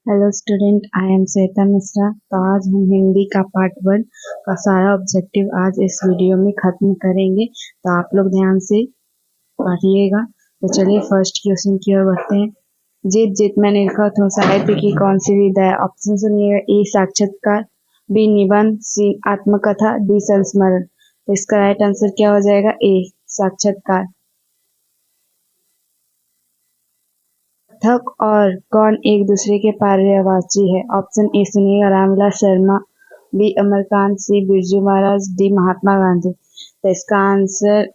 Hello student, I am Shweta Mishra. तो आज हम हिंदी का पार्ट 1 का सारा ऑब्जेक्टिव आज इस वीडियो में खत्म करेंगे। तो आप लोग ध्यान से पढ़िएगा। तो चलिए फर्स्ट क्वेश्चन की ओर बढ़ते हैं। जित जित में निरखत हूँ साहित्य की कौन सी विधा है? ऑप्शन सुनिएगा। ए साक्षात्कार, बी निबंध, सी आत्मकथा, डी संस्मरण। तो इसका राइट आंसर क्या हो जाएगा? ए साक्षात्कार। कथक और कौन एक दूसरे के पर्यायवाची है? ऑप्शन ए सुनिएगा। रामविलास शर्मा, बी अमरकांत, सी बिरजू महाराज, डी महात्मा गांधी। तो इसका आंसर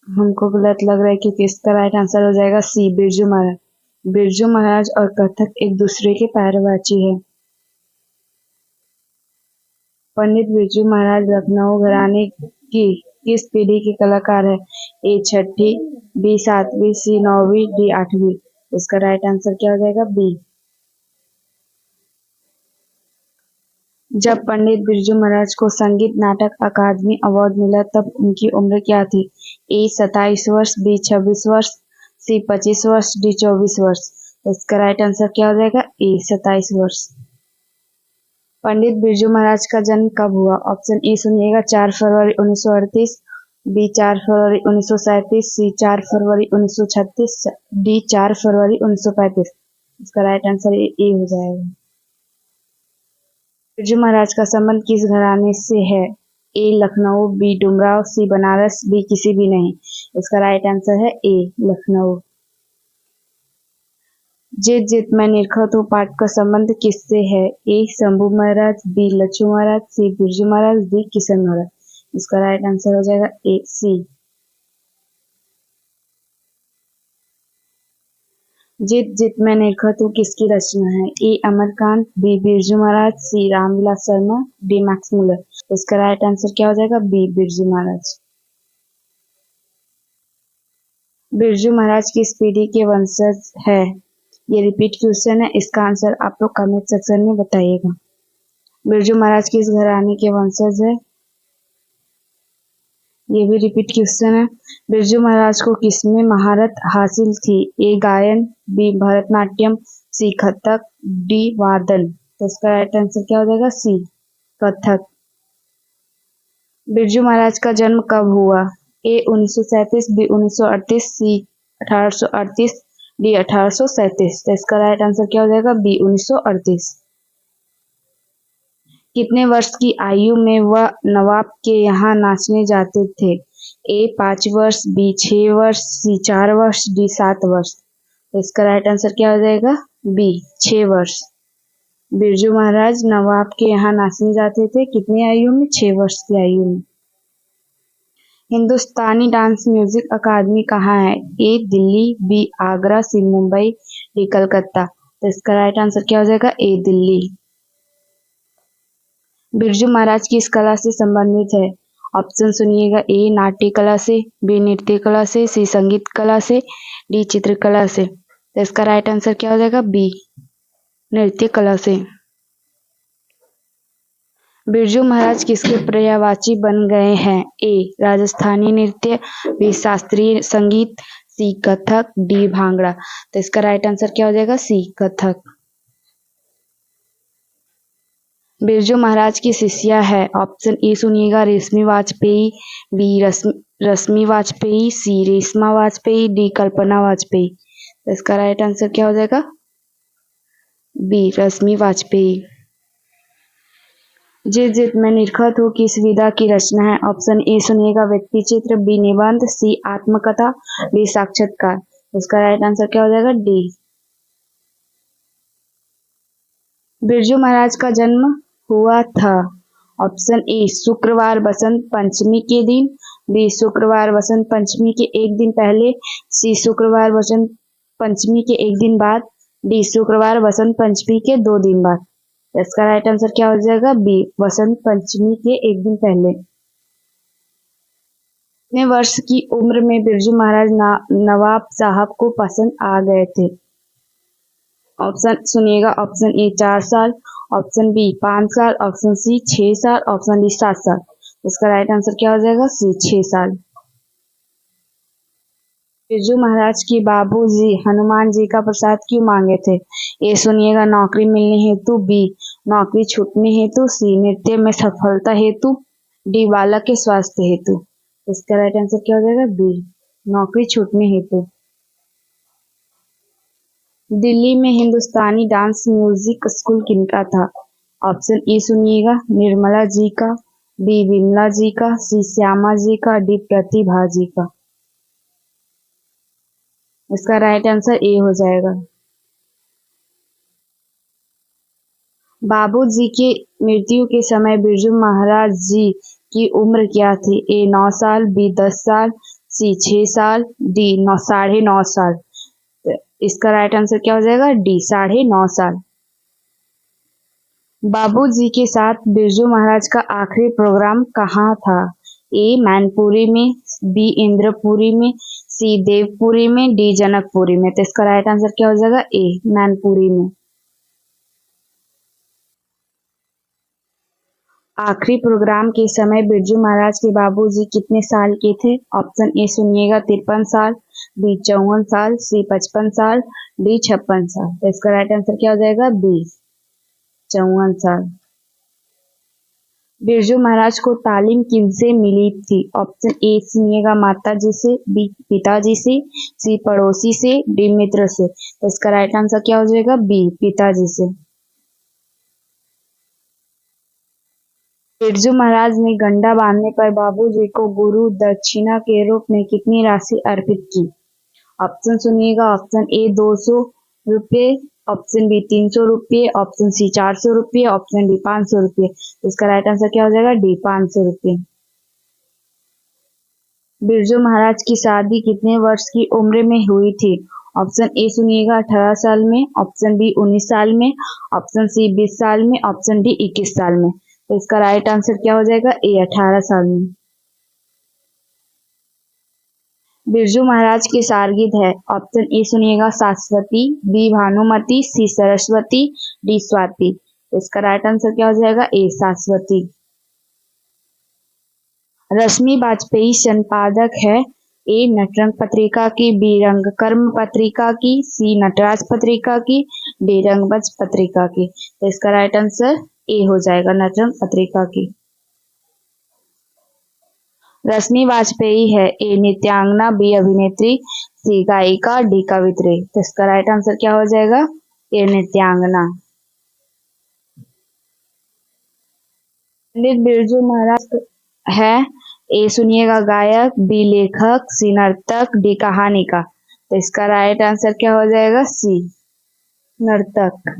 हमको गलत लग रहा है क्योंकि इसका राइट आंसर हो जाएगा सी बिरजू महाराज। बिरजू महाराज और कथक एक दूसरे के पर्यायवाची है। पंडित बिरजू महाराज लखनऊ घराने की किस पीढ़ी के कलाकार है? ए छठी, बी सातवीं, सी नौवीं, डी आठवीं। इसका राइट आंसर क्या हो जाएगा? बी। जब पंडित बिरजू महाराज को संगीत नाटक अकादमी अवार्ड मिला तब उनकी उम्र क्या थी? ए 27 वर्ष, बी 26 वर्ष, सी 25 वर्ष, डी 24 वर्ष। इसका राइट आंसर क्या हो जाएगा? ए 27 वर्ष। पंडित बिरजू महाराज का जन्म कब हुआ? ऑप्शन ए सुनिएगा। 4 फरवरी 1938, बी 4 फरवरी 1937, सी 4 फरवरी 1936, डी 4 फरवरी 1935। इसका राइट आंसर ए हो जाएगा। बिरजू महाराज का संबंध किस घराने से है? ए लखनऊ, बी डुमराव, सी बनारस, बी किसी भी नहीं। इसका राइट आंसर है ए लखनऊ। जित जित मैं निरखत हूँ पाठ का संबंध किससे है? ए शंभू महाराज, बी लच्छू महाराज, सी बिरजू महाराज, डी किशन महाराज। इसका राइट आंसर हो जाएगा ए सी। जित जित मैं निरखत हूँ किसकी रचना है? A Amarkant, B Birju Maharaj, C Ramvilas Sharma, D Max Muller. इसका राइट आंसर क्या हो जाएगा? बी बिरजू महाराज। बिरजू महाराज किस पीढ़ी के वंशज है? ये रिपीट क्वेश्चन है। इसका आंसर आप लोग कमेंट सेक्शन में बताइएगा। बिरजू महाराज किस घराने के वंशज है? ये भी रिपीट क्वेश्चन है। बिरजू महाराज को किसमें महारत हासिल थी? ए गायन, बी भरतनाट्यम, सी कथक, डी वादन। तो इसका राइट आंसर क्या हो जाएगा? सी कथक। बिरजू महाराज का जन्म कब हुआ? ए 1937, बी 1938, सी 1838, डी 1837। तो इसका राइट आंसर क्या हो जाएगा? बी 1938। कितने वर्ष की आयु में वह नवाब के यहाँ नाचने जाते थे? ए 5 वर्ष, बी 6 वर्ष, सी 4 वर्ष, डी 7 वर्ष। तो इसका राइट आंसर क्या हो जाएगा? बी 6 वर्ष। बिरजू महाराज नवाब के यहाँ नाचने जाते थे कितनी आयु में? 6 वर्ष की आयु में। हिंदुस्तानी डांस म्यूजिक अकादमी कहाँ है? ए दिल्ली, बी आगरा, सी मुंबई, डी कलकत्ता। तो इसका राइट आंसर क्या हो जाएगा? ए दिल्ली। बिरजू महाराज किस कला से संबंधित है? ऑप्शन सुनिएगा। ए नाट्य कला से, बी नृत्य कला से, सी संगीत कला से, डी चित्रकला से। तो इसका राइट आंसर क्या हो जाएगा? बी नृत्य कला से। बिरजू महाराज किसके पर्यायवाची बन गए हैं? ए राजस्थानी नृत्य, बी शास्त्रीय संगीत, सी कथक, डी भांगड़ा। तो इसका राइट आंसर क्या हो जाएगा? सी कथक। बिरजू महाराज की शिष्या है। ऑप्शन ए सुनिएगा। रेशमी वाजपेयी, बी रश्मि वाजपेयी, सी रेशमा वाजपेयी, डी कल्पना वाजपेयी। तो इसका राइट आंसर क्या हो जाएगा? बी रश्मि वाजपेयी। जित जित मैं निरखत हूँ किस विधा की रचना है? ऑप्शन ए सुनिएगा। व्यक्ति चित्र, बी निबंध, सी आत्मकथा, डी साक्षात्कार। इसका राइट आंसर क्या हो जाएगा? डी। बिरजू महाराज का जन्म हुआ था। ऑप्शन ए शुक्रवार बसंत पंचमी के दिन, बी शुक्रवार बसंत पंचमी के एक दिन पहले, सी शुक्रवार बसंत पंचमी के एक दिन बाद, डी शुक्रवार बसंत पंचमी के 2 दिन बाद। इसका राइट आंसर क्या हो जाएगा? बी बसंत पंचमी के एक दिन पहले। कितने वर्ष की उम्र में बिरजू महाराज नवाब साहब को पसंद आ गए थे? ऑप्शन सुनिएगा। ऑप्शन ए 4 साल, ऑप्शन बी 5 साल, ऑप्शन सी 6 साल, ऑप्शन डी 7 साल। इसका राइट आंसर क्या हो जाएगा? सी 6 साल। बिरजू महाराज की बाबूजी हनुमान जी का प्रसाद क्यों मांगे थे? ए सुनिएगा, नौकरी मिलने हेतु। बी, नौकरी छूटने हेतु। सी, नृत्य में सफलता हेतु। डी, बालक के स्वास्थ्य हेतु। इसका राइट आंसर क्या हो जाएगा? बी, नौकरी छूटने हेतु। दिल्ली में हिंदुस्तानी डांस म्यूजिक स्कूल किनका था? ऑप्शन ए सुनिएगा, निर्मला जी का। बी, विमला जी का। सी, श्यामा जी का। डी, प्रतिभा जी का। इसका राइट आंसर ए हो जाएगा। बाबूजी की मृत्यु के समय बिरजू महाराज जी की उम्र क्या थी? ए 9 साल। बी 10 साल। सी 6 साल। डी 9.5 साल। तो इसका राइट आंसर क्या हो जाएगा? डी 9.5 साल। बाबूजी के साथ बिरजू महाराज का आखिरी प्रोग्राम कहाँ था? ए मैनपुरी में। बी इंद्रपुरी में। सी देवपुरी में। डी जनकपुरी में। तो इसका राइट आंसर क्या हो जाएगा? ए मैनपुरी में। आखिरी प्रोग्राम के समय बिरजू महाराज के बाबूजी कितने साल के थे? ऑप्शन ए सुनिएगा, 53 साल। बी 54 साल। सी 55 साल। डी 56 साल। तो इसका राइट आंसर क्या हो जाएगा? बी 54 साल। बिरजू महाराज को तालीम किनसे मिली थी? ऑप्शन ए सुनिएगा, माता जी से। बी पिताजी से। सी पड़ोसी से। डी मित्र से। तो इसका राइट आंसर क्या हो जाएगा? बी पिताजी से। बिरजू महाराज ने गंडा बांधने पर बाबूजी को गुरु दक्षिणा के रूप में कितनी राशि अर्पित की? ऑप्शन सुनिएगा, ऑप्शन ए 200 रुपये। ऑप्शन बी 300 रुपये। ऑप्शन सी 400 रुपये। ऑप्शन डी 500 रुपये। इसका राइट आंसर क्या हो जाएगा? डी 500 रुपये। बिरजू महाराज की शादी कितने वर्ष की उम्र में हुई थी? ऑप्शन ए सुनिएगा, 18 साल में। ऑप्शन बी 19 साल में। ऑप्शन सी 20 साल में। ऑप्शन डी 21 साल में। तो इसका राइट आंसर क्या हो जाएगा? ए 18 साल में। बिरजू महाराज की सारगिद है। ऑप्शन ए सुनिएगा, शाश्वती। बी भानुमति। सी सरस्वती। डी स्वाति। तो इसका राइट आंसर क्या हो जाएगा? ए शाश्वती। रश्मि वाजपेयी संपादक है। ए नटरंग पत्रिका की। बी रंगकर्म पत्रिका की। सी नटराज पत्रिका की। डी रंगमंच पत्रिका की। तो इसका राइट आंसर ए हो जाएगा, नटरंग पत्रिका की। रश्मि वाजपेयी है। ए नृत्यांगना। बी अभिनेत्री। सी गायिका। डी कवित्री। तो इसका राइट आंसर क्या हो जाएगा? ए नृत्यांगना। पंडित बिरजू महाराज है। ए सुनिएगा, गायक। बी लेखक। सी नर्तक। डी कहानीकार। तो इसका राइट आंसर क्या हो जाएगा? सी नर्तक।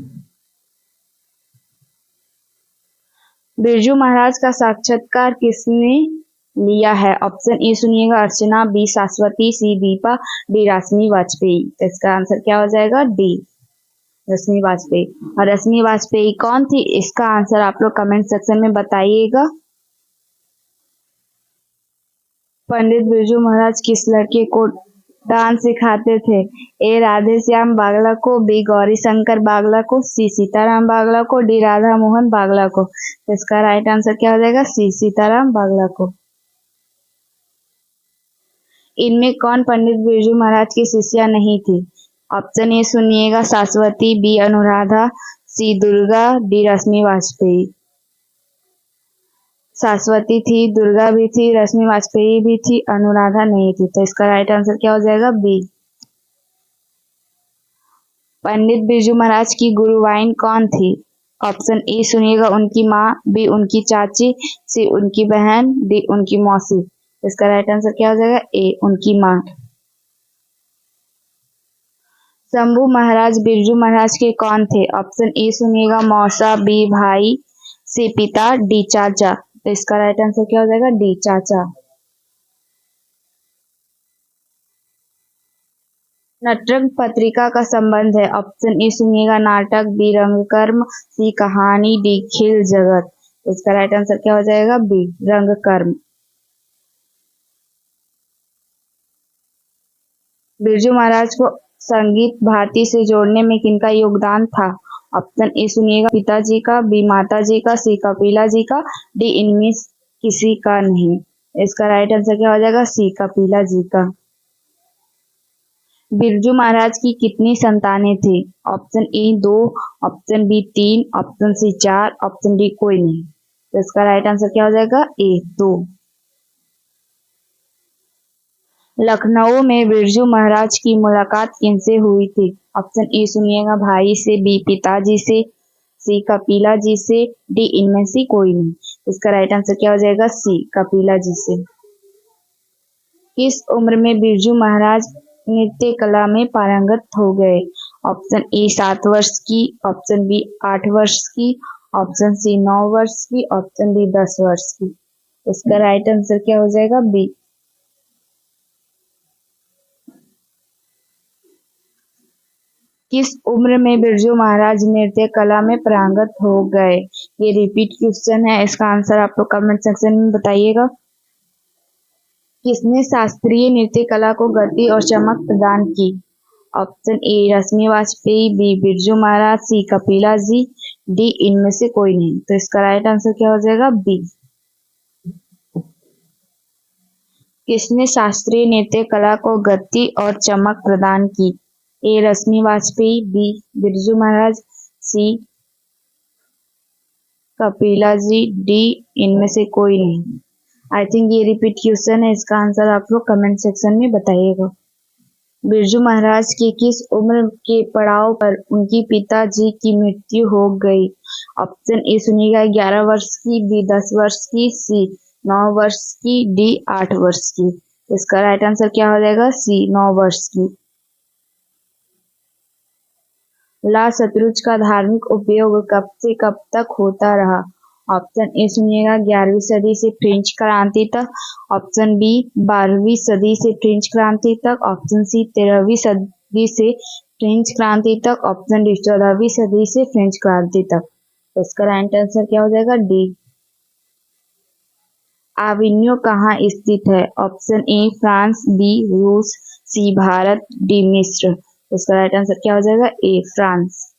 बिरजू महाराज का साक्षात्कार किसने लिया है? ऑप्शन ए सुनिएगा, अर्चना। बी शाश्वती। सी दीपा। डी रश्मि वाजपेयी। तो इसका आंसर क्या हो जाएगा? डी रश्मि वाजपेयी। और रश्मि वाजपेयी कौन थी? इसका आंसर आप लोग कमेंट सेक्शन में बताइएगा। पंडित बिरजू महाराज किस लड़के को डांस सिखाते थे? ए राधे श्याम बागला को। बी गौरी शंकर बागला को। सी सीताराम बागला को। डी राधा मोहन बागला को। तो इसका राइट आंसर क्या हो जाएगा? सी सीताराम बागला को। इनमें कौन पंडित बिरजू महाराज की शिष्या नहीं थी? ऑप्शन ए सुनिएगा, शाश्वती। बी अनुराधा। सी दुर्गा। डी रश्मि वाजपेयी। शाश्वती थी, दुर्गा भी थी, रश्मि वाजपेयी भी थी, अनुराधा नहीं थी। तो इसका राइट आंसर क्या हो जाएगा? बी। पंडित बिरजू महाराज की गुरुवाइन कौन थी? ऑप्शन ए सुनिएगा, उनकी माँ। बी उनकी चाची। सी उनकी बहन। डी उनकी मौसी। इसका राइट आंसर क्या हो जाएगा? ए उनकी माँ। शंभू महाराज बिरजू महाराज के कौन थे? ऑप्शन ए सुनिएगा, मौसा। बी भाई। सी पिता। डी चाचा। तो इसका राइट आंसर क्या हो जाएगा? डी चाचा। नटरंग पत्रिका का संबंध है। ऑप्शन ए सुनिएगा, नाटक। बी रंगकर्म। सी कहानी। डी खेल जगत। इसका राइट आंसर क्या हो जाएगा? बी रंगकर्म। बिरजू महाराज को संगीत भारती से जोड़ने में किनका योगदान था? ऑप्शन ए सुनिएगा, पिताजी का। बी माताजी का। सी कपिला जी का। डी इनमें किसी का नहीं। इसका राइट आंसर क्या हो जाएगा? सी कपिला जी का। बिरजू महाराज की कितनी संतानें थी? Option A 2, option B 3, option C 4, option D कोई नहीं। तो इसका राइट आंसर क्या हो जाएगा? ए 2। लखनऊ में बिरजू महाराज की मुलाकात किनसे हुई थी? ऑप्शन ए सुनिएगा, भाई से, बी पिताजी से, सी कपिला जी से, डी इनमें से कोई नहीं। इसका राइट आंसर क्या हो जाएगा? सी कपिला जी से। किस उम्र में बिरजू महाराज नृत्य कला में पारंगत हो गए? ऑप्शन ए 7 वर्ष की, ऑप्शन बी 8 वर्ष की, ऑप्शन सी 9 वर्ष की, ऑप्शन डी 10 वर्ष की। इसका राइट आंसर क्या हो जाएगा? बी। किस उम्र में बिरजू महाराज नृत्य कला में पारंगत हो गए? ये रिपीट क्वेश्चन है, इसका आंसर आप लोग कमेंट सेक्शन में बताइएगा। किसने शास्त्रीय नृत्य कला को गति और चमक प्रदान की? Option A Rashmi Vajpeyi, B Birju Maharaj, C Kapila ji, D इनमें से कोई नहीं। तो इसका राइट आंसर क्या हो जाएगा? बी। किसने शास्त्रीय नृत्य कला को गति और चमक प्रदान की? ए Rashmi Vajpeyi, B Birju Maharaj, C Kapila ji, D इनमें से कोई नहीं। आई थिंक ये रिपीट क्वेश्चन है, इसका आंसर आप लोग कमेंट सेक्शन में बताइएगा। बिरजू महाराज की किस उम्र के पड़ाव पर उनकी पिताजी की मृत्यु हो गई? ऑप्शन ए सुनिएगा, 11 वर्ष की, बी 10 वर्ष की, सी 9 वर्ष की, डी 8 वर्ष की। इसका राइट आंसर क्या हो जाएगा? सी 9 वर्ष की। ला शतरुंज का धार्मिक उपयोग कब से कब तक होता रहा? ऑप्शन ए सुनिएगा, 11वीं सदी से फ्रेंच क्रांति तक, ऑप्शन बी 12वीं सदी से फ्रेंच क्रांति तक, ऑप्शन सी 13वीं सदी से फ्रेंच क्रांति तक, ऑप्शन डी 14वीं सदी से फ्रेंच क्रांति तक। इसका राइट आंसर क्या हो जाएगा? डी। आविन्यो कहाँ स्थित है? ऑप्शन ए फ्रांस, बी रूस, सी भारत, डी मिस्र। इसका राइट आंसर क्या हो जाएगा? ए फ्रांस।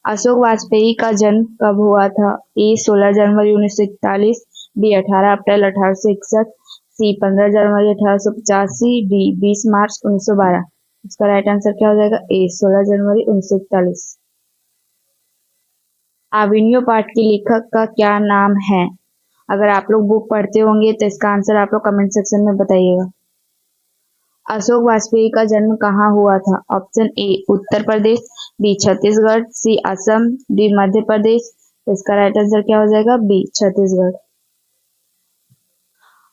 अशोक वाजपेयी का जन्म कब हुआ था? ए 16 जनवरी 1941, बी 18 अप्रैल 1861, सी 15 जनवरी 1885, डी 20 मार्च 1912। इसका राइट आंसर क्या हो जाएगा? ए 16 जनवरी 1941। आविन्यो पाठ के लेखक का क्या नाम है? अगर आप लोग बुक पढ़ते होंगे तो इसका आंसर आप लोग कमेंट सेक्शन में बताइएगा। अशोक वाजपेयी का जन्म कहाँ हुआ था? Option A Uttar Pradesh, B Chhattisgarh, C Assam, D Madhya Pradesh. इसका राइट आंसर क्या हो जाएगा? बी छत्तीसगढ़।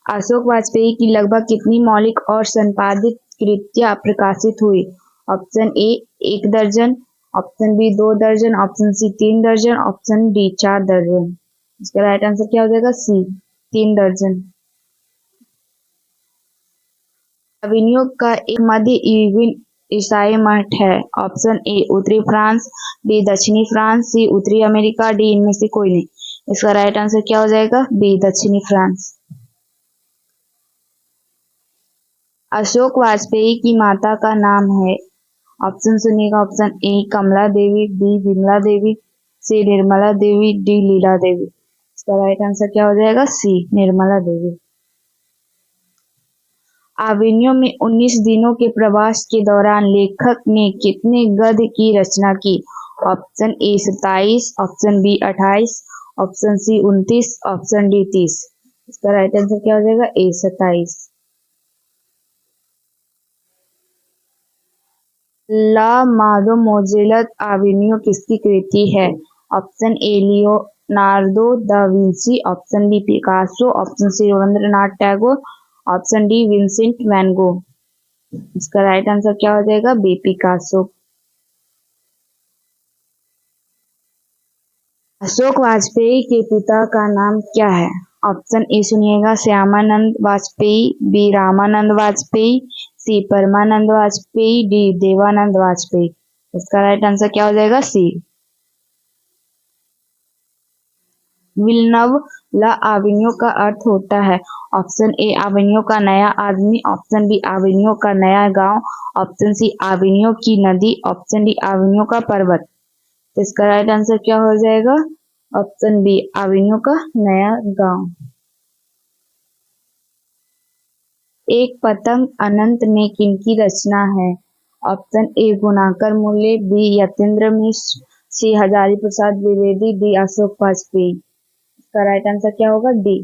अशोक वाजपेयी की लगभग कितनी मौलिक और संपादित कृतियां प्रकाशित हुई? ऑप्शन ए 1 दर्जन, ऑप्शन बी 2 दर्जन, ऑप्शन सी 3 दर्जन, ऑप्शन डी 4 दर्जन। इसका राइट आंसर क्या हो जाएगा? सी 3 दर्जन। अविनियो का एक मध्य युगीन ईसाई मठ है। ऑप्शन ए उत्तरी फ्रांस, बी दक्षिणी फ्रांस, सी उत्तरी अमेरिका, डी इनमें से कोई नहीं। इसका राइट आंसर क्या हो जाएगा? बी दक्षिणी फ्रांस। अशोक वाजपेयी की माता का नाम है? ऑप्शन सुनिएगा, option A Kamla Devi, B Vimla Devi, C Nirmala Devi, D Leela Devi. इसका राइट आंसर क्या हो जाएगा? सी निर्मला देवी। आविनियो में 19 दिनों के प्रवास के दौरान लेखक ने कितने गद्य की रचना की? Option A 27, option B 28, option C 29, option D 30। इसका राइट आंसर क्या हो जाएगा? ए 27। ला मादो मोजेलत आविनियो किसकी कृति है? Option A Leonardo da Vinci, option B Picasso, option C Rabindranath Tagore, option D Vincent van Gogh. इसका राइट आंसर क्या हो जाएगा? B Picasso. अशोक वाजपेयी के पिता का नाम क्या है? ऑप्शन ए सुनिएगा, श्यामानंद वाजपेयी, बी रामानंद वाजपेयी, सी परमानंद वाजपेयी, डी देवानंद वाजपेयी। इसका राइट आंसर क्या हो जाएगा? सी। विलनव ला आविनियो का अर्थ होता है? ऑप्शन ए आविनियो का नया आदमी, ऑप्शन बी आविनियो का नया गांव, ऑप्शन सी आविनियो की नदी, ऑप्शन डी आविनियो का पर्वत। तो इसका राइट आंसर क्या हो जाएगा? ऑप्शन बी आविनियो का नया गांव। एक पतंग अनंत में किनकी रचना है? ऑप्शन ए गुणाकर मूल्य, बी यतीन्द्र मिश्र, सी हजारी प्रसाद द्विवेदी, डी अशोक वाजपेयी। इसका राइट आंसर क्या होगा? डी।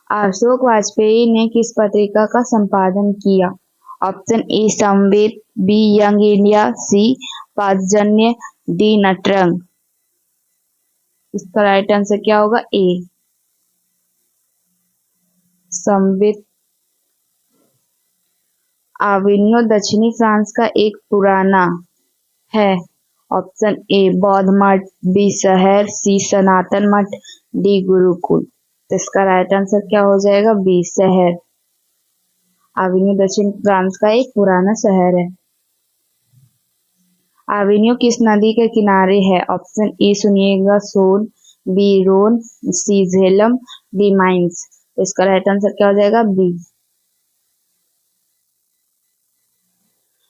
अशोक वाजपेयी ने किस पत्रिका का संपादन किया? Option A Samved, B Young India, C Panchjanya, D Natrang. इसका राइट आंसर क्या होगा? ए संवेद। आविनियो दक्षिणी फ्रांस का एक पुराना है। ऑप्शन ए बौद्ध मठ, बी शहर, सी सनातन मठ, डी गुरुकुल। तो इसका राइट आंसर क्या हो जाएगा? बी शहर। आविनियो दक्षिण फ्रांस का एक पुराना शहर है। आविनियो किस नदी के किनारे है? ऑप्शन ए सुनिएगा सोन, बी रोन, सी झेलम, डी माइंस। तो इसका राइट आंसर क्या हो जाएगा? बी।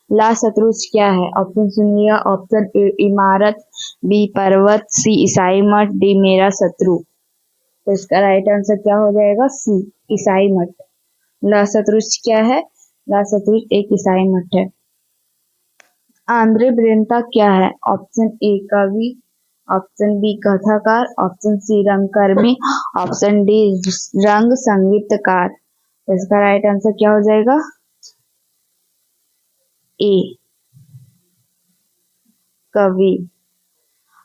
ला सतरुज क्या है? ऑप्शन सुनिएगा। ऑप्शन ए इमारत, बी पर्वत, सी ईसाई मठ, डी मेरा शत्रु। तो इसका राइट आंसर क्या हो जाएगा? सी ईसाई मठ। ला सतरुज क्या है? ला सतरुज एक ईसाई मठ है। आंद्रे ब्रेंता क्या है? ऑप्शन ए कवि, ऑप्शन बी कथाकार, ऑप्शन सी रंगकर्मी, ऑप्शन डी रंग संगीतकार। तो इसका राइट आंसर क्या हो जाएगा? ए कवि।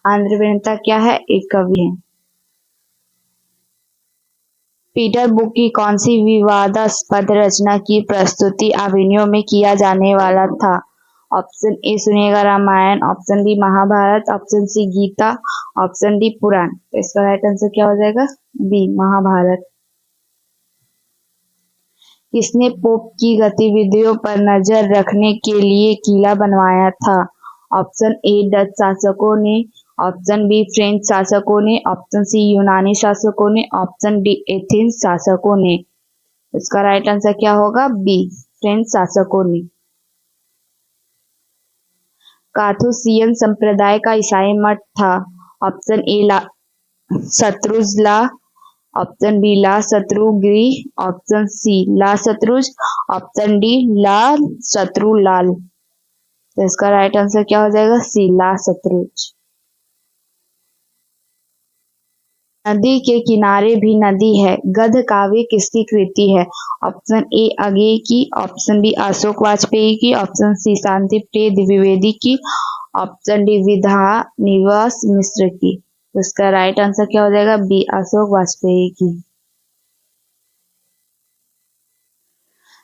आंद्रे ब्रेंता क्या है? एक कवि है। पीटर बुक की कौन सी विवादास्पद रचना की प्रस्तुति आविनियो में किया जाने वाला था? ऑप्शन ए सुनिएगा Ramayana, option B Mahabharata, option C Gita, option D Purana. तो इसका राइट आंसर क्या हो जाएगा? बी महाभारत। किसने पोप की गतिविधियों पर नजर रखने के लिए किला बनवाया था? ऑप्शन ए डच शासकों ने, ऑप्शन बी फ्रेंच शासकों ने, ऑप्शन सी यूनानी शासकों ने, ऑप्शन डी एथेंस शासकों ने। इसका राइट आंसर क्या होगा? बी फ्रेंच शासकों ने। काथुसियन संप्रदाय का ईसाई मठ था। ऑप्शन ए शत्रुज ला, ऑप्शन बी ला शत्रुगिरी, ऑप्शन सी ला शत्रुज, ऑप्शन डी ला शत्रु लाल। तो इसका राइट आंसर क्या हो जाएगा? सी ला शत्रुज। नदी के किनारे भी नदी है, गद्य काव्य किसकी कृति है? ऑप्शन ए अगे की, ऑप्शन बी अशोक वाजपेयी की, ऑप्शन सी शांति प्रिय द्विवेदी की, ऑप्शन डी विधा निवास मिश्र की। तो इसका राइट आंसर क्या हो जाएगा? बी अशोक वाजपेयी की।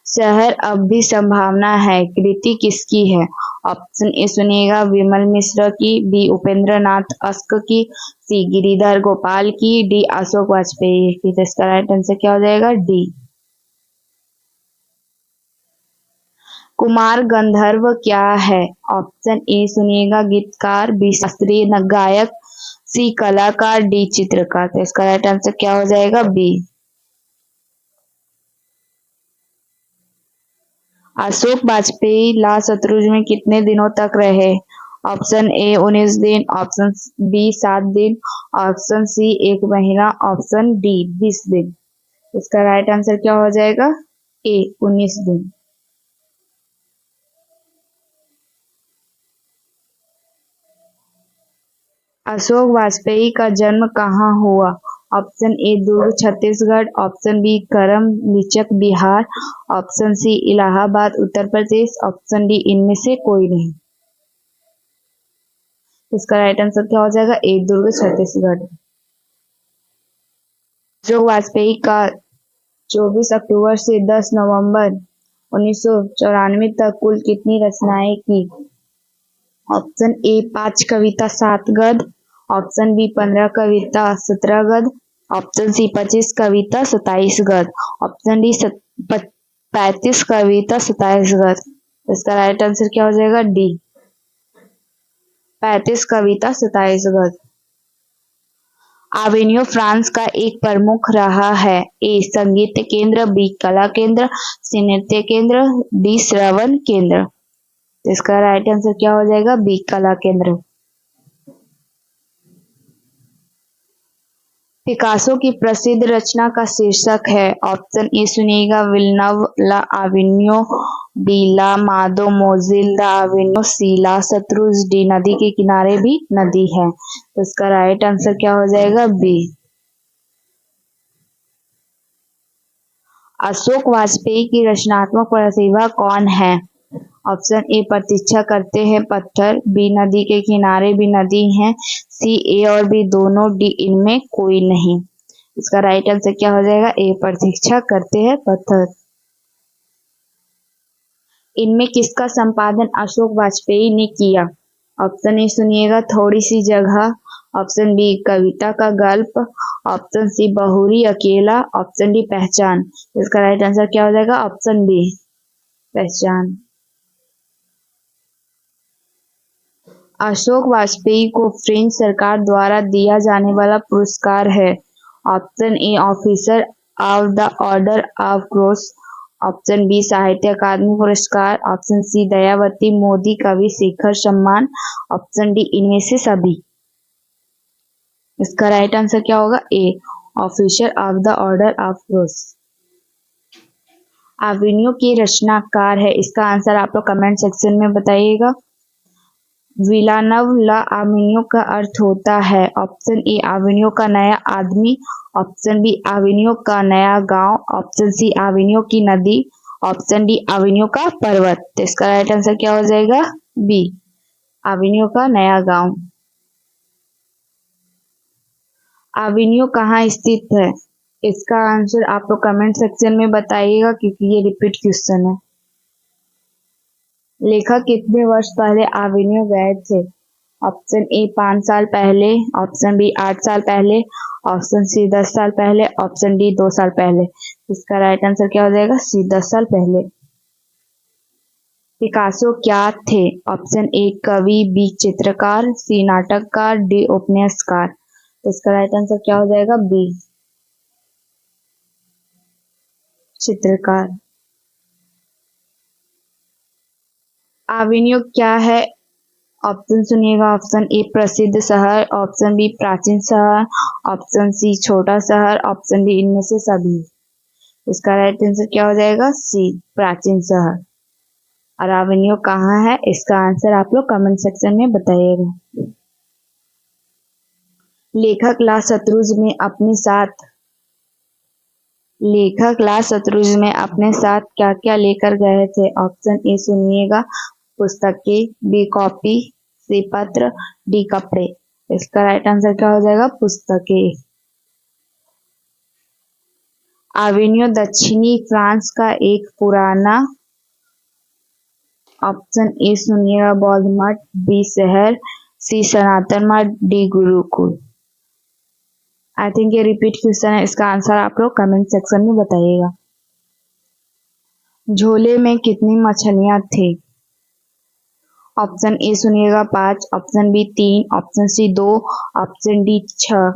शहर अब भी संभावना है कृति किसकी है? ऑप्शन ए सुनिएगा विमल मिश्र की, बी उपेंद्र नाथ अस्क की, सी गिरिधर गोपाल की, डी अशोक वाजपेयी की। तो इसका राइट आंसर क्या हो जाएगा? डी। कुमार गंधर्व क्या है? ऑप्शन ए सुनिएगा गीतकार, बी शास्त्रीय गायक, सी कलाकार, डी चित्रकार। तो इसका राइट आंसर क्या हो जाएगा? बी। अशोक वाजपेयी ला शत्रुज में कितने दिनों तक रहे? ऑप्शन ए 19 दिन, ऑप्शन बी 7 दिन, ऑप्शन सी 1 महीना, ऑप्शन डी 20 दिन। इसका राइट आंसर क्या हो जाएगा? ए 19 दिन। अशोक वाजपेयी का जन्म कहाँ हुआ? Option A Durg Chhattisgarh, option B Karam Lichak Bihar, option C Allahabad Uttar Pradesh, option D इनमें से कोई नहीं। इसका राइट आंसर क्या हो जाएगा? ए दुर्ग छत्तीसगढ़। अशोक वाजपेयी का 24 अक्टूबर से 10 नवंबर 1994 तक कुल कितनी रचनाएं की? ऑप्शन ए 5 कविता 7 गद्य, ऑप्शन बी 15 कविता 17 गद्य, ऑप्शन सी 25 कविता 27 गद्य, ऑप्शन डी 35 कविता 27 गद्य। इसका राइट आंसर क्या हो जाएगा? डी 35 कविता 27 गद्य। आविनियो फ्रांस का एक प्रमुख रहा है। ए संगीत केंद्र, बी कला केंद्र, सी नृत्य केंद्र, डी श्रवण केंद्र। इसका राइट आंसर क्या हो जाएगा? बी कला केंद्र। पिकासो की प्रसिद्ध रचना का शीर्षक है। ऑप्शन ए सुनिएगा, विलनव ला आविन्यो, बी ला मादोमोजिल ला आविन्यो, सी ला सतरुज, डी नदी के किनारे भी नदी है। तो इसका राइट आंसर क्या हो जाएगा? बी। अशोक वाजपेयी की रचनात्मक प्रतिभा कौन है? ऑप्शन ए प्रतीक्षा करते हैं पत्थर, बी नदी के किनारे भी नदी है, सी ए और बी दोनों, डी इनमें कोई नहीं। इसका राइट आंसर क्या हो जाएगा? ए प्रतीक्षा करते हैं पत्थर। इनमें किसका संपादन अशोक वाजपेयी ने किया? ऑप्शन ए सुनिएगा, थोड़ी सी जगह, ऑप्शन बी कविता का गल्प, ऑप्शन सी बहुरी अकेला, ऑप्शन डी पहचान। इसका राइट आंसर क्या हो जाएगा? ऑप्शन बी पहचान। अशोक वाजपेयी को फ्रेंच सरकार द्वारा दिया जाने वाला पुरस्कार है। Option A officer of the order of cross, option B Sahitya Akademi पुरस्कार, ऑप्शन सी दयावती मोदी कवि शिखर सम्मान, ऑप्शन डी इनमें से सभी। इसका राइट आंसर क्या होगा? A officer of the order of cross. Avignon के रचनाकार है, इसका आंसर आप लोग कमेंट सेक्शन में बताइएगा। विलानव ला आविनियो का अर्थ होता है। ऑप्शन ए आविनियो का नया आदमी, ऑप्शन बी आविनियो का नया गांव, ऑप्शन सी आविनियो की नदी, ऑप्शन डी आविनियो का पर्वत। तो इसका राइट आंसर क्या हो जाएगा? बी आविनियो का नया गांव। आविनियो कहाँ स्थित है? इसका आंसर आप लोग कमेंट सेक्शन में बताइएगा, क्योंकि ये रिपीट क्वेश्चन है। लेखक कितने वर्ष पहले आविनियो गए थे? ऑप्शन ए 5 साल पहले, ऑप्शन बी 8 साल पहले, ऑप्शन सी 10 साल पहले, ऑप्शन डी 2 साल पहले। इसका राइट आंसर क्या हो जाएगा? सी 10 साल पहले। पिकासो क्या थे? ऑप्शन ए कवि, बी चित्रकार, सी नाटककार, डी उपन्यासकार। तो इसका राइट आंसर क्या हो जाएगा? बी चित्रकार। आविनियो क्या है? ऑप्शन सुनिएगा, ऑप्शन ए प्रसिद्ध शहर, ऑप्शन बी प्राचीन शहर, ऑप्शन सी छोटा शहर, ऑप्शन डी इनमें से सभी। इसका राइट आंसर क्या हो जाएगा? सी प्राचीन शहर। और आविनियो कहाँ है? इसका आंसर आप लोग कमेंट सेक्शन में बताइएगा। लेखक ला शत्रुज में अपने साथ क्या क्या लेकर गए थे? ऑप्शन ए सुनिएगा, पुस्तकें, बी कॉपी, सी पत्र, डी कपड़े। इसका राइट आंसर क्या हो जाएगा? पुस्तकें। आविनियो दक्षिणी फ्रांस का एक पुराना, ऑप्शन ए सुनिएगा बौद्ध मठ, बी शहर, सी सनातन मठ, डी गुरुकुल। आई थिंक ये रिपीट क्वेश्चन है, इसका आंसर आप लोग कमेंट सेक्शन में बताइएगा। झोले में कितनी मछलियां थी? ऑप्शन ए सुनिएगा 5, option B 3, option C 2, option D 6।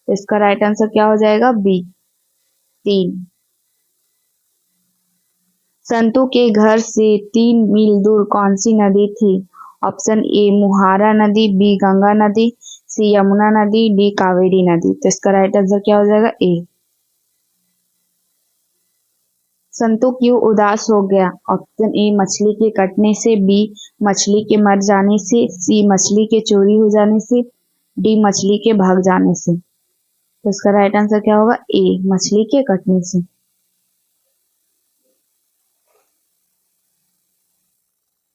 इसका राइट आंसर क्या हो जाएगा? बी 3। संतू के घर से 3 मील दूर कौन सी नदी थी? ऑप्शन ए मुहारा नदी, बी गंगा नदी, सी यमुना नदी, डी कावेरी नदी। तो इसका राइट आंसर क्या हो जाएगा? ए। संतू क्यों उदास हो गया? ऑप्शन ए मछली के कटने से, बी मछली के मर जाने से, सी मछली के चोरी हो जाने से, डी मछली के भाग जाने से। तो इसका राइट आंसर क्या होगा? ए मछली के कटने से।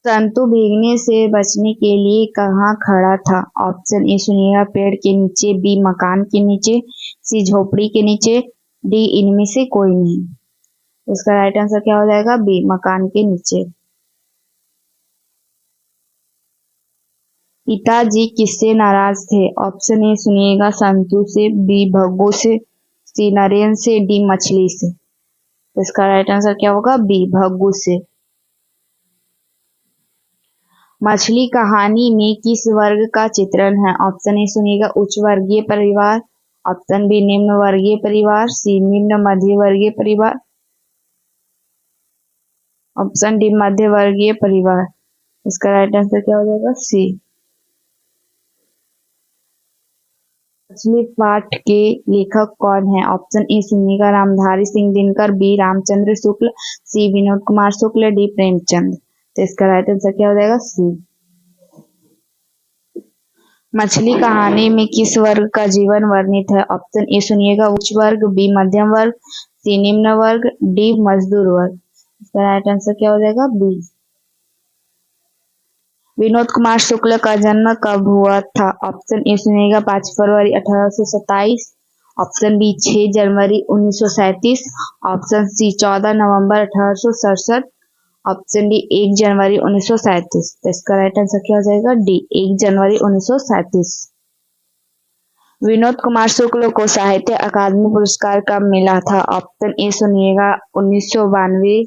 संतू भीगने से बचने के लिए कहाँ खड़ा था? ऑप्शन ए सुनिएगा पेड़ के नीचे, बी मकान के नीचे, सी झोपड़ी के नीचे, डी इनमें से कोई नहीं। इसका राइट आंसर क्या हो जाएगा? बी मकान के नीचे। पिताजी किससे नाराज थे? ऑप्शन ए सुनिएगा संतू से, बी भग्गू से, सी नरेन से, डी मछली से। इसका राइट आंसर क्या होगा? बी भग्गू से। मछली कहानी में किस वर्ग का चित्रण है? ऑप्शन ए सुनिएगा उच्च वर्गीय परिवार, ऑप्शन बी निम्न वर्गीय परिवार, सी निम्न मध्य वर्गीय परिवार, ऑप्शन डी मध्य वर्गीय परिवार। इसका राइट आंसर क्या हो जाएगा? सी मछली पाठ के लेखक कौन है? ऑप्शन ए सुनिएगा रामधारी सिंह दिनकर, बी रामचंद्र शुक्ल, सी विनोद कुमार शुक्ल, डी प्रेमचंद। तो इसका राइट आंसर क्या हो जाएगा? सी। मछली कहानी में किस वर्ग का जीवन वर्णित है? ऑप्शन ए सुनिएगा उच्च वर्ग, बी मध्यम वर्ग, सी निम्न वर्ग, डी मजदूर वर्ग। इसका राइट आंसर क्या हो जाएगा? बी। विनोद कुमार शुक्ल का जन्म कब हुआ था? ऑप्शन ए सुनिएगा 5 फरवरी 1827, ऑप्शन बी 6 जनवरी 1937, ऑप्शन सी 14 नवंबर 1867, ऑप्शन डी 1 जनवरी 1937। तो इसका राइट आंसर क्या हो जाएगा? डी 1 जनवरी 1937। विनोद कुमार शुक्ल को साहित्य अकादमी पुरस्कार कब मिला था? ऑप्शन ए सुनिएगा 1992,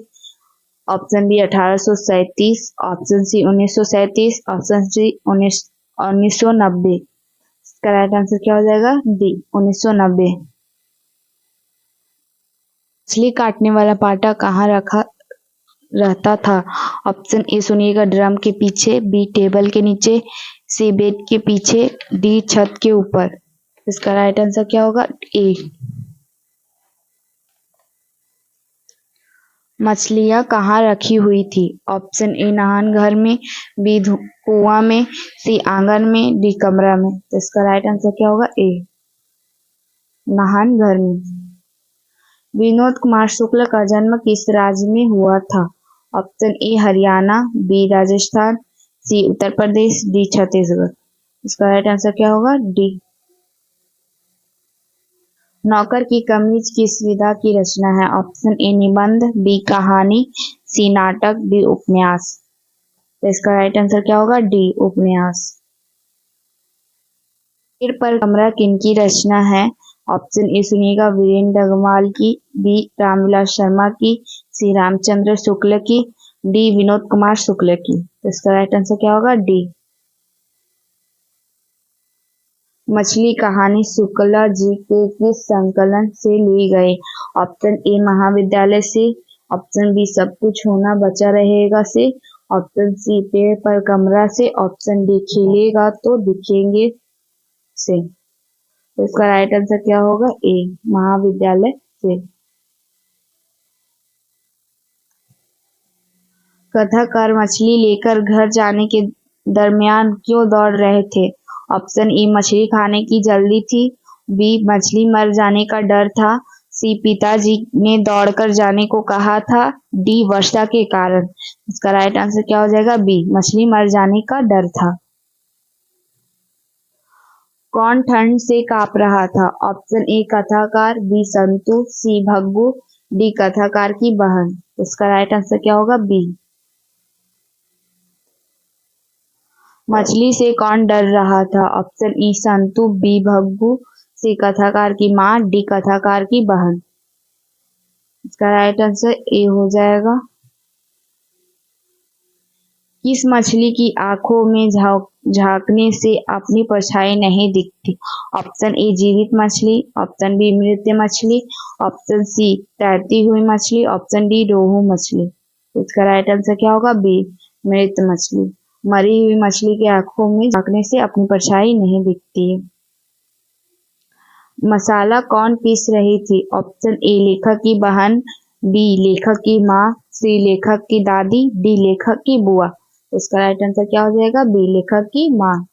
option B 1837, option C 1937, option C 1990। इसका राइट आंसर क्या हो जाएगा? डी 1990। मछली काटने वाला पाटा कहाँ रखा रहता था? ऑप्शन ए सुनिएगा ड्रम के पीछे, बी टेबल के नीचे, सी बेड के पीछे, डी छत के ऊपर। इसका राइट आंसर क्या होगा? ए। मछलियां कहाँ रखी हुई थी? ऑप्शन ए नहान घर में, बी कुआं में, सी आंगन में, डी कमरा में। तो इसका राइट आंसर क्या होगा? ए नहान घर में। विनोद कुमार शुक्ल का जन्म किस राज्य में हुआ था? Option A Haryana, B Rajasthan, C Uttar Pradesh, D Chhattisgarh. इसका राइट आंसर क्या होगा? डी। नौकर की कमीज किस विधा की रचना है? ऑप्शन ए निबंध, बी कहानी, सी नाटक, डी उपन्यास। तो इसका राइट आंसर क्या होगा? डी उपन्यास। सिर पर कमरा किनकी रचना है? ऑप्शन ए सुनिएगा वीरेंद्र डगमाल की, बी रामविलास शर्मा की, सी रामचंद्र शुक्ल की, डी विनोद कुमार शुक्ल की। तो इसका राइट आंसर क्या होगा? डी। मछली कहानी शुक्ला जी के किस संकलन से ली गई? ऑप्शन ए महाविद्यालय से, ऑप्शन बी सब कुछ होना बचा रहेगा से, ऑप्शन सी पेड़ पर कमरा से, ऑप्शन डी खिलेगा तो दिखेंगे से। तो इसका राइट आंसर क्या होगा? ए महाविद्यालय से। कथाकार मछली लेकर घर जाने के दरमियान क्यों दौड़ रहे थे? ऑप्शन ए मछली खाने की जल्दी थी, बी मछली मर जाने का डर था, सी पिताजी ने दौड़कर जाने को कहा था, डी वर्षा के कारण। इसका राइट आंसर क्या हो जाएगा? बी मछली मर जाने का डर था। कौन ठंड से कांप रहा था? ऑप्शन ए कथाकार, बी संतु, सी भग्गू, डी कथाकार की बहन। इसका राइट आंसर क्या होगा? बी। मछली से कौन डर रहा था? ऑप्शन ई संतु, बी भग्गू, सी कथाकार की माँ, डी कथाकार की बहन। इसका राइट आंसर ए हो जाएगा। किस मछली की आंखों में झांकने से अपनी परछाई नहीं दिखती? ऑप्शन ए जीवित मछली, ऑप्शन बी मृत मछली, ऑप्शन सी तैरती हुई मछली, ऑप्शन डी रोहू मछली। इसका राइट आंसर क्या होगा? बी मृत मछली। मरी हुई मछली की आंखों में झांकने से अपनी परछाई नहीं दिखती है। मसाला कौन पीस रही थी? ऑप्शन ए लेखक की बहन, बी लेखक की माँ, सी लेखक की दादी, डी लेखक की बुआ। इसका राइट आंसर क्या हो जाएगा? बी लेखक की माँ।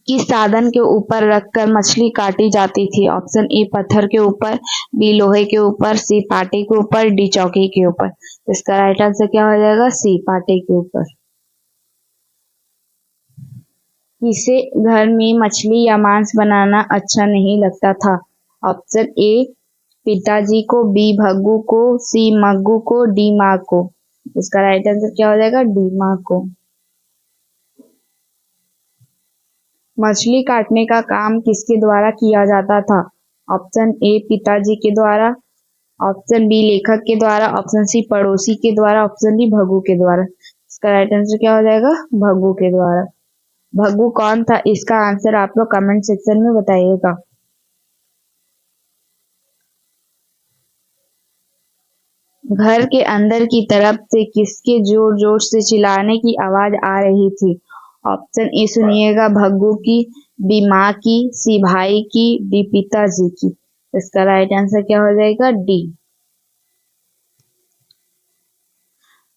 किस साधन के ऊपर रखकर मछली काटी जाती थी? ऑप्शन ए पत्थर के ऊपर, बी लोहे के ऊपर, सी पाटे के ऊपर, डी चौकी के ऊपर। इसका राइट आंसर क्या हो जाएगा? सी पाटे के ऊपर। किसे घर में मछली या मांस बनाना अच्छा नहीं लगता था? ऑप्शन ए पिताजी को, बी भग्गू को, सी मग्गू को, डी माँ को। इसका राइट आंसर क्या हो जाएगा? डी माँ को। मछली काटने का काम किसके द्वारा किया जाता था? ऑप्शन ए पिताजी के द्वारा, ऑप्शन बी लेखक के द्वारा, ऑप्शन सी पड़ोसी के द्वारा, ऑप्शन डी भग्गू के द्वारा। इसका राइट आंसर क्या हो जाएगा? भग्गू के द्वारा। भग्गू कौन था? इसका आंसर आप लोग कमेंट सेक्शन में बताइएगा। घर के अंदर की तरफ से किसके जोर जोर से चिल्लाने की आवाज आ रही थी? ऑप्शन ए सुनिएगा भग्गू की, बी माँ की, सी भाई की, डी पिताजी की। इसका राइट आंसर क्या हो जाएगा? डी।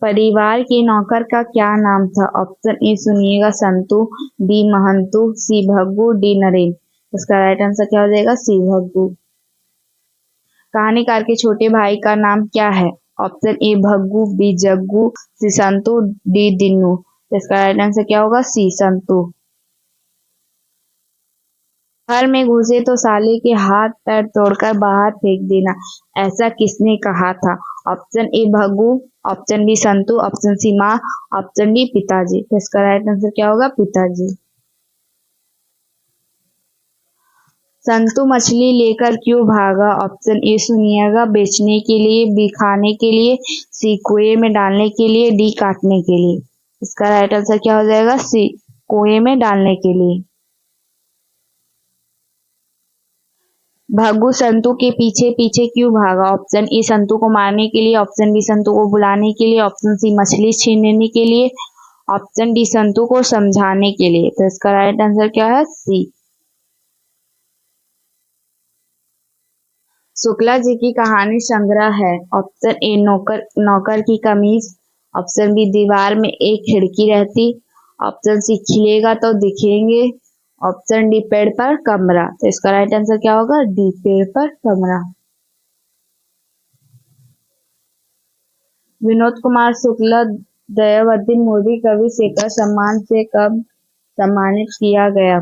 परिवार के नौकर का क्या नाम था? ऑप्शन ए सुनिएगा संतू, बी महंतू, सी भग्गू, डी नरेन। इसका राइट आंसर क्या हो जाएगा? सी भग्गू। कहानीकार के छोटे भाई का नाम क्या है? Option A Bhaggu, B Jaggu, C Santu, D Dinnu. इसका राइट आंसर क्या होगा? सी संतू। घर में घुसे तो साले के हाथ पैर तोड़कर बाहर फेंक देना, ऐसा किसने कहा था? Option A Bhaggu, option B Santu, option C माँ, ऑप्शन डी पिताजी। तो इसका राइट आंसर क्या होगा? पिताजी। संतू मछली लेकर क्यों भागा? ऑप्शन ए सुनिएगा बेचने के लिए, बी खाने के लिए, सी कुएं में डालने के लिए, डी काटने के लिए। इसका राइट आंसर क्या हो जाएगा? सी कुएं में डालने के लिए। भग्गू संतू के पीछे पीछे क्यों भागा? ऑप्शन ए संतू को मारने के लिए, ऑप्शन बी संतू को बुलाने के लिए, ऑप्शन सी मछली छीनने के लिए, ऑप्शन डी संतू को समझाने के लिए। तो इसका राइट आंसर क्या है? सी। शुक्ला जी की कहानी संग्रह है। ऑप्शन ए नौकर नौकर की कमीज, ऑप्शन बी दीवार में एक खिड़की रहती, ऑप्शन सी खिलेगा तो दिखेंगे, ऑप्शन डी पेड़ पर कमरा। तो इसका राइट आंसर क्या होगा? डी पेड़ पर कमरा। विनोद कुमार शुक्ला दयावुद्दीन मोदी कवि शेखर सम्मान से कब सम्मानित किया गया?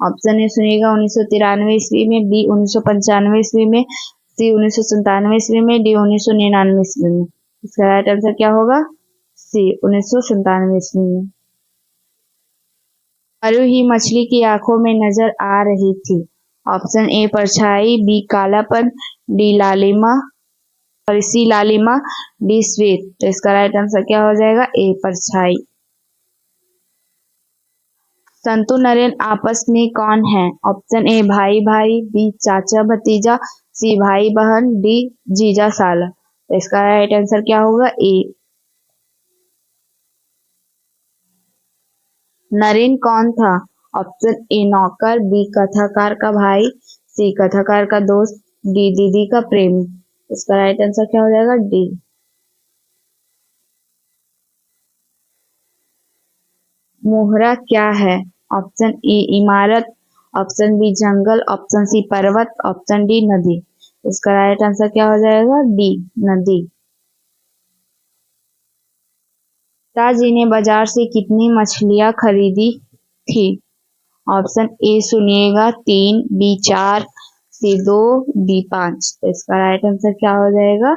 ऑप्शन ए सुनिएगा 1993 ईस्वी में, बी 1995 ईस्वी में, सी 1997 ईस्वी में, डी 1999 ईस्वी में। इसका राइट आंसर क्या होगा? सी 1997 ईस्वी में। मरी हुई मछली की आंखों में नजर आ रही थी। ऑप्शन ए परछाई, बी कालापन, डी लालिमा और सी लालिमा, डी श्वेत। तो इसका राइट आंसर क्या हो जाएगा? ए परछाई। संतु नरेन आपस में कौन है? ऑप्शन ए भाई भाई, बी चाचा भतीजा, सी भाई बहन, डी जीजा साला। तो इसका राइट आंसर क्या होगा? ए। नरेन कौन था? ऑप्शन ए नौकर, बी कथाकार का भाई, सी कथाकार का दोस्त, डी दीदी का प्रेमी। इसका राइट आंसर क्या हो जाएगा? डी। मोहरा क्या है? ऑप्शन ए इमारत, ऑप्शन बी जंगल, ऑप्शन सी पर्वत, ऑप्शन डी नदी। इसका राइट आंसर क्या हो जाएगा? डी नदी। पिताजी ने बाजार से कितनी मछलियां खरीदी थी? ऑप्शन ए सुनिएगा 3, बी 4, सी 2, डी 5। तो इसका राइट आंसर क्या हो जाएगा?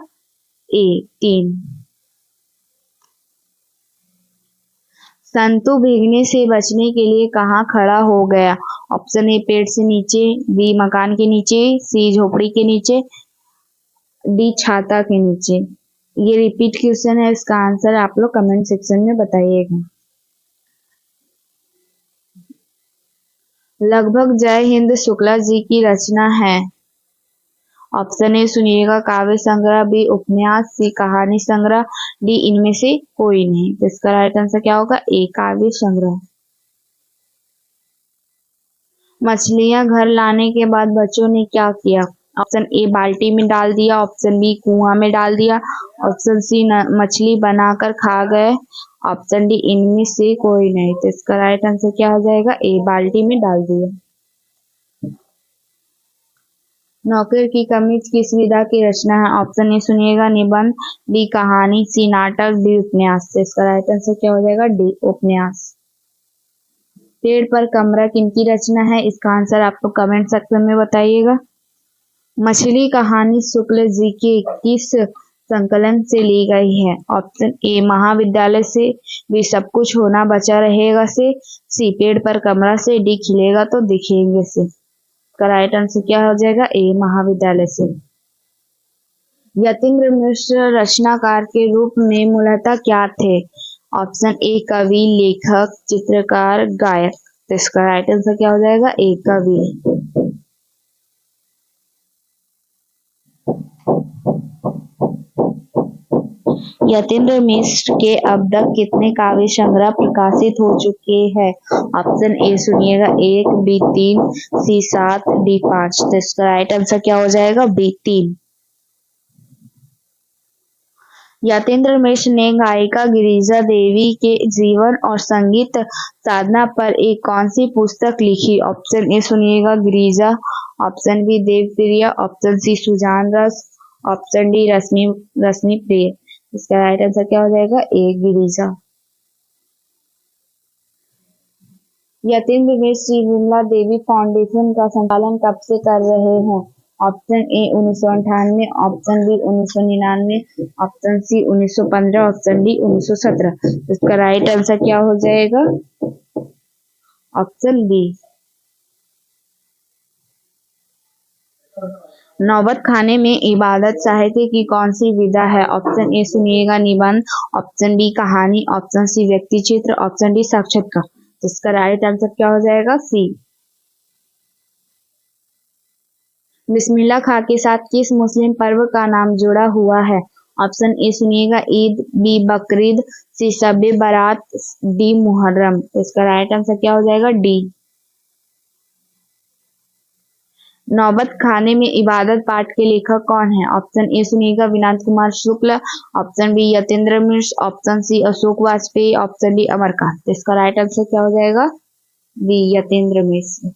ए 3। संतु भीगने से बचने के लिए कहाँ खड़ा हो गया? ऑप्शन ए पेड़ से नीचे, बी मकान के नीचे, सी झोपड़ी के नीचे, डी छाता के नीचे। ये रिपीट क्वेश्चन है, इसका आंसर आप लोग कमेंट सेक्शन में बताइएगा। लगभग जय हिंद शुक्ला जी की रचना है। ऑप्शन ए सुनिएगा काव्य संग्रह, बी उपन्यास, सी कहानी संग्रह, डी इनमें से कोई नहीं। तो इसका राइट आंसर क्या होगा? ए काव्य संग्रह। मछलियां घर लाने के बाद बच्चों ने क्या किया? ऑप्शन ए बाल्टी में डाल दिया, ऑप्शन बी कुआं में डाल दिया, ऑप्शन सी मछली बनाकर खा गए, ऑप्शन डी इनमें से कोई नहीं। तो इसका राइट आंसर क्या हो जाएगा? ए बाल्टी में डाल दिया। नौकर की कमीज किस विधा की रचना है? ऑप्शन ए सुनिएगा निबंध, डी कहानी, सी नाटक, डी उपन्यास। तो इसका राइट आंसर क्या हो जाएगा? डी उपन्यास। पेड़ पर कमरा किनकी रचना है? इसका आंसर आप लोग कमेंट सेक्शन में बताइएगा। मछली कहानी शुक्ल जी के किस संकलन से ली गई है? ऑप्शन ए महाविद्यालय से, बी सब कुछ होना बचा रहेगा से, सी पेड़ पर कमरा से, डी खिलेगा तो दिखेंगे से। इसका राइट आंसर क्या हो जाएगा? ए महाविद्यालय से। यतीन्द्र मिश्र रचनाकार के रूप में मूलतः क्या थे? ऑप्शन ए कवि, लेखक, चित्रकार, गायक। तो इसका राइट आंसर क्या हो जाएगा? ए कवि। यतीन्द्र मिश्र के अब तक कितने काव्य संग्रह प्रकाशित हो चुके हैं? ऑप्शन ए सुनिएगा 1, बी 3, सी 7, डी 5। तो इसका राइट आंसर क्या हो जाएगा? बी 3। यतीन्द्र मिश्र ने गायिका गिरिजा देवी के जीवन और संगीत साधना पर एक कौन सी पुस्तक लिखी? ऑप्शन ए सुनिएगा Girija, option B Devpriya, option C Sujan Ras, option D रश्मि प्रिय। इसका राइट आंसर क्या हो जाएगा? ए गिरिजा। यतीन्द्र मिश्र श्री विमला देवी फाउंडेशन का संचालन कब से कर रहे हैं? Option A 1998, option B 1999, option C 1915, option D 1917। इसका राइट आंसर क्या हो जाएगा? Option B. नौबत खाने में इबादत साहित्य की कौन सी विधा है? ऑप्शन ए सुनिएगा निबंध, ऑप्शन बी कहानी, ऑप्शन सी व्यक्ति चित्र, ऑप्शन डी साक्षात्कार। इसका राइट आंसर क्या हो जाएगा? सी। बिस्मिल्लाह खां के साथ किस मुस्लिम पर्व का नाम जुड़ा हुआ है? ऑप्शन ए सुनिएगा ईद, बी बकरीद, सी शब बारात, डी मुहर्रम। इसका राइट आंसर क्या हो जाएगा? डी। नौबत खाने में इबादत पाठ के लेखक कौन है? ऑप्शन ए सुनिएगा Vinod Kumar Shukla, option B Yatindra Mishra, option C Ashok Vajpeyi, option D Amarkant. इसका राइट आंसर क्या हो जाएगा? बी यतीन्द्र मिश्र।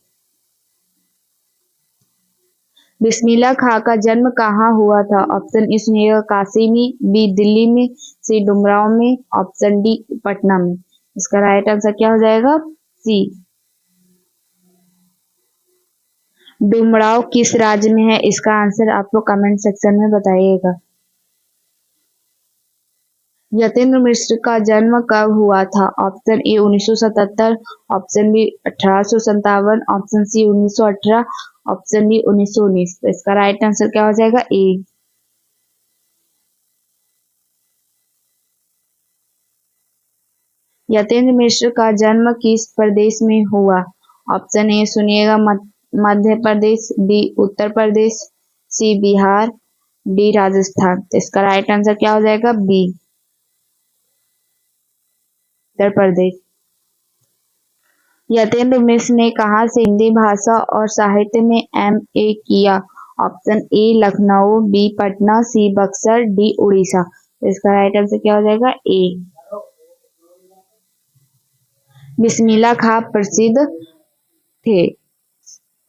बिस्मिल्लाह खां का जन्म कहाँ हुआ था? ऑप्शन ए सुनिएगा काशी में, बी दिल्ली में, सी डुमराव में, ऑप्शन डी पटना में। इसका राइट आंसर क्या हो जाएगा? सी। डुमराव किस राज्य में है? इसका आंसर आप लोग कमेंट सेक्शन में बताइएगा। यतीन्द्र मिश्र का जन्म कब हुआ था? Option A 1977, option B 1857, option C 1918, option D 1919। तो इसका राइट आंसर क्या हो जाएगा? ए। यतीन्द्र मिश्र का जन्म किस प्रदेश में हुआ? ऑप्शन ए सुनिएगा मध्य प्रदेश, बी उत्तर प्रदेश, सी बिहार, डी राजस्थान। तो इसका राइट आंसर क्या हो जाएगा? बी उत्तर प्रदेश। यतीन्द्र मिश्र ने कहाँ से हिंदी भाषा और साहित्य में MA किया? Option A Lucknow, B Patna, C Buxar, D Orissa. इसका राइट आंसर क्या हो जाएगा? ए। बिस्मिल्लाह खां प्रसिद्ध थे?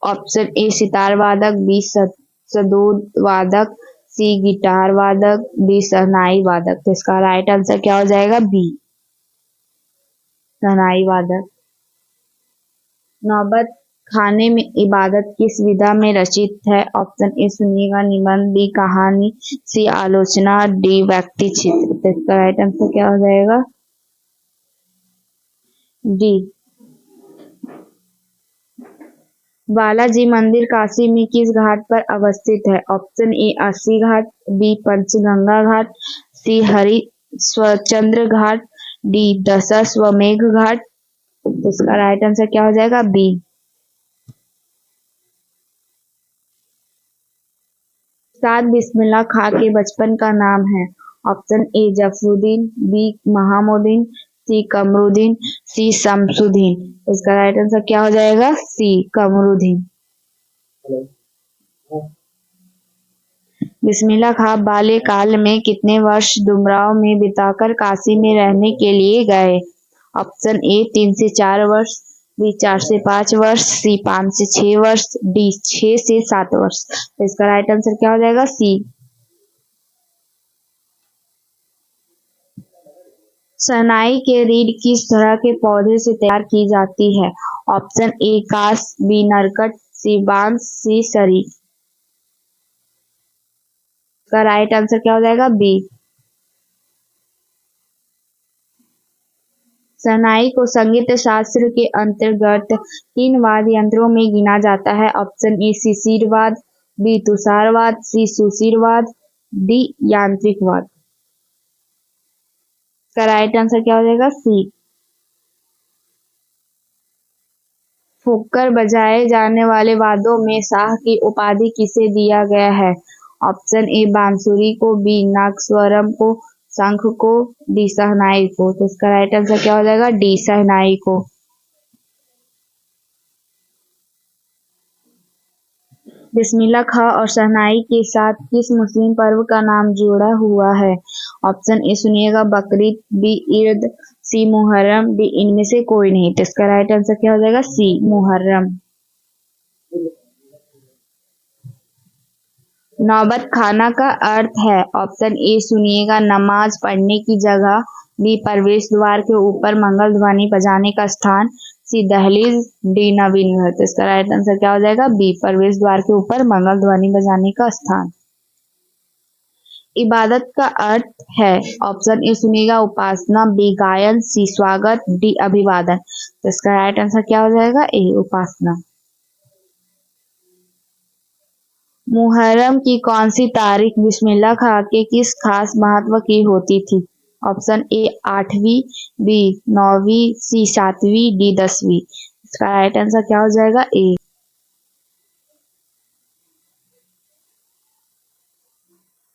ऑप्शन ए सितार वादक, बी सदोद वादक, सी गिटार वादक, डी शहनाई वादक। तो इसका राइट आंसर क्या हो जाएगा? बी शहनाई वादक। नौबत खाने में इबादत किस विधा में रचित है? ऑप्शन ए सुनिएगा निबंध, बी कहानी, सी आलोचना, डी व्यक्ति चित्र। तो इसका राइट आंसर क्या हो जाएगा? डी। बालाजी मंदिर काशी में किस घाट पर अवस्थित है? ऑप्शन ए अस्सी घाट, बी पंचगंगा घाट, सी हरिश्चंद्र घाट, डी दशाश्वमेध घाट। तो इसका राइट आंसर क्या हो जाएगा? बी। उस्ताद बिस्मिल्लाह खां के बचपन का नाम है? ऑप्शन ए जफरुद्दीन, बी महामुद्दीन, सी कमरुद्दीन, सी शमसुद्दीन। इसका राइट आंसर क्या हो जाएगा? सी कमरुद्दीन। बिस्मिल्लाह खां बाल्यकाल में कितने वर्ष डुमराव में बिताकर काशी में रहने के लिए गए? ऑप्शन ए 3 से 4 वर्ष, बी 4 से 5 वर्ष, सी 5 से 6 वर्ष, डी 6 से 7 वर्ष। तो इसका राइट आंसर क्या हो जाएगा? सी। शहनाई के रीढ़ किस तरह के पौधे से तैयार की जाती है? ऑप्शन ए कास, बी नरकट, सी बांस, सी सरी। इसका राइट आंसर क्या हो जाएगा? बी। शहनाई को संगीत शास्त्र के अंतर्गत किन वाद्य यंत्रों में गिना जाता है? ऑप्शन ए शिशिरवाद, बी तुषारवाद, सी सुशिरवाद, डी यांत्रिक वाद। इसका राइट आंसर क्या हो जाएगा? सी। फूंककर बजाए जाने वाले वाद्यों में शाह की उपाधि किसे दिया गया है? ऑप्शन ए बांसुरी को, बी नागस्वरम को, शंख को, डी शहनाई को। तो इसका राइट आंसर क्या हो जाएगा? डी शहनाई को। बिस्मिल्लाह खां और शहनाई के साथ किस मुस्लिम पर्व का नाम जुड़ा हुआ है? ऑप्शन ए सुनिएगा, बकरीद, बी ईद, सी मुहर्रम, डी इनमें से कोई नहीं। तो इसका राइट आंसर क्या हो जाएगा? सी मुहर्रम। नौबत खाना का अर्थ है? ऑप्शन ए सुनिएगा, नमाज पढ़ने की जगह, बी प्रवेश द्वार के ऊपर मंगल ध्वनि बजाने का स्थान, सी दहलीज, डी नवीन घर। तो इसका राइट आंसर क्या हो जाएगा? बी प्रवेश द्वार के ऊपर मंगल ध्वनि बजाने का स्थान। इबादत का अर्थ है? ऑप्शन ए सुनिएगा, उपासना, बी गायन, सी स्वागत, डी अभिवादन। तो इसका राइट आंसर क्या हो जाएगा? ए उपासना। मुहर्रम की कौन सी तारीख बिस्मिल्लाह खां के किस खास महत्व की होती थी? ऑप्शन ए 8वीं, बी 9वीं, सी 7वीं, डी 10वीं। इसका राइट आंसर क्या हो जाएगा? ए।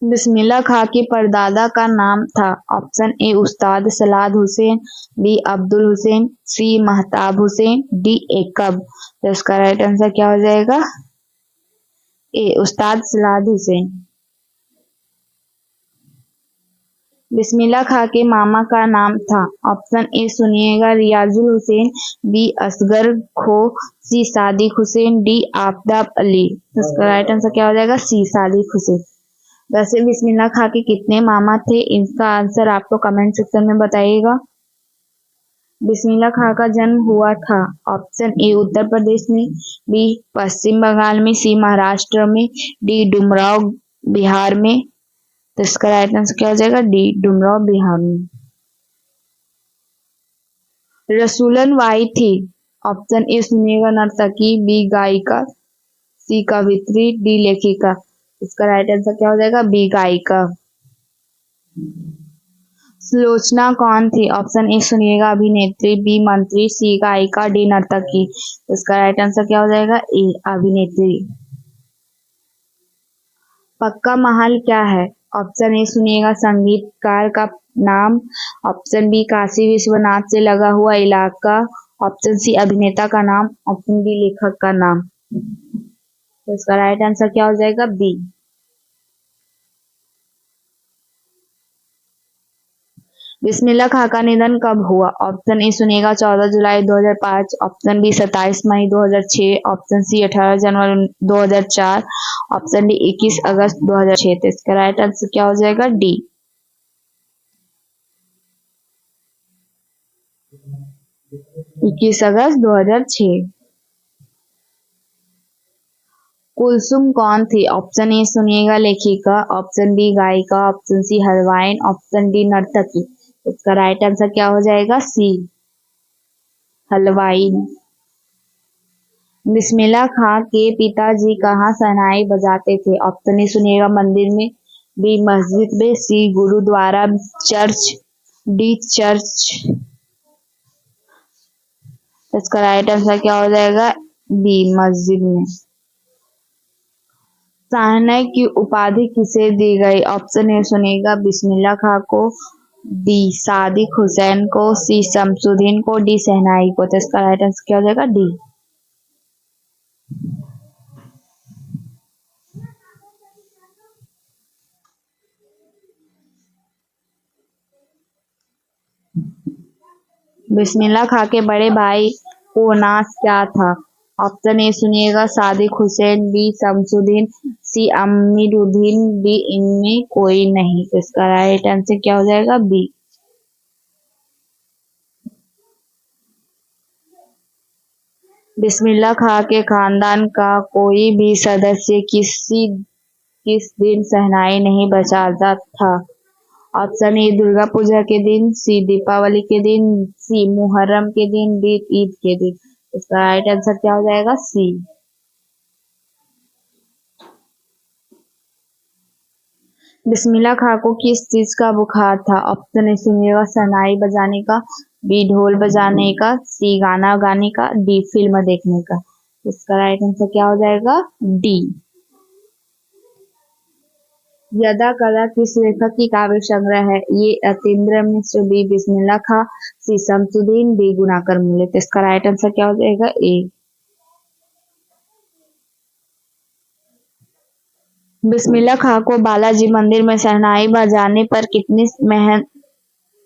बिस्मिल्लाह खां के परदादा का नाम था? ऑप्शन ए उस्ताद सलाद हुसैन, बी अब्दुल हुसैन, सी महताब हुसैन, डी एकब। तो इसका राइट आंसर क्या हो जाएगा? ए उस्ताद सलाद हुसैन। बिस्मिल्लाह खां के मामा का नाम था? ऑप्शन ए सुनिएगा, रियाजुल हुसैन, बी असगर खो, सी सादिक हुसैन, डी आफताब अली। तो इसका राइट आंसर क्या हो जाएगा? सी सादिक हुसैन। वैसे बिस्मिल्लाह खां के कितने मामा थे? इसका आंसर आपको कमेंट सेक्शन में बताइएगा। बिस्मिल्लाह खां का जन्म हुआ था? ऑप्शन ए उत्तर प्रदेश में, बी पश्चिम बंगाल में, सी महाराष्ट्र में, डी डुमराव बिहार में। तो इसका राइट आंसर क्या हो जाएगा? डी डुमराव बिहार में। रसूलन वाई थी? ऑप्शन ए सुनिएगा, नर्तकी, बी गायिका, सी कवित्री, डी लेखिका। इसका राइट आंसर क्या हो जाएगा? बी गायिका। सुलोचना कौन थी? ऑप्शन ए सुनिएगा, अभिनेत्री, बी मंत्री, सी गायिका, डी नर्तकी। इसका राइट आंसर क्या हो जाएगा? ए अभिनेत्री। पक्का महल क्या है? ऑप्शन ए सुनिएगा, संगीतकार का नाम, ऑप्शन बी काशी विश्वनाथ से लगा हुआ इलाका, ऑप्शन सी अभिनेता का नाम, ऑप्शन डी लेखक का नाम। तो इसका राइट आंसर क्या हो जाएगा? बी। बिस्मिल्लाह खां का निधन कब हुआ? ऑप्शन ए सुनिएगा, 14 जुलाई 2005, ऑप्शन बी 27 मई 2006, ऑप्शन सी 18 जनवरी 2004, ऑप्शन डी 21 अगस्त 2006। तो इसका राइट आंसर क्या हो जाएगा? डी। इक्कीस अगस्त 2006। कुलसुम कौन थी? ऑप्शन ए सुनिएगा, लेखिका, ऑप्शन बी गायिका, ऑप्शन सी हलवाइन, ऑप्शन डी नर्तकी। इसका राइट आंसर क्या हो जाएगा? सी हलवाइन। बिस्मिल्लाह खां के पिताजी कहाँ शहनाई बजाते थे? ऑप्शन ए सुनिएगा, मंदिर में, बी मस्जिद में, सी गुरुद्वारा, चर्च, डी चर्च। इसका राइट आंसर क्या हो जाएगा? बी मस्जिद में। शहनाई की उपाधि किसे दी गई? ऑप्शन ए सुनिएगा, बिस्मिल्लाह खां को, बी सादिक हुसैन को, सी शमसुद्दीन को, डी शहनाई को। तो इसका राइट आंसर क्या हो जाएगा? डी। बिस्मिल्लाह खां के बड़े भाई को नाम क्या था? ऑप्शन ए सुनिएगा, सादिक हुसैन, बी शमसुद्दीन, सी अमीरुद्दीन, डी इनमें कोई नहीं। तो इसका राइट आंसर क्या हो जाएगा? बी। बिस्मिल्लाह खां के खानदान का कोई भी सदस्य किस दिन शहनाई नहीं बजाता था? ऑप्शन ए दुर्गा पूजा के दिन, सी दीपावली के दिन, सी मुहर्रम के दिन, डी ईद के दिन। इसका राइट आंसर क्या हो जाएगा? सी। बिस्मिल्लाह खां को किस चीज का बुखार था? ऑप्शन ए सुनिएगा, शहनाई बजाने का, बी ढोल बजाने का, सी गाना गाने का, डी फिल्म देखने का। इसका राइट आंसर क्या हो जाएगा? डी। यदा कला किस लेखक की काव्य संग्रह है? ए अतीन्द्र मिश्र, बी बिस्मिल्लाह खां, सी शमसुद्दीन, डी गुणाकर मूले। तो इसका राइट आंसर क्या हो जाएगा? ए। बिस्मिल्लाह खां को बालाजी मंदिर में शहनाई बजाने पर कितनी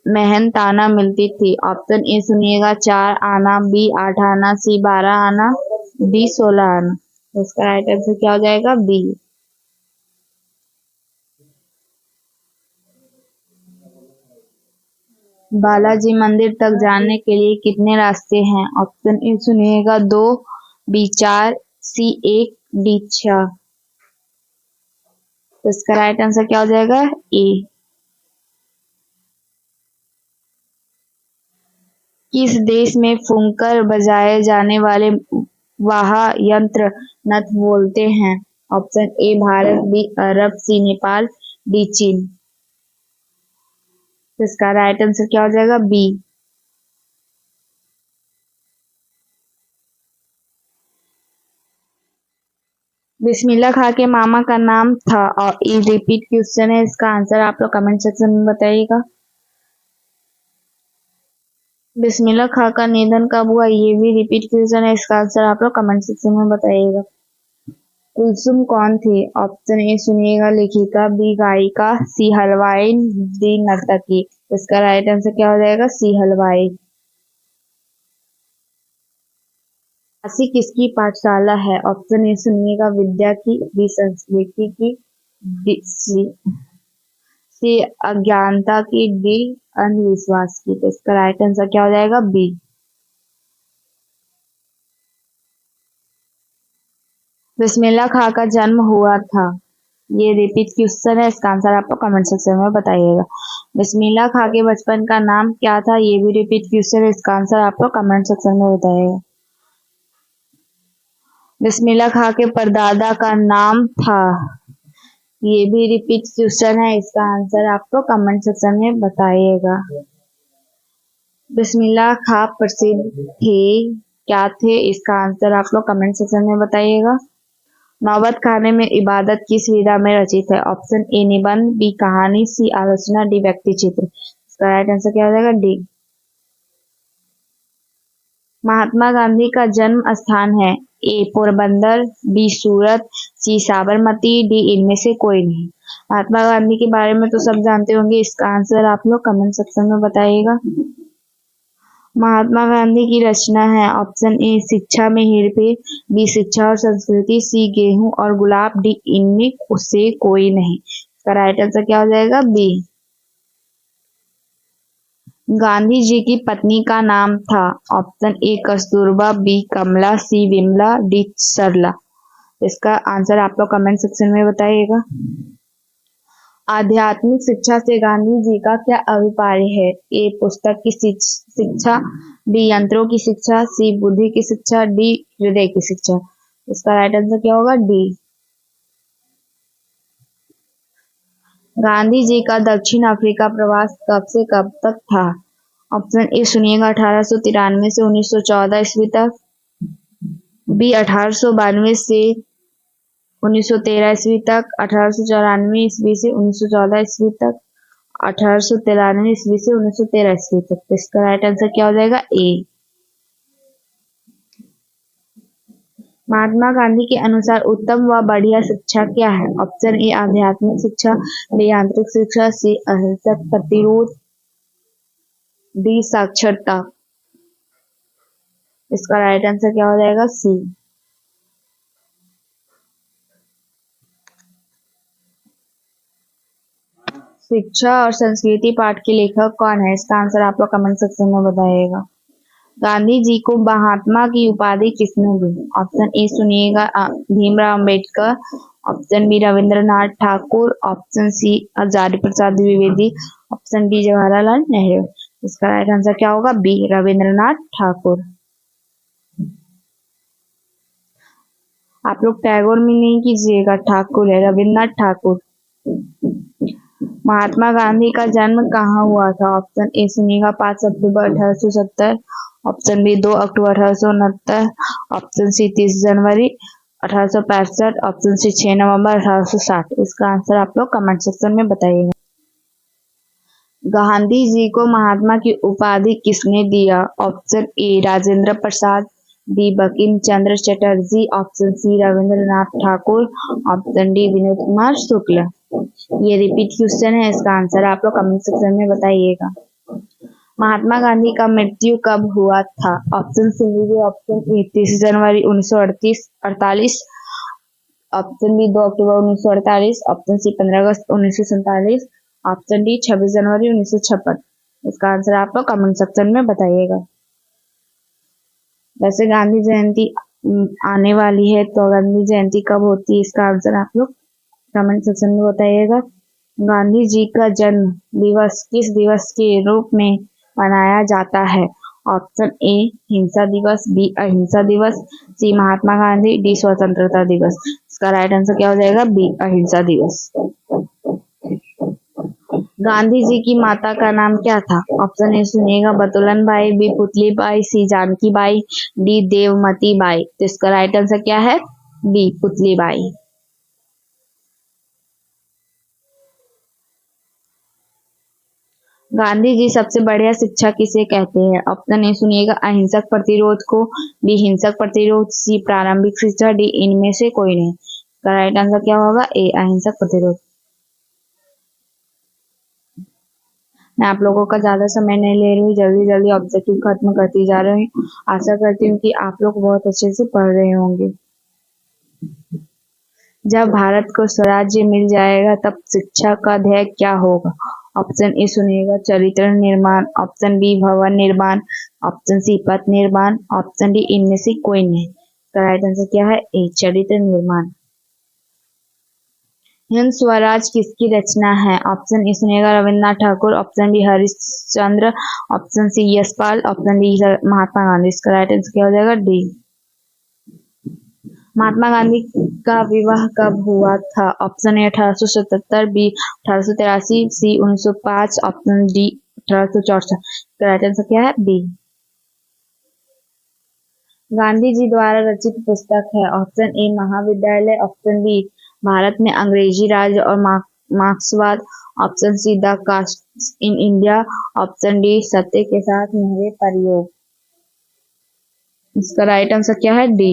मेहनताना मिलती थी? ऑप्शन ए सुनिएगा 4 आना, बी 8 आना, सी 12 आना, डी 16 आना। तो इसका राइट आंसर क्या हो जाएगा? बी। बालाजी मंदिर तक जाने के लिए कितने रास्ते हैं? ऑप्शन ए सुनिएगा 2, बी 4, सी 1, डी 6। तो इसका राइट आंसर क्या हो जाएगा? ए। किस देश में फूंकर बजाए जाने वाले वाद्य यंत्र नथ बोलते हैं? Option A Bharat, B Arab, C Nepal, D चीन। तो इसका राइट आंसर क्या हो जाएगा? बी। बिस्मिल्लाह खां के मामा का नाम था और ये रिपीट क्वेश्चन है, इसका आंसर आप लोग कमेंट सेक्शन में बताइएगा। बिस्मिल्लाह खां का निधन कब हुआ? ये भी रिपीट क्वेश्चन है, इसका आंसर आप लोग कमेंट सेक्शन में बताइएगा। कुलसुम कौन थी? ऑप्शन ए सुनिएगा लेखिका, बी गायिका, सी हलवाई, डी नर्तकी। इसका राइट आंसर क्या हो जाएगा? सी हलवाई। काशी किसकी पाठशाला है? ऑप्शन ए सुनिएगा विद्या की, बी संस्कृति की, सी अज्ञानता की, डी अंधविश्वास की। तो इसका राइट आंसर क्या हो जाएगा? बी। बिस्मिल्लाह खां का जन्म हुआ था। ये रिपीट क्वेश्चन है, इसका आंसर आपको कमेंट सेक्शन में बताइएगा। बिस्मिल्लाह खां के बचपन का नाम क्या था? ये भी रिपीट क्वेश्चन है, इसका आंसर आपको कमेंट सेक्शन में बताइएगा। बिस्मिल्लाह खां के परदादा का नाम था। ये भी रिपीट क्वेश्चन है, इसका आंसर आपको कमेंट सेक्शन में बताइएगा। बिस्मिल्लाह खां प्रसिद्ध थे क्या थे? इसका आंसर आप लोग कमेंट सेक्शन में बताइएगा। नौबत खाने में इबादत किस विधा में रचित है? ऑप्शन ए निबंध, बी कहानी, सी आलोचना, डी व्यक्ति चित्र। इसका राइट आंसर क्या हो जाएगा? डी। महात्मा गांधी का जन्म स्थान है? ए पोरबंदर, बी सूरत, सी साबरमती, डी इनमें से कोई नहीं। महात्मा गांधी के बारे में तो सब जानते होंगे, इसका आंसर आप लोग कमेंट सेक्शन में बताइएगा। महात्मा गांधी की रचना है? ऑप्शन ए शिक्षा में हेरफेर, बी शिक्षा और संस्कृति, सी गेहूं और गुलाब, डी इनमें उससे कोई नहीं। इसका राइट आंसर क्या हो जाएगा? बी। गांधी जी की पत्नी का नाम था? Option A Kasturba, B Kamla, C Vimla, D Sarla. इसका आंसर आप लोग कमेंट सेक्शन में बताइएगा। आध्यात्मिक शिक्षा से गांधी जी का क्या अभिप्राय है? ए पुस्तक की शिक्षा, बी यंत्रों की शिक्षा, सी बुद्धि की शिक्षा, डी हृदय की शिक्षा। इसका राइट आंसर क्या होगा? डी। गांधी जी का दक्षिण अफ्रीका प्रवास कब से कब तक था? ऑप्शन ए सुनिएगा 1893 से 1914 ईस्वी तक, बी 1892 से 1913 ईस्वी तक, 1894 ईस्वी से 1914 ईस्वी तक, 1893 ईस्वी से 1913 ईस्वी तक। तो इसका राइट आंसर क्या हो जाएगा? ए। महात्मा गांधी के अनुसार उत्तम व बढ़िया शिक्षा क्या है? ऑप्शन ए आध्यात्मिक शिक्षा, बी यांत्रिक शिक्षा, सी अहिंसक प्रतिरोध, डी साक्षरता। इसका राइट आंसर क्या हो जाएगा? सी। शिक्षा और संस्कृति पाठ के लेखक कौन है? इसका आंसर आप लोग कमेंट सेक्शन में बताइएगा। गांधी जी को महात्मा की उपाधि किसने दी? ऑप्शन ए सुनिएगा Bhimrao Ambedkar, option B Rabindranath Thakur, option C Acharya Prasad Dwivedi, option D Jawaharlal Nehru. इसका राइट आंसर क्या होगा? बी रविंद्रनाथ ठाकुर। आप लोग टैगोर में नहीं कीजिएगा, ठाकुर है, रविंद्रनाथ ठाकुर। महात्मा गांधी का जन्म कहाँ हुआ था? ऑप्शन ए सुनिएगा 5 अक्टूबर 1870, ऑप्शन बी 2 अक्टूबर 1869, ऑप्शन सी 30 जनवरी 1865, ऑप्शन सी 6 नवंबर 1860। इसका आंसर आप लोग कमेंट सेक्शन में बताइएगा। गांधी जी को महात्मा की उपाधि किसने दिया? Option A Rajendra Prasad, B Bankim Chandra Chatterjee, option C Rabindranath Thakur, option D Vinod Kumar Shukla. ये रिपीट क्वेश्चन है, इसका आंसर आप लोग कमेंट सेक्शन में बताइएगा। महात्मा गांधी का मृत्यु कब हुआ था? ऑप्शन सी लीजिए, ऑप्शन ए 30 जनवरी 1948, ऑप्शन बी 2 अक्टूबर 1948, ऑप्शन सी 15 अगस्त 1947, ऑप्शन डी 26 जनवरी 1956। इसका आंसर आप लोग कमेंट सेक्शन में बताइएगा। वैसे गांधी जयंती आने वाली है, तो गांधी जयंती कब होती है? इसका आंसर आप लोग कमेंट सेक्शन में बताइएगा। गांधी जी का जन्म दिवस किस दिवस के रूप में मनाया जाता है? ऑप्शन ए हिंसा दिवस, बी अहिंसा दिवस, सी महात्मा गांधी, डी स्वतंत्रता दिवस। इसका राइट आंसर क्या हो जाएगा? बी अहिंसा दिवस। गांधी जी की माता का नाम क्या था? ऑप्शन ए सुनिएगा, Batulan Bai, B Putli Bai, C Janki Bai, D Devmati Bai. तो इसका राइट आंसर क्या है? B Putli by. गांधी जी सबसे बढ़िया शिक्षा किसे कहते हैं? ऑप्शन ए सुनिएगा, अहिंसक प्रतिरोध को, बी हिंसक प्रतिरोध, सी प्रारंभिक शिक्षा, डी इनमें से कोई नहीं। इसका राइट आंसर क्या होगा? ए अहिंसक प्रतिरोध। मैं आप लोगों का ज्यादा समय नहीं ले रही हूँ, जल्दी जल्दी ऑब्जेक्टिव खत्म करती जा रही हूँ। आशा करती हूँ कि आप लोग बहुत अच्छे से पढ़ रहे होंगे। जब भारत को स्वराज्य मिल जाएगा तब शिक्षा का ध्येय क्या होगा? ऑप्शन ए सुनिएगा, चरित्र निर्माण, ऑप्शन बी भवन निर्माण, ऑप्शन सी पथ निर्माण, ऑप्शन डी इनमें से कोई नहीं। इसका राइट आंसर क्या है? ए चरित्र निर्माण। हिंद स्वराज किसकी रचना है? ऑप्शन ए सुनिएगा, Rabindranath Thakur, option B Harishchandra, option C Yashpal, option D Mahatma Gandhi. इसका राइट आंसर क्या हो जाएगा? डी। महात्मा गांधी का विवाह कब हुआ था? Option A 1877, B 1883, C 1905, option D 1864। Right answer क्या है? बी। गांधी जी द्वारा रचित पुस्तक है? ऑप्शन ए महाविद्यालय, ऑप्शन बी भारत में अंग्रेजी राज और मार्क्सवाद, option C the caste in India, option D सत्य के साथ मेरे प्रयोग। इसका राइट आंसर क्या है? डी।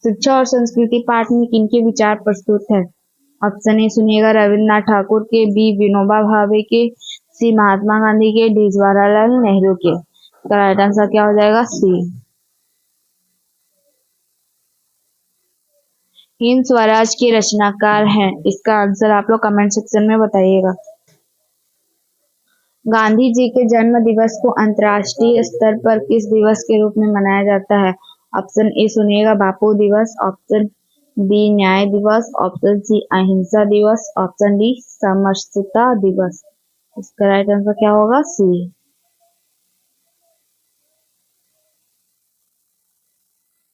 शिक्षा और संस्कृति पाठ में किनके विचार प्रस्तुत है? ऑप्शन ए सुनिएगा, रविन्द्रनाथ ठाकुर के, बी विनोबा भावे के, सी महात्मा गांधी के, डी जवाहरलाल नेहरू के। इसका राइट आंसर क्या हो जाएगा? सी। हिंद स्वराज के रचनाकार हैं? इसका आंसर आप लोग कमेंट सेक्शन में बताइएगा। गांधी जी के जन्म दिवस को अंतर्राष्ट्रीय स्तर पर किस दिवस के रूप में मनाया जाता है? ऑप्शन ए सुनिएगा, बापू दिवस, ऑप्शन बी न्याय दिवस, ऑप्शन सी अहिंसा दिवस, ऑप्शन डी समरसता दिवस। इसका राइट आंसर क्या होगा? सी।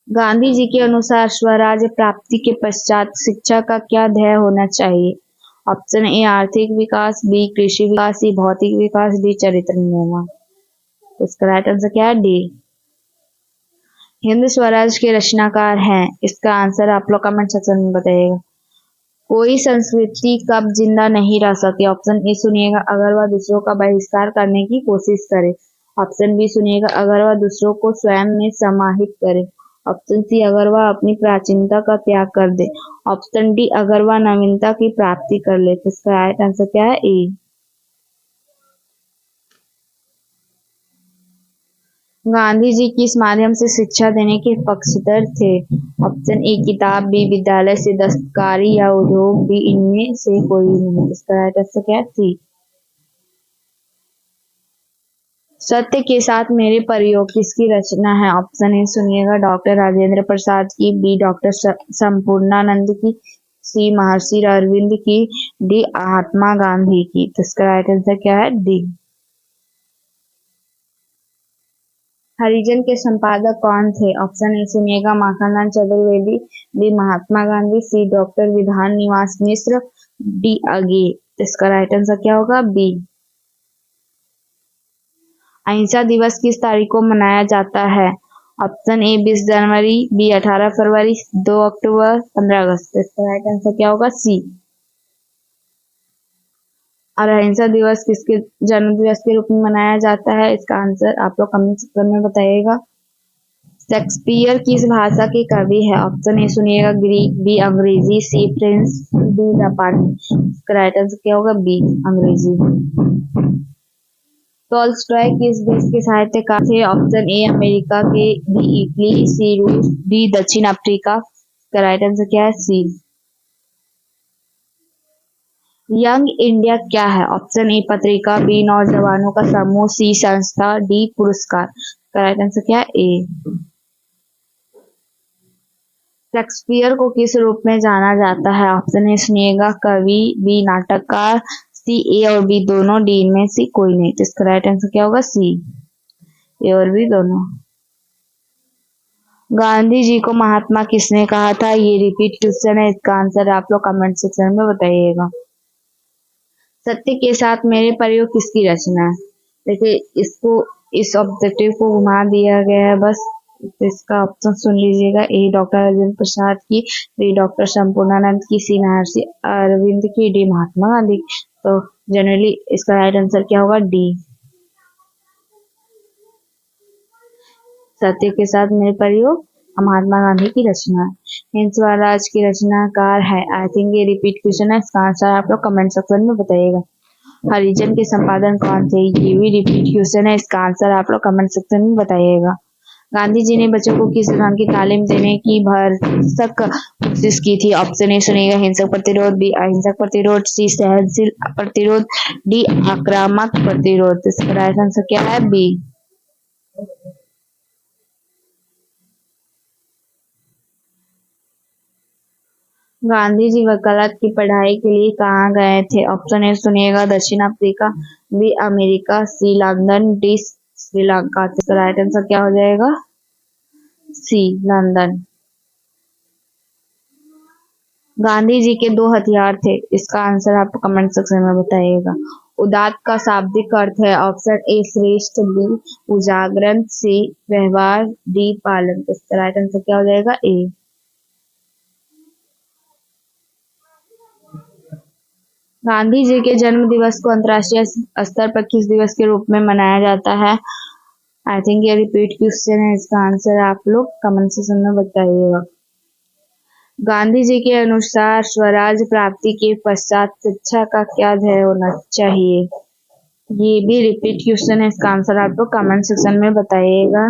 गांधी जी के अनुसार स्वराज्य प्राप्ति के पश्चात शिक्षा का क्या ध्येय होना चाहिए? ऑप्शन ए आर्थिक विकास, बी कृषि विकास, सी भौतिक विकास, डी चरित्र निर्माण। इसका राइट आंसर क्या है? डी। हिंद स्वराज के रचनाकार हैं? इसका आंसर आप लोग कमेंट सेक्शन में बताइएगा। कोई संस्कृति कब जिंदा नहीं रह सकती? ऑप्शन ए सुनिएगा, अगर वह दूसरों का बहिष्कार करने की कोशिश करे, ऑप्शन बी सुनिएगा, अगर वह दूसरों को स्वयं में समाहित करे, ऑप्शन सी अगर वह अपनी प्राचीनता का त्याग कर दे, ऑप्शन डी अगर वह नवीनता की प्राप्ति कर ले। तो इसका राइट आंसर क्या है? ए। गांधी जी किस माध्यम से शिक्षा देने के पक्षधर थे? ऑप्शन ए किताब, बी विद्यालय से दस्तकारी या उद्योग, बी इनमें से कोई नहीं। इसका राइट आंसर क्या है? सी। सत्य के साथ मेरे प्रयोग किसकी रचना है? ऑप्शन ए सुनिएगा, डॉक्टर राजेंद्र प्रसाद की, बी डॉक्टर संपूर्णानंद की, सी महर्षि अरविंद की, डी महात्मा गांधी की। तो इसका राइट आंसर क्या है? डी। हरिजन के संपादक कौन थे? ऑप्शन ए सुनिएगा, माखनलाल चतुर्वेदी, बी महात्मा गांधी, सी डॉक्टर विधान निवास मिश्र, डी आगे। तो इसका राइट आंसर क्या होगा? बी। अहिंसा दिवस किस तारीख को मनाया जाता है? ऑप्शन ए 20 जनवरी, बी 18 फरवरी, 2 अक्टूबर, 15 अगस्त। इसका राइट आंसर क्या होगा? सी। और अहिंसा दिवस किसके जन्म दिवस के रूप में मनाया जाता है? इसका आंसर आप लोग कमेंट सेक्शन में बताइएगा। शेक्सपियर किस भाषा के कवि है? ऑप्शन ए सुनिएगा, ग्रीक, बी अंग्रेजी, सी फ्रेंच, डी जापानी। इसका राइट आंसर क्या होगा? बी अंग्रेजी। टॉल्स्टॉय किस देश के साहित्यकार थे? ऑप्शन ए अमेरिका के, बी इटली, सी रूस, डी दक्षिण अफ्रीका। इसका राइट आंसर क्या है? सी। यंग इंडिया क्या है? ऑप्शन ए पत्रिका, बी नौजवानों का समूह, सी संस्था, डी पुरस्कार। इसका राइट आंसर क्या है? ए। शेक्सपियर को किस रूप में जाना जाता है? ऑप्शन ए सुनिएगा, कवि, बी नाटककार, सी ए और बी दोनों, डी इनमें से कोई नहीं। तो इसका राइट आंसर क्या होगा? सी, ए और बी दोनों। गांधी जी को महात्मा किसने कहा था? ये रिपीट क्वेश्चन है, इसका आंसर आप लोग कमेंट सेक्शन में बताइएगा। सत्य के साथ मेरे प्रयोग किसकी रचना है? देखिए इसको, इस ऑब्जेक्टिव को घुमा दिया गया है बस। तो इसका ऑप्शन सुन लीजिएगा, ए डॉक्टर राजेंद्र प्रसाद की, बी डॉक्टर संपूर्णानंद की, सी महर्षि अरविंद की, डी महात्मा गांधी की। तो जनरली इसका राइट आंसर क्या होगा? डी। सत्य के साथ मेरे प्रयोग महात्मा गांधी की रचना है। हिंद स्वराज की रचनाकार है? आई थिंक ये रिपीट क्वेश्चन है, इसका आंसर आप लोग कमेंट सेक्शन में बताइएगा। हरिजन के संपादन कौन थे? ये भी रिपीट क्वेश्चन है, इसका आंसर आप लोग कमेंट सेक्शन में बताइएगा। गांधी जी ने बच्चों को किस तरह की तालीम देने की भरसक कोशिश की थी? ऑप्शन ए सुनिएगा, हिंसक प्रतिरोध, बी अहिंसक प्रतिरोध, सी सहनशील प्रतिरोध, डी आक्रामक प्रतिरोध। इसका राइट आंसर क्या है? बी। गांधी जी वकालत की पढ़ाई के लिए कहाँ गए थे? ऑप्शन ए सुनिएगा, दक्षिण अफ्रीका, बी अमेरिका, सी लंदन, डी श्रीलंका। इसका राइट आंसर क्या हो जाएगा? सी लंदन। गांधी जी के दो हथियार थे, इसका आंसर आप कमेंट सेक्शन में बताइएगा। उदात्त का शाब्दिक अर्थ है? ऑप्शन ए श्रेष्ठ, बी उजागरण, सी व्यवहार, डी पालन। इसका राइट आंसर क्या हो जाएगा? ए। गांधी जी के जन्म दिवस को अंतर्राष्ट्रीय स्तर पर किस दिवस के रूप में मनाया जाता है? आई थिंक ये रिपीट क्वेश्चन है, इसका आंसर आप लोग कमेंट सेक्शन में बताइएगा। गांधी जी के अनुसार स्वराज प्राप्ति के पश्चात शिक्षा का क्या ध्येय होना चाहिए? ये भी रिपीट क्वेश्चन है, इसका आंसर आप लोग कमेंट सेक्शन में बताइएगा।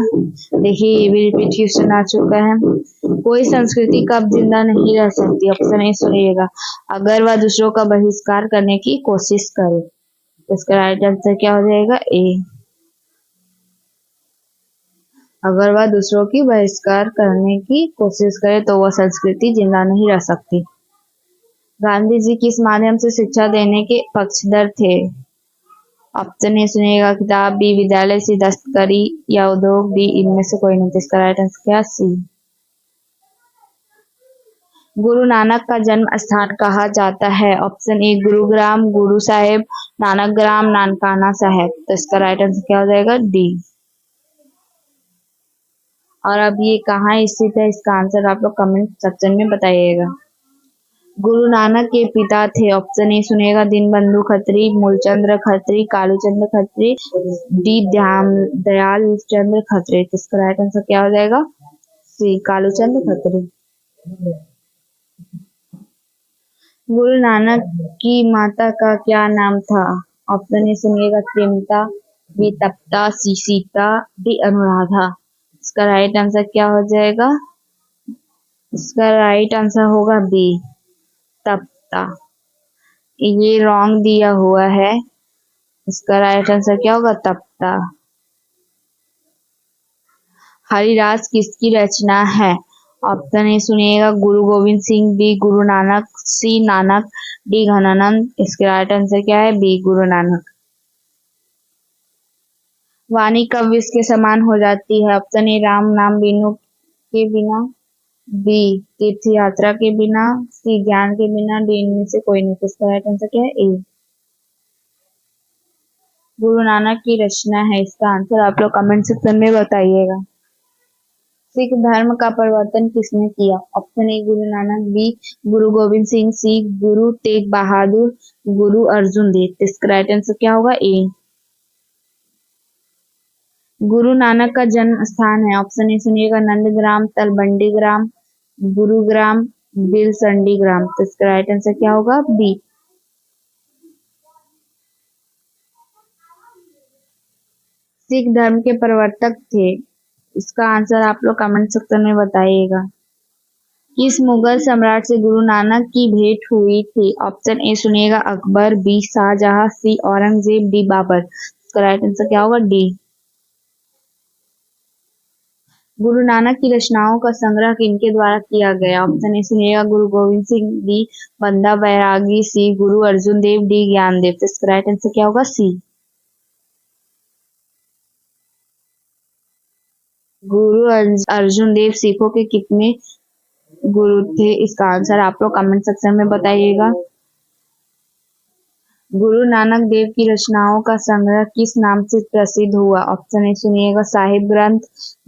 देखिए ये भी रिपीट क्वेश्चन आ चुका है। कोई संस्कृति कब जिंदा नहीं रह सकती? ऑप्शन ए सुनिएगा, अगर वह दूसरों का बहिष्कार करने की कोशिश करे। तो इसका राइट आंसर क्या हो जाएगा? ए। अगर वह दूसरों की बहिष्कार करने की कोशिश करे तो वह संस्कृति जिंदा नहीं रह सकती। गांधी जी किस माध्यम से शिक्षा देने के पक्षधर थे? ऑप्शन ए सुनिएगा, किताब, बी विद्यालय, सी दस्तकारी या उद्योग, डी इनमें से कोई नहीं। इसका राइट आंसर क्या? सी। गुरु नानक का जन्म स्थान कहा जाता है? ऑप्शन ए गुरुग्राम, गुरु साहेब, नानक ग्राम, नानकाना साहेब। तो इसका राइट आंसर क्या हो जाएगा? डी। और अब ये कहाँ स्थित है? इसका आंसर आप लोग कमेंट सेक्शन में बताइएगा। गुरु नानक के पिता थे? ऑप्शन ए सुनिएगा, दीनबंधु खत्री, मूलचंद्र खत्री, कालूचंद्र खत्री, डी दयाल चंद्र खत्री। इसका राइट आंसर क्या हो जाएगा? सी कालूचंद्र खत्री। गुरु नानक की माता का क्या नाम था? ऑप्शन ए सुनिएगा, त्रिमता, बी तप्ता, सी सीता, डी अनुराधा। इसका राइट आंसर क्या हो जाएगा? इसका राइट आंसर होगा बी तप्ता। ये रॉन्ग दिया हुआ है, इसका राइट आंसर क्या होगा? तप्ता। हरिदास किसकी रचना है? ऑप्शन ए सुनिएगा, गुरु गोविंद सिंह, बी गुरु नानक, सी नानक, डी घनानंद। इसका राइट आंसर क्या है? बी गुरु नानक। वाणी कब विष के समान हो जाती है? ऑप्शन ए राम नाम बिनु के बिना, बी तीर्थ यात्रा के बिना, सी ज्ञान के बिना, डी इनमें से कोई नहीं। इसका राइट आंसर क्या है? ए गुरु नानक की रचना है। इसका आंसर आप लोग कमेंट सेक्शन में बताइएगा। सिख धर्म का प्रवर्तन किसने किया? ऑप्शन ए गुरु नानक, बी गुरु गोविंद सिंह, सी गुरु तेग बहादुर, गुरु अर्जुन देव। तो इसका राइट आंसर क्या होगा? ए। गुरु नानक का जन्म स्थान है, ऑप्शन ए सुनिएगा, नंदग्राम, तलबंडी ग्राम, गुरुग्राम, बिलसंडी ग्राम। तो इसका राइट आंसर क्या होगा? बी। सिख धर्म के प्रवर्तक थे, इसका आंसर आप लोग कमेंट सेक्शन में बताइएगा। किस मुगल सम्राट से गुरु नानक की भेंट हुई थी? ऑप्शन ए सुनिएगा, अकबर, बी शाहजहां, सी औरंगजेब, डी बाबर। इसका राइट आंसर क्या होगा? डी। गुरु नानक की रचनाओं का संग्रह किनके द्वारा किया गया? ऑप्शन ए सुनिएगा, गुरु गोविंद सिंह, बी बंदा बैरागी, सी गुरु अर्जुन देव, डी ज्ञानदेव। तो इसका राइट आंसर क्या होगा? सी। गुरु अर्जुन देव सिखों के कितने गुरु थे? इसका आंसर आप लोग कमेंट सेक्शन में बताइएगा। गुरु नानक देव की रचनाओं का संग्रह किस नाम से प्रसिद्ध हुआ? ऑप्शन ए सुनिएगा, साहिब ग्रंथ,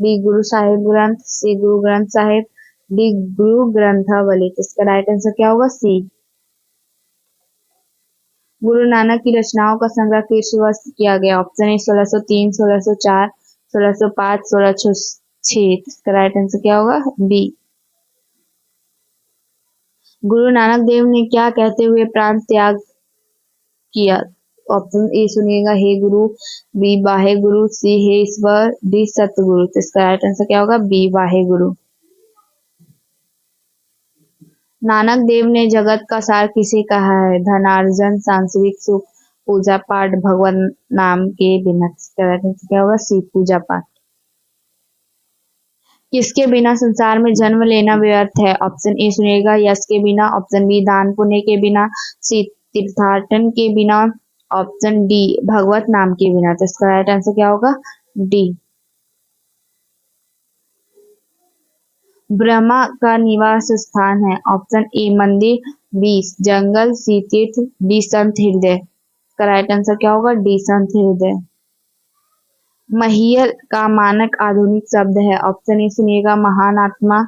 बी गुरु साहिब ग्रंथ, सी गुरु ग्रंथ साहिब, डी गुरु ग्रंथावली। इसका राइट आंसर क्या होगा? सी। गुरु नानक की रचनाओं का संग्रह किस वर्ष किया गया? ऑप्शन ए 1603, 1604, 1605, 1606। इसका राइट आंसर क्या होगा? बी। गुरु नानक देव ने क्या कहते हुए प्राण त्याग किया? ऑप्शन ए सुनिएगा, हे गुरु, बी वाहे गुरु, सी हे ईश्वर, डी सतगुरु। तो इसका राइट आंसर क्या होगा? बी वाहे गुरु। नानक देव ने जगत का सार किसे कहा है? धनार्जन, सांसारिक सुख, पूजा पाठ, भगवान नाम के बिना। इसका राइट आंसर क्या होगा? सी पूजा पाठ। किसके बिना संसार में जन्म लेना व्यर्थ है? ऑप्शन ए सुनिएगा, यश के बिना, ऑप्शन बी दान पुण्य के बिना, सी तीर्थाटन के बिना, ऑप्शन डी भगवत नाम के बिना। तो इसका राइट आंसर क्या होगा? डी। ब्रह्मा का निवास स्थान है, ऑप्शन ए मंदिर, बी जंगल, सी तीर्थ, डी संत हृदय। इसका राइट आंसर क्या होगा? डी संत हृदय। महियल का मानक आधुनिक शब्द है, ऑप्शन ए सुनिएगा, महान आत्मा,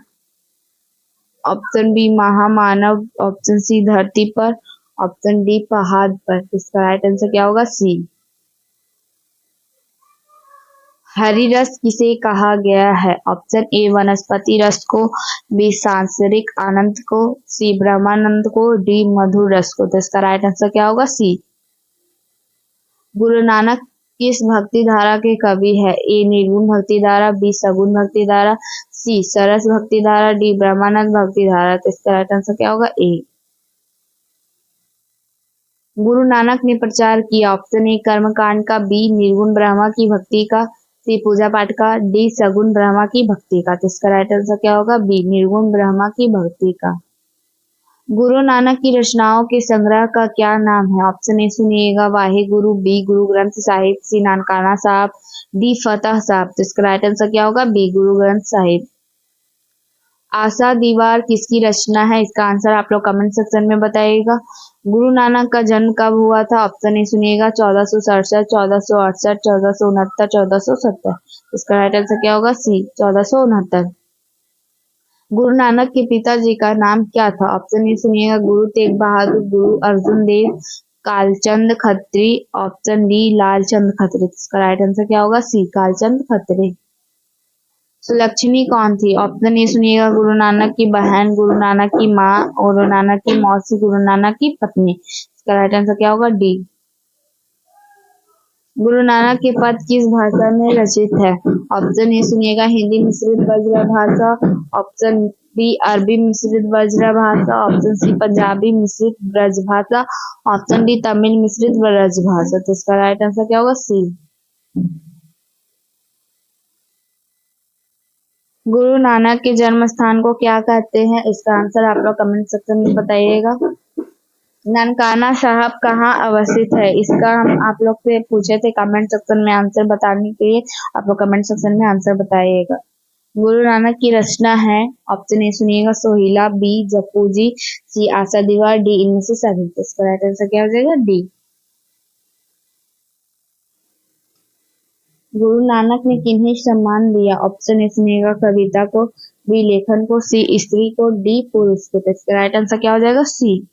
ऑप्शन बी महामानव, ऑप्शन सी धरती पर, ऑप्शन डी पहाड़ पर। इसका राइट आंसर क्या होगा? सी। हरि रस किसे कहा गया है? ऑप्शन ए वनस्पति रस को, बी सांसारिक आनंद को, सी ब्रह्मानंद को, डी मधुर रस को। तो इसका राइट आंसर क्या होगा? सी। गुरु नानक किस भक्ति धारा के कवि है? ए निर्गुण भक्ति धारा, बी सगुण भक्ति धारा, सी सरस भक्ति धारा, डी ब्रह्मानंद भक्ति धारा। तो इसका राइट आंसर क्या होगा? ए। गुरु नानक ने प्रचार किया, ऑप्शन ए कर्मकांड का, बी निर्गुण ब्रह्मा की भक्ति का, सी पूजा पाठ का, डी सगुण ब्रह्मा की भक्ति का। तो इसका राइट आंसर क्या होगा? बी निर्गुण ब्रह्मा की भक्ति का। गुरु नानक की रचनाओं के संग्रह का क्या नाम है? ऑप्शन ए सुनिएगा, वाहे गुरु, बी गुरु ग्रंथ साहिब, सी नानकाना साहब, डी फतह साहब। तो इसका राइट आंसर क्या होगा? बी गुरु ग्रंथ साहिब। आशा दीवार किसकी रचना है? इसका आंसर आप लोग कमेंट सेक्शन में बताइएगा। गुरु नानक का जन्म कब हुआ था? ऑप्शन ए सुनिएगा, 1467, 1468, 1469, 1470। इसका राइट आंसर क्या होगा? सी 1469। गुरु नानक के पिताजी का नाम क्या था? ऑप्शन ए सुनिएगा, गुरु तेग बहादुर, गुरु अर्जुन देव, कालचंद खत्री, ऑप्शन डी लालचंद खत्री। इसका राइट आंसर क्या होगा? सी कालचंद खत्री। सुलक्षणी कौन थी? ऑप्शन ए सुनिएगा, गुरु नानक की बहन, गुरु नानक की माँ, गुरु नानक की मौसी, गुरु नानक की पत्नी। इसका राइट आंसर क्या होगा? डी। गुरु नानक के पद किस भाषा में रचित है? ऑप्शन ए सुनिएगा, हिंदी मिश्रित ब्रज भाषा, ऑप्शन बी अरबी मिश्रित ब्रज भाषा, ऑप्शन सी पंजाबी मिश्रित ब्रज भाषा, ऑप्शन डी तमिल मिश्रित ब्रज भाषा। तो इसका राइट आंसर क्या होगा? सी। गुरु नानक के जन्म स्थान को क्या कहते हैं? इसका आंसर आप लोग कमेंट सेक्शन में बताइएगा। ननकाना साहब कहाँ अवस्थित है? इसका हम आप लोग से पूछे थे कमेंट सेक्शन में आंसर बताने के लिए, आप लोग कमेंट सेक्शन में आंसर बताइएगा। गुरु नानक की रचना है, ऑप्शन ए सुनिएगा, सोहिला, बी जपूजी, सी आशा दीवार, डी इनमें से सभी। इसका राइट आंसर क्या हो जाएगा? डी। गुरु नानक ने किन्हें सम्मान दिया? ऑप्शन ए सुनिएगा कविता को, बी लेखन को, सी स्त्री को, डी पुरुष को। तो इसका राइट आंसर क्या हो जाएगा? सी।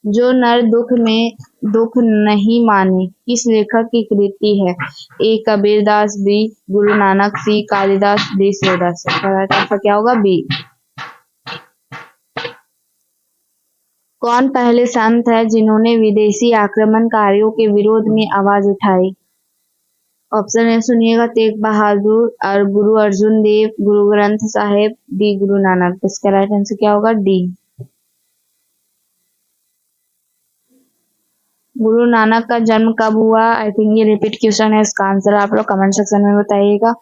जो नर दुख नहीं माने किस लेखक की कृति है? ए Kabirdas, B Guru Nanak, C Kalidas, D Surdas. Right answer क्या होगा? बी। कौन पहले संत है जिन्होंने विदेशी आक्रमणकारियों के विरोध में आवाज उठाई? ऑप्शन ए सुनिएगा तेग बहादुर और गुरु अर्जुन देव, गुरु ग्रंथ साहिब, डी गुरु नानक। इसका राइट आंसर क्या होगा? डी। गुरु नानक का जन्म कब हुआ? आई थिंक ये रिपीट क्वेश्चन है, इसका आंसर आप लोग कमेंट सेक्शन में बताइएगा।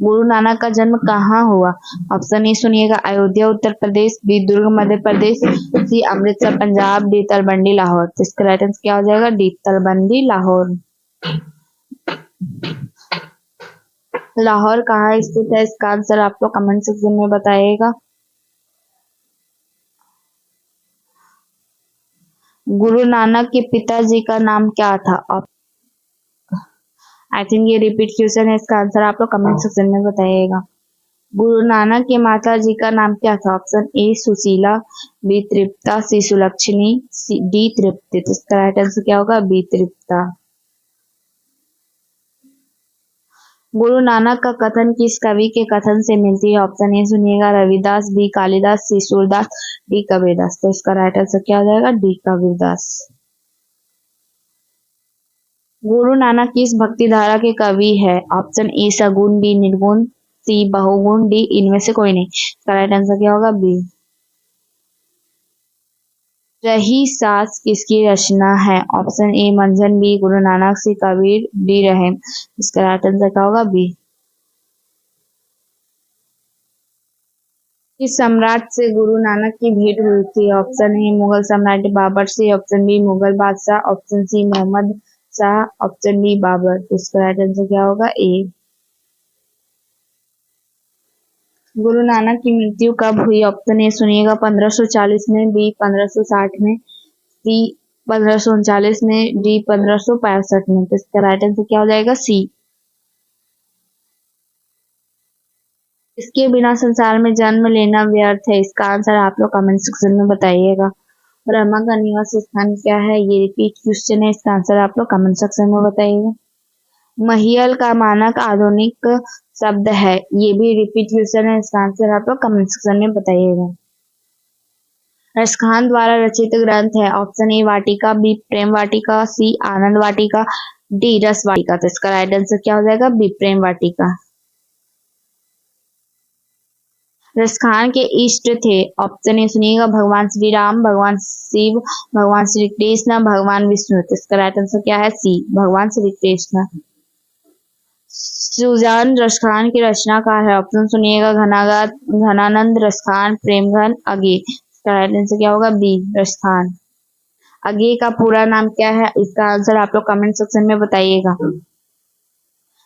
गुरु नानक का जन्म कहाँ हुआ? ऑप्शन ए सुनिएगा अयोध्या उत्तर प्रदेश, बी दुर्ग मध्य प्रदेश, सी अमृतसर पंजाब, डी तलबंडी लाहौर। तो इसका राइट आंसर क्या हो जाएगा? डी तलबंदी लाहौर। लाहौर कहाँ स्थित है? इसका आंसर आप लोग कमेंट सेक्शन में बताइएगा। गुरु नानक के पिताजी का नाम क्या था? आई थिंक ये रिपीट क्वेश्चन है, इसका आंसर आप लोग कमेंट सेक्शन में बताइएगा। गुरु नानक के माता जी का नाम क्या था? Option A Sushila, B Tripta, C Sulakhni, D Tripti. तो इसका राइट आंसर क्या होगा? बी तृप्ता। गुरु नानक का कथन किस कवि के कथन से मिलती है? ऑप्शन ए सुनिएगा रविदास, बी कालिदास, सी सूरदास, डी कबीरदास। तो इसका राइट आंसर क्या हो जाएगा? डी कबीरदास। गुरु नानक किस भक्ति धारा के कवि है? ऑप्शन ए सगुण, बी निर्गुण, सी बहुगुण, डी इनमें से कोई नहीं। इसका राइट आंसर क्या होगा? बी। रही सास किसकी रचना है? ऑप्शन ए मंझन, बी गुरु नानक, सी कबीर, डी रहम। इसका राइट आंसर क्या होगा? बी। किस सम्राट से गुरु नानक की भेंट हुई थी? ऑप्शन ए मुगल सम्राट बाबर से, ऑप्शन बी मुगल बादशाह, option C Mohammad Shah, option D Babur. तो इसका राइट आंसर क्या होगा? ए। गुरु नानक की मृत्यु कब हुई? ऑप्शन ए सुनिएगा 1540 में, बी 1560 में, सी 1539 में, डी 1565 में। तो इसका राइट आंसर क्या हो जाएगा? सी। इसके बिना संसार में जन्म लेना व्यर्थ है। इसका आंसर आप लोग कमेंट सेक्शन में बताइएगा। ब्रह्मा का निवास स्थान क्या है? ये रिपीट क्वेश्चन है, इसका आंसर आप लोग कमेंट सेक्शन में बताइएगा। महियल का मानक आधुनिक शब्द है, ये भी रिपीट क्वेश्चन है, इसका आंसर आप लोग कमेंट सेक्शन में बताइएगा। रसखान द्वारा रचित ग्रंथ है? Option A Vatika, B Prem Vatika, C Anand Vatika, D Ras Vatika. तो इसका राइट आंसर क्या हो जाएगा? बी प्रेम वाटिका। रसखान के इष्ट थे? ऑप्शन ए सुनिएगा भगवान श्री राम, भगवान शिव, भगवान श्री कृष्ण, भगवान विष्णु। तो इसका राइट आंसर क्या है? सी भगवान श्री कृष्ण। सुजान रसखान की रचनाकार है? ऑप्शन सुनिएगा घनानंद रसखान, प्रेमघन, अगे। इसका राइट आंसर क्या होगा? बी रसखान। अगे का पूरा नाम क्या है? इसका आंसर आप लोग कमेंट सेक्शन में बताइएगा।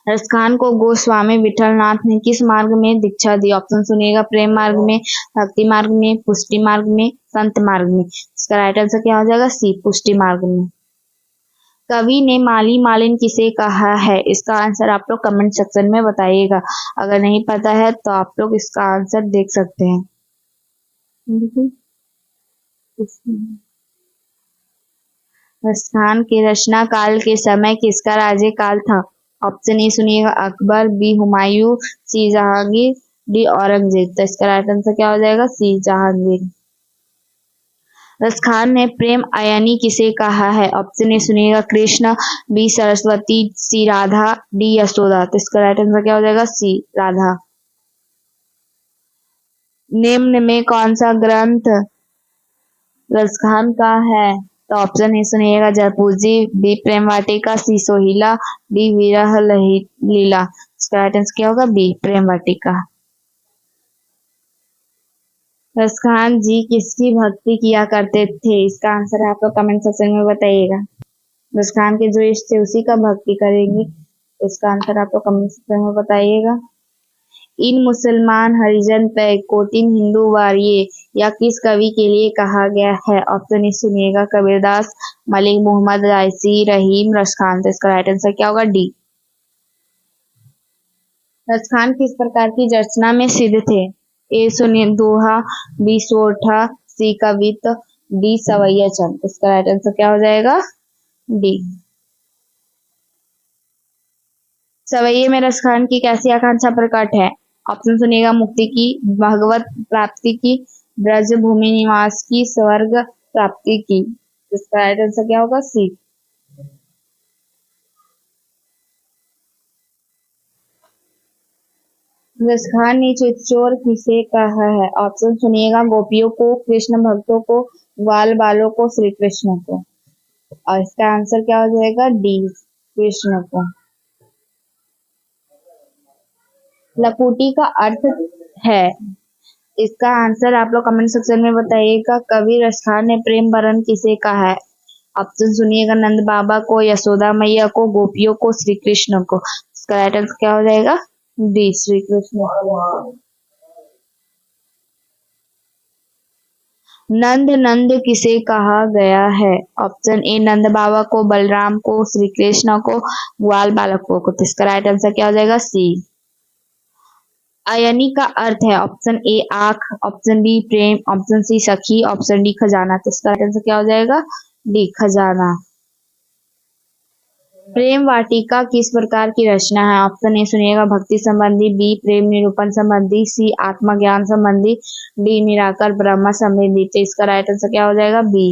रसखान को गोस्वामी विठलनाथ ने किस मार्ग में दीक्षा दी? ऑप्शन सुनिएगा प्रेम मार्ग में, भक्ति मार्ग में, पुष्टि मार्ग में, संत मार्ग में। इसका राइट आंसर क्या हो जाएगा? सी पुष्टि मार्ग में। कवि ने माली मालिन किसे कहा है? इसका आंसर आप लोग कमेंट सेक्शन में बताइएगा। अगर नहीं पता है तो आप लोग इसका आंसर देख सकते हैं। रसखान के रचना काल के समय किसका राज्य काल था? ऑप्शन ए सुनिएगा अकबर, बी हुमायूं, सी जहांगीर, डी औरंगजेब। तो इसका राइट आंसर क्या हो जाएगा? सी जहांगीर। रसखान ने प्रेम आयनी किसे कहा है? ऑप्शन ए सुनिएगा कृष्ण, बी सरस्वती, सी राधा, डी यशोदा। तो इसका राइट आंसर क्या हो जाएगा? सी राधा। निम्न में कौन सा ग्रंथ रसखान का है? तो ऑप्शन ए सुनिएगा जयपूजी, बी प्रेम वाटिका, सी सोहिला, डी विरह लीला। इसका राइट आंसर क्या होगा? बी प्रेम वाटिका। रसखान जी किसकी भक्ति किया करते थे? इसका आंसर आप लोग कमेंट सेक्शन में बताइएगा। रसखान के जो इष्ट थे उसी का भक्ति करेंगे। इसका आंसर आप लोग कमेंट सेक्शन में बताइएगा। इन मुसलमान हरिजन पे कोटिन हिंदू वारिये या किस कवि के लिए कहा गया है? ऑप्शन ए सुनिएगा, कबीरदास, मलिक मोहम्मद रायसी, रहीम, रसखान। तो इसका राइट आंसर क्या होगा? डी। रसखान किस प्रकार की रचना में सिद्ध थे? ए सुनिए, दोहा, बी सोरठा, सी कवित्त, डी सवैया चंद। इसका राइट आंसर क्या हो जाएगा? डी। सवैये में रसखान की कैसी आकांक्षा प्रकट है? ऑप्शन सुनिएगा, मुक्ति की, भगवत प्राप्ति की, ब्रज भूमि निवास की, स्वर्ग प्राप्ति की। इसका राइट आंसर क्या होगा? सी। रसखान ने चित्तौड़ किसे कहा है? ऑप्शन सुनिएगा, गोपियों को, कृष्ण भक्तों को, ग्वाल बालों को, श्री कृष्ण को। और इसका आंसर क्या हो जाएगा? डी, कृष्ण को। लकुटी का अर्थ है, इसका आंसर आप लोग कमेंट सेक्शन में बताइएगा। कवि रसखान ने प्रेम वरण किसे कहा है? ऑप्शन सुनिएगा, नंद बाबा को, यशोदा मैया को, गोपियों को, श्री कृष्ण को। इसका राइट आंसर क्या हो जाएगा? डी, श्री कृष्ण को। नंद नंद किसे कहा गया है? ऑप्शन ए नंद बाबा को, बलराम को, श्री कृष्ण को, ग्वाल बालकों को। तो इसका राइट आंसर क्या हो जाएगा? सी। अयनी का अर्थ है, ऑप्शन ए आंख, ऑप्शन बी प्रेम, ऑप्शन सी सखी, ऑप्शन डी खजाना। तो इसका राइट आंसर क्या हो जाएगा? डी, खजाना। प्रेम वाटिका किस प्रकार की रचना है? ऑप्शन ए सुनिएगा, भक्ति संबंधी, बी प्रेम निरूपण संबंधी, सी आत्मज्ञान संबंधी, डी निराकर ब्रह्म संबंधी। तो इसका राइट आंसर क्या हो जाएगा? बी।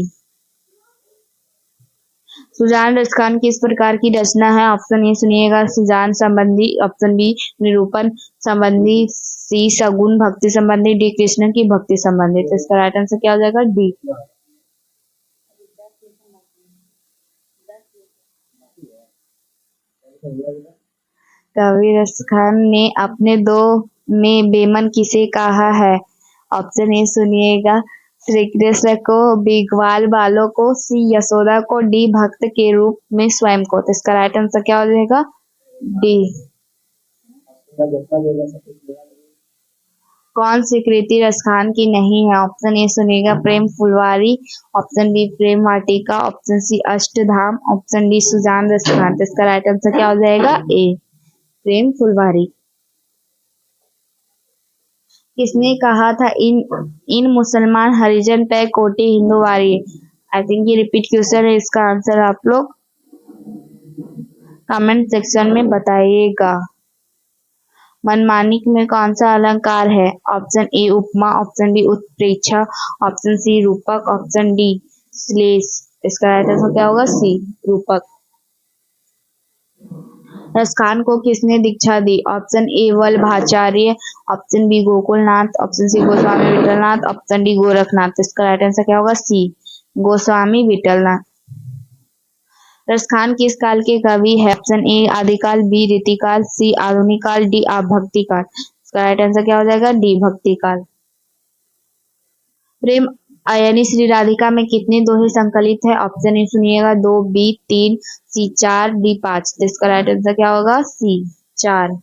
सुजान रसखान किस प्रकार की रचना है? ऑप्शन ए सुनिएगा, सुजान संबंधी, ऑप्शन बी निरूपण संबंधी, सी सगुन भक्ति संबंधी, डी कृष्ण की भक्ति संबंधी। तो इसका राइट आंसर क्या हो जाएगा? डी। कवि रसखान ने अपने दो में बेमन किसे कहा है? ऑप्शन ए सुनिएगा, श्री कृष्ण को, बी ग्वाल बालों को, सी यशोदा को, डी भक्त के रूप में स्वयं को। तो इसका राइट आंसर क्या हो जाएगा? डी। कौन सी कृति रसखान की नहीं है? ऑप्शन ए सुनिएगा, Prem Phulwari, option B Prem Vatika, option C Ashtadham, option D Sujan Raskhan. तो इसका राइट आंसर क्या हो जाएगा? ए, प्रेम फुलवारी। किसने कहा था इन मुसलमान हरिजन पे कोटि हिंदू वारी? आई थिंक ये रिपीट क्वेश्चन है, इसका आंसर आप लोग कमेंट सेक्शन में बताइएगा। मनमानिक में कौन सा अलंकार है? ऑप्शन ए उपमा, ऑप्शन बी उत्प्रेक्षा, ऑप्शन सी रूपक, ऑप्शन डी श्लेष। इसका राइट आंसर क्या होगा? सी, रूपक। रसखान को किसने दीक्षा दी? Option A Vallabhacharya, option B Gokulnath, option C Goswami Vitthalnath, option D Gorakhnath. इसका राइट आंसर क्या होगा? सी, गोस्वामी विठलनाथ। रसखान किस काल के कवि है? ऑप्शन ए आदिकाल, बी रीतिकाल, सी आधुनिक काल, डी भक्ति काल। इसका राइट आंसर क्या हो जाएगा? डी, भक्ति काल। प्रेम अयनी श्री राधिका में कितने दोहे संकलित है? ऑप्शन ए सुनिएगा, 2, बी 3, सी 4, डी 5। तो इसका राइट आंसर क्या होगा? सी, 4।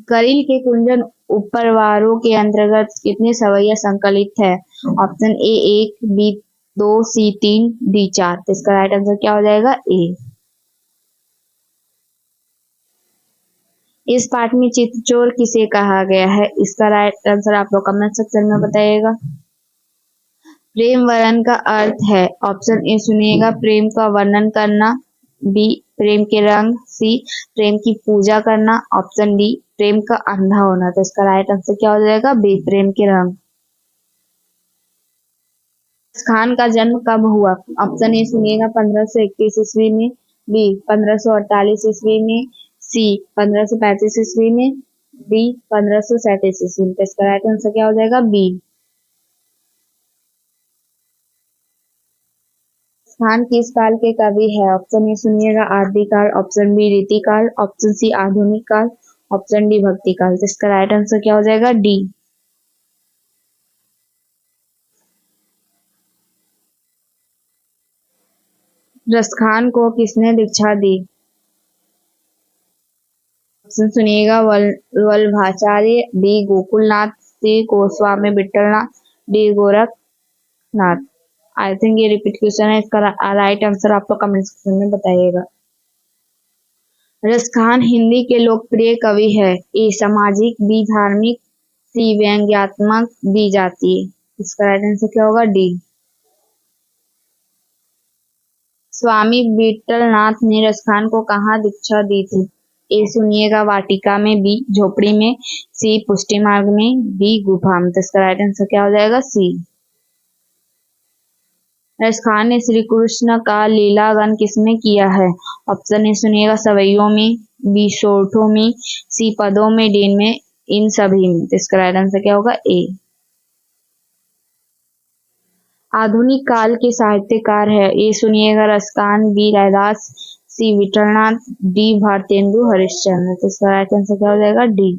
करील के कुंजन उपरवारों के अंतर्गत कितने सवैया संकलित है? Option A 1, B 2, C 3, D 4। तो इसका राइट आंसर क्या हो जाएगा? ए। इस पाठ में चित्तचोर किसे कहा गया है? इसका राइट आंसर आप लोग कमेंट सेक्शन में बताइएगा। प्रेम वर्णन का अर्थ है, ऑप्शन ए सुनिएगा, प्रेम का वर्णन करना, बी प्रेम के रंग, सी प्रेम की पूजा करना, ऑप्शन डी प्रेम का अंधा होना। तो इसका राइट आंसर क्या हो जाएगा? बी, प्रेम के रंग। खान का जन्म कब हुआ? ऑप्शन ए सुनिएगा, 1521 ईस्वी में, बी 1548 ईस्वी में, सी 1535 ईस्वी में, डी 1537 ईस्वी में। इसका राइट आंसर क्या हो जाएगा? बी। खान किस काल के कवि है? ऑप्शन ए सुनिएगा, आदिकाल, ऑप्शन बी रीतिकाल, ऑप्शन सी आधुनिक काल, ऑप्शन डी भक्ति काल। तो इसका राइट आंसर क्या हो जाएगा? डी। रसखान को किसने दीक्षा दी? ऑप्शन सुनिएगा, Vallabhacharya, B Gokulnath, C Goswami Vithalnath, D Gorakhnath. I think ये रिपीट क्वेश्चन है, इसका राइट आंसर आप लोग कमेंट सेक्शन में बताइएगा। रस खान हिंदी के लोकप्रिय कवि है। ए सामाजिक, बी धार्मिक, सी व्यंग्यात्मक, डी जातीय। इसका राइट आंसर क्या होगा? डी। स्वामी विठलनाथ ने रसखान को कहाँ दीक्षा दी थी? ए सुनिएगा, वाटिका में, बी झोपड़ी में, सी पुष्टि मार्ग में, डी गुफा में। तो इसका राइट आंसर क्या हो जाएगा? सी। रसखान ने श्री कृष्ण का लीलागन किसमें किया है? ऑप्शन ए सुनिएगा, सवैयों में, बी सोरठों में, सी पदों में, डी में, इन सभी में। तो इसका राइट आंसर क्या होगा? ए। आधुनिक काल के साहित्यकार है। ए सुनिएगा, रसखान, बी रैदास, सी विठलनाथ, डी भारतेंदु हरिश्चंद्र। तो इसका राइट आंसर क्या हो जाएगा? डी।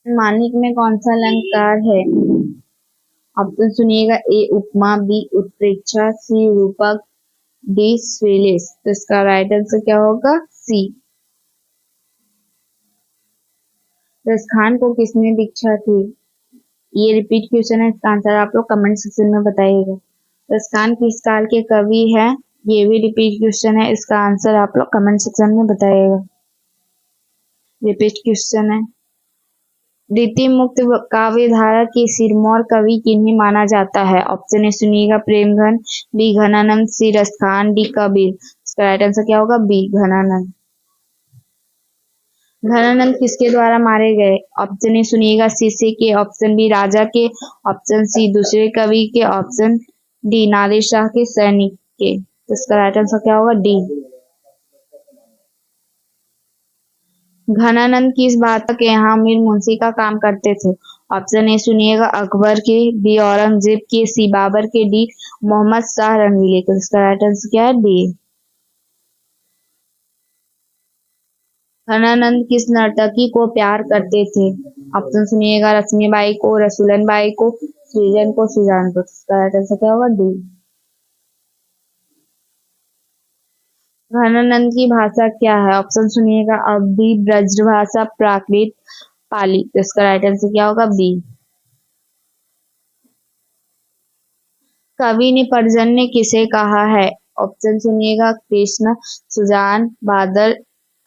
मानिक में कौन सा अलंकार है? ऑप्शन सुनिएगा, ए उपमा, बी उत्प्रेक्षा, सी रूपक, डी श्रीलेष। तो इसका राइट आंसर क्या होगा? सी। रसखान को किसने दीक्षा थी? ये रिपीट क्वेश्चन है, इसका आंसर आप लोग कमेंट सेक्शन में बताइएगा। रसखान किस काल के कवि है? ये भी रिपीट क्वेश्चन है, इसका आंसर आप लोग कमेंट सेक्शन में बताइएगा। रिपीट क्वेश्चन है, रीति मुक्त काव्य धारा के सिरमौर कवि किन्हें माना जाता है? ऑप्शन ए सुनिएगा, प्रेमघन, बी घनानंद, सी रसखान, डी कबीर। इसका राइट आंसर क्या होगा? बी घनानंद। घनानंद किसके द्वारा मारे गए? ऑप्शन ए सुनिएगा, शिष्य के, ऑप्शन बी राजा के, ऑप्शन सी दूसरे कवि के, ऑप्शन डी नादिर शाह के सैनिक के। तो इसका राइट आंसर क्या होगा? डी। घनानंद किस बादशाह के यहाँ मीर मुंशी का काम करते थे? ऑप्शन ए सुनिएगा, अकबर के, बी औरंगजेब के, सी बाबर के, डी मोहम्मद शाह रंगीले के। इसका राइट आंसर क्या है? डी। घनानंद किस नर्तकी को प्यार करते थे? ऑप्शन सुनिएगा, रश्मिबाई को, रसूलन बाई को, सृजन को, सुजान को। इसका राइट आंसर क्या होगा? डी। घनानंद की भाषा क्या है? ऑप्शन सुनिएगा, अवधी, ब्रजभाषा, प्राकृत, पाली। तो इसका राइट आंसर क्या होगा? बी। कवि ने पर्जन्य किसे कहा है? ऑप्शन सुनिएगा, कृष्ण, सुजान, बादल,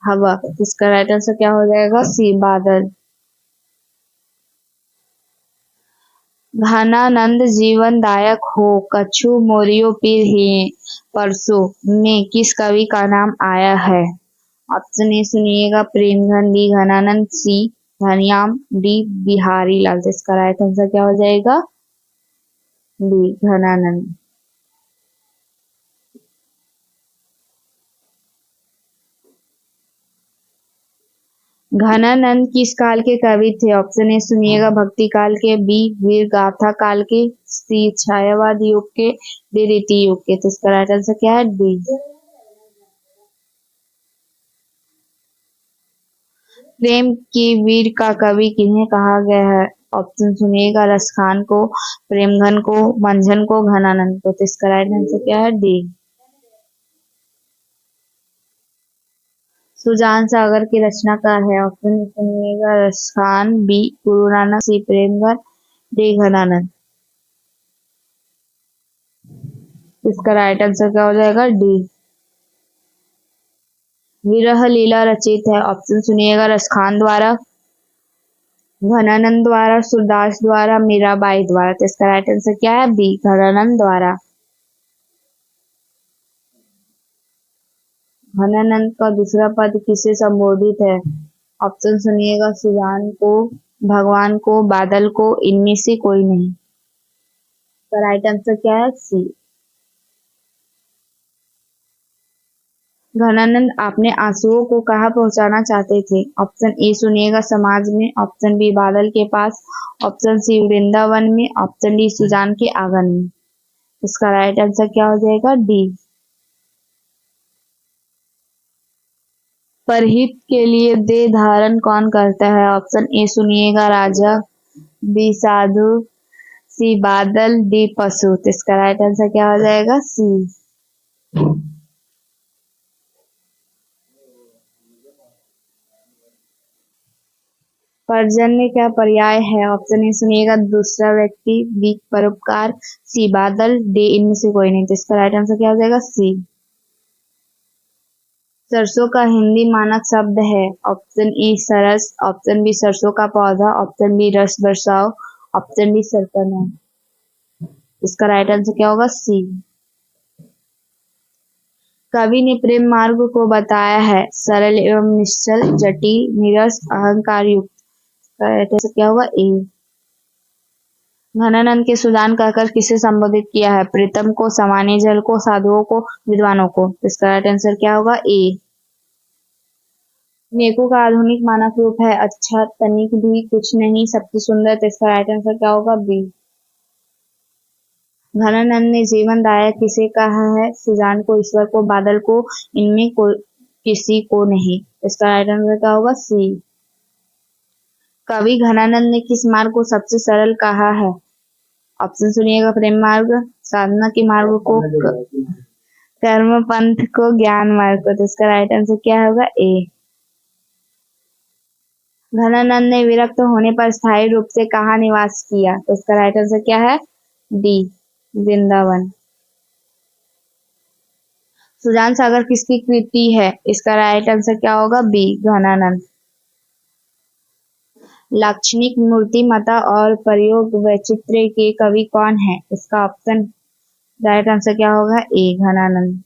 हवा। इसका राइट आंसर क्या हो जाएगा? सी बादल। घनानंद जीवनदायक हो, कछु मोरियो पीर ही परसों में किस कवि का नाम आया है? ऑप्शन ए सुनिएगा, प्रेमघन, बी घनानंद, सी धनियाम, डी बिहारी लाल। तो इसका राइट आंसर क्या हो जाएगा? बी घनानंद। घनानंद किस काल के कवि थे? ऑप्शन ए सुनिएगा, भक्ति काल के, बी वीर गाथा काल के, सी छायावाद युग के, डी रीति युग के। तो इसका राइट आंसर क्या है? डी। प्रेम की वीर का कवि किन्हें कहा गया है? ऑप्शन सुनिएगा, रसखान को, प्रेमघन को, मंझन को, घनानंद को। तो इसका राइट आंसर क्या है? डी। सुजान सागर की रचनाकार है? ऑप्शन सुनिएगा, रसखान, बी गुरु नानक, सी प्रेमघन, डी घनानंद। इसका राइट आंसर क्या हो जाएगा? डी। विरह लीला रचित है? ऑप्शन सुनिएगा, रसखान द्वारा, घनानंद द्वारा, सूरदास द्वारा, मीराबाई द्वारा। तो इसका राइट आंसर क्या है? बी घनानंद द्वारा। घनानंद का दूसरा पद किसे संबोधित है? ऑप्शन सुनिएगा, सुजान को, भगवान को, बादल को, इनमें से कोई नहीं। तो राइट आंसर क्या है? सी। घनानंद अपने आंसुओं को कहाँ पहुंचाना चाहते थे? ऑप्शन ए सुनिएगा, समाज में, ऑप्शन बी बादल के पास, ऑप्शन सी वृंदावन में, ऑप्शन डी सुजान के आंगन में। इसका राइट आंसर क्या हो जाएगा? डी। परहित के लिए देह धारण कौन करता है? ऑप्शन ए सुनिएगा, राजा, बी साधु, सी बादल, डी पशु। तो इसका राइट आंसर क्या हो जाएगा? सी। पर्जन्य क्या पर्याय है? ऑप्शन ए सुनिएगा दूसरा व्यक्ति, बी परोपकार, सी बादल, डी इनमें से कोई नहीं। तो इसका राइट आंसर क्या हो जाएगा? सी। सरसों का हिंदी मानक शब्द है। ऑप्शन ए सरस, ऑप्शन बी सरसों का पौधा, ऑप्शन बी रस बरसाओ, ऑप्शन डी सरकना। इसका राइट आंसर क्या होगा? सी। कवि ने प्रेम मार्ग को बताया है सरल एवं निश्चल, जटिल, नीरस, अहंकार युक्त। इसका राइट आंसर क्या होगा? ए। घनानंद के सुजान कहकर किसे संबोधित किया है? प्रीतम को, सामान्य जल को, साधुओं को, विद्वानों को। इसका राइट आंसर क्या होगा? ए। नेको का आधुनिक मानक रूप है अच्छा, तनिक भी, कुछ नहीं, सबसे सुंदर। तो इसका राइट आंसर क्या होगा? बी। घनानंद ने जीवन दायक किसे कहा है? सुजान को, ईश्वर को, बादल को, इनमें को किसी को नहीं। इसका राइट आंसर क्या होगा? सी। कवि घनानंद ने किस मार्ग को सबसे सरल कहा है? ऑप्शन सुनिएगा, प्रेम मार्ग, साधना के मार्ग को, कर्म पंथ को, ज्ञान मार्ग को। तो इसका राइट आंसर क्या होगा? ए। घनानंद ने विरक्त होने पर स्थायी रूप से कहाँ निवास किया? तो इसका राइट आंसर क्या है? डी वृंदावन। सुजान सागर किसकी कृति है? इसका राइट आंसर क्या होगा? बी घनानंद। लाक्षणिक, मूर्तिमता और प्रयोग वैचित्र्य के कवि कौन है? इसका ऑप्शन राइट आंसर क्या होगा? ए घनानंद।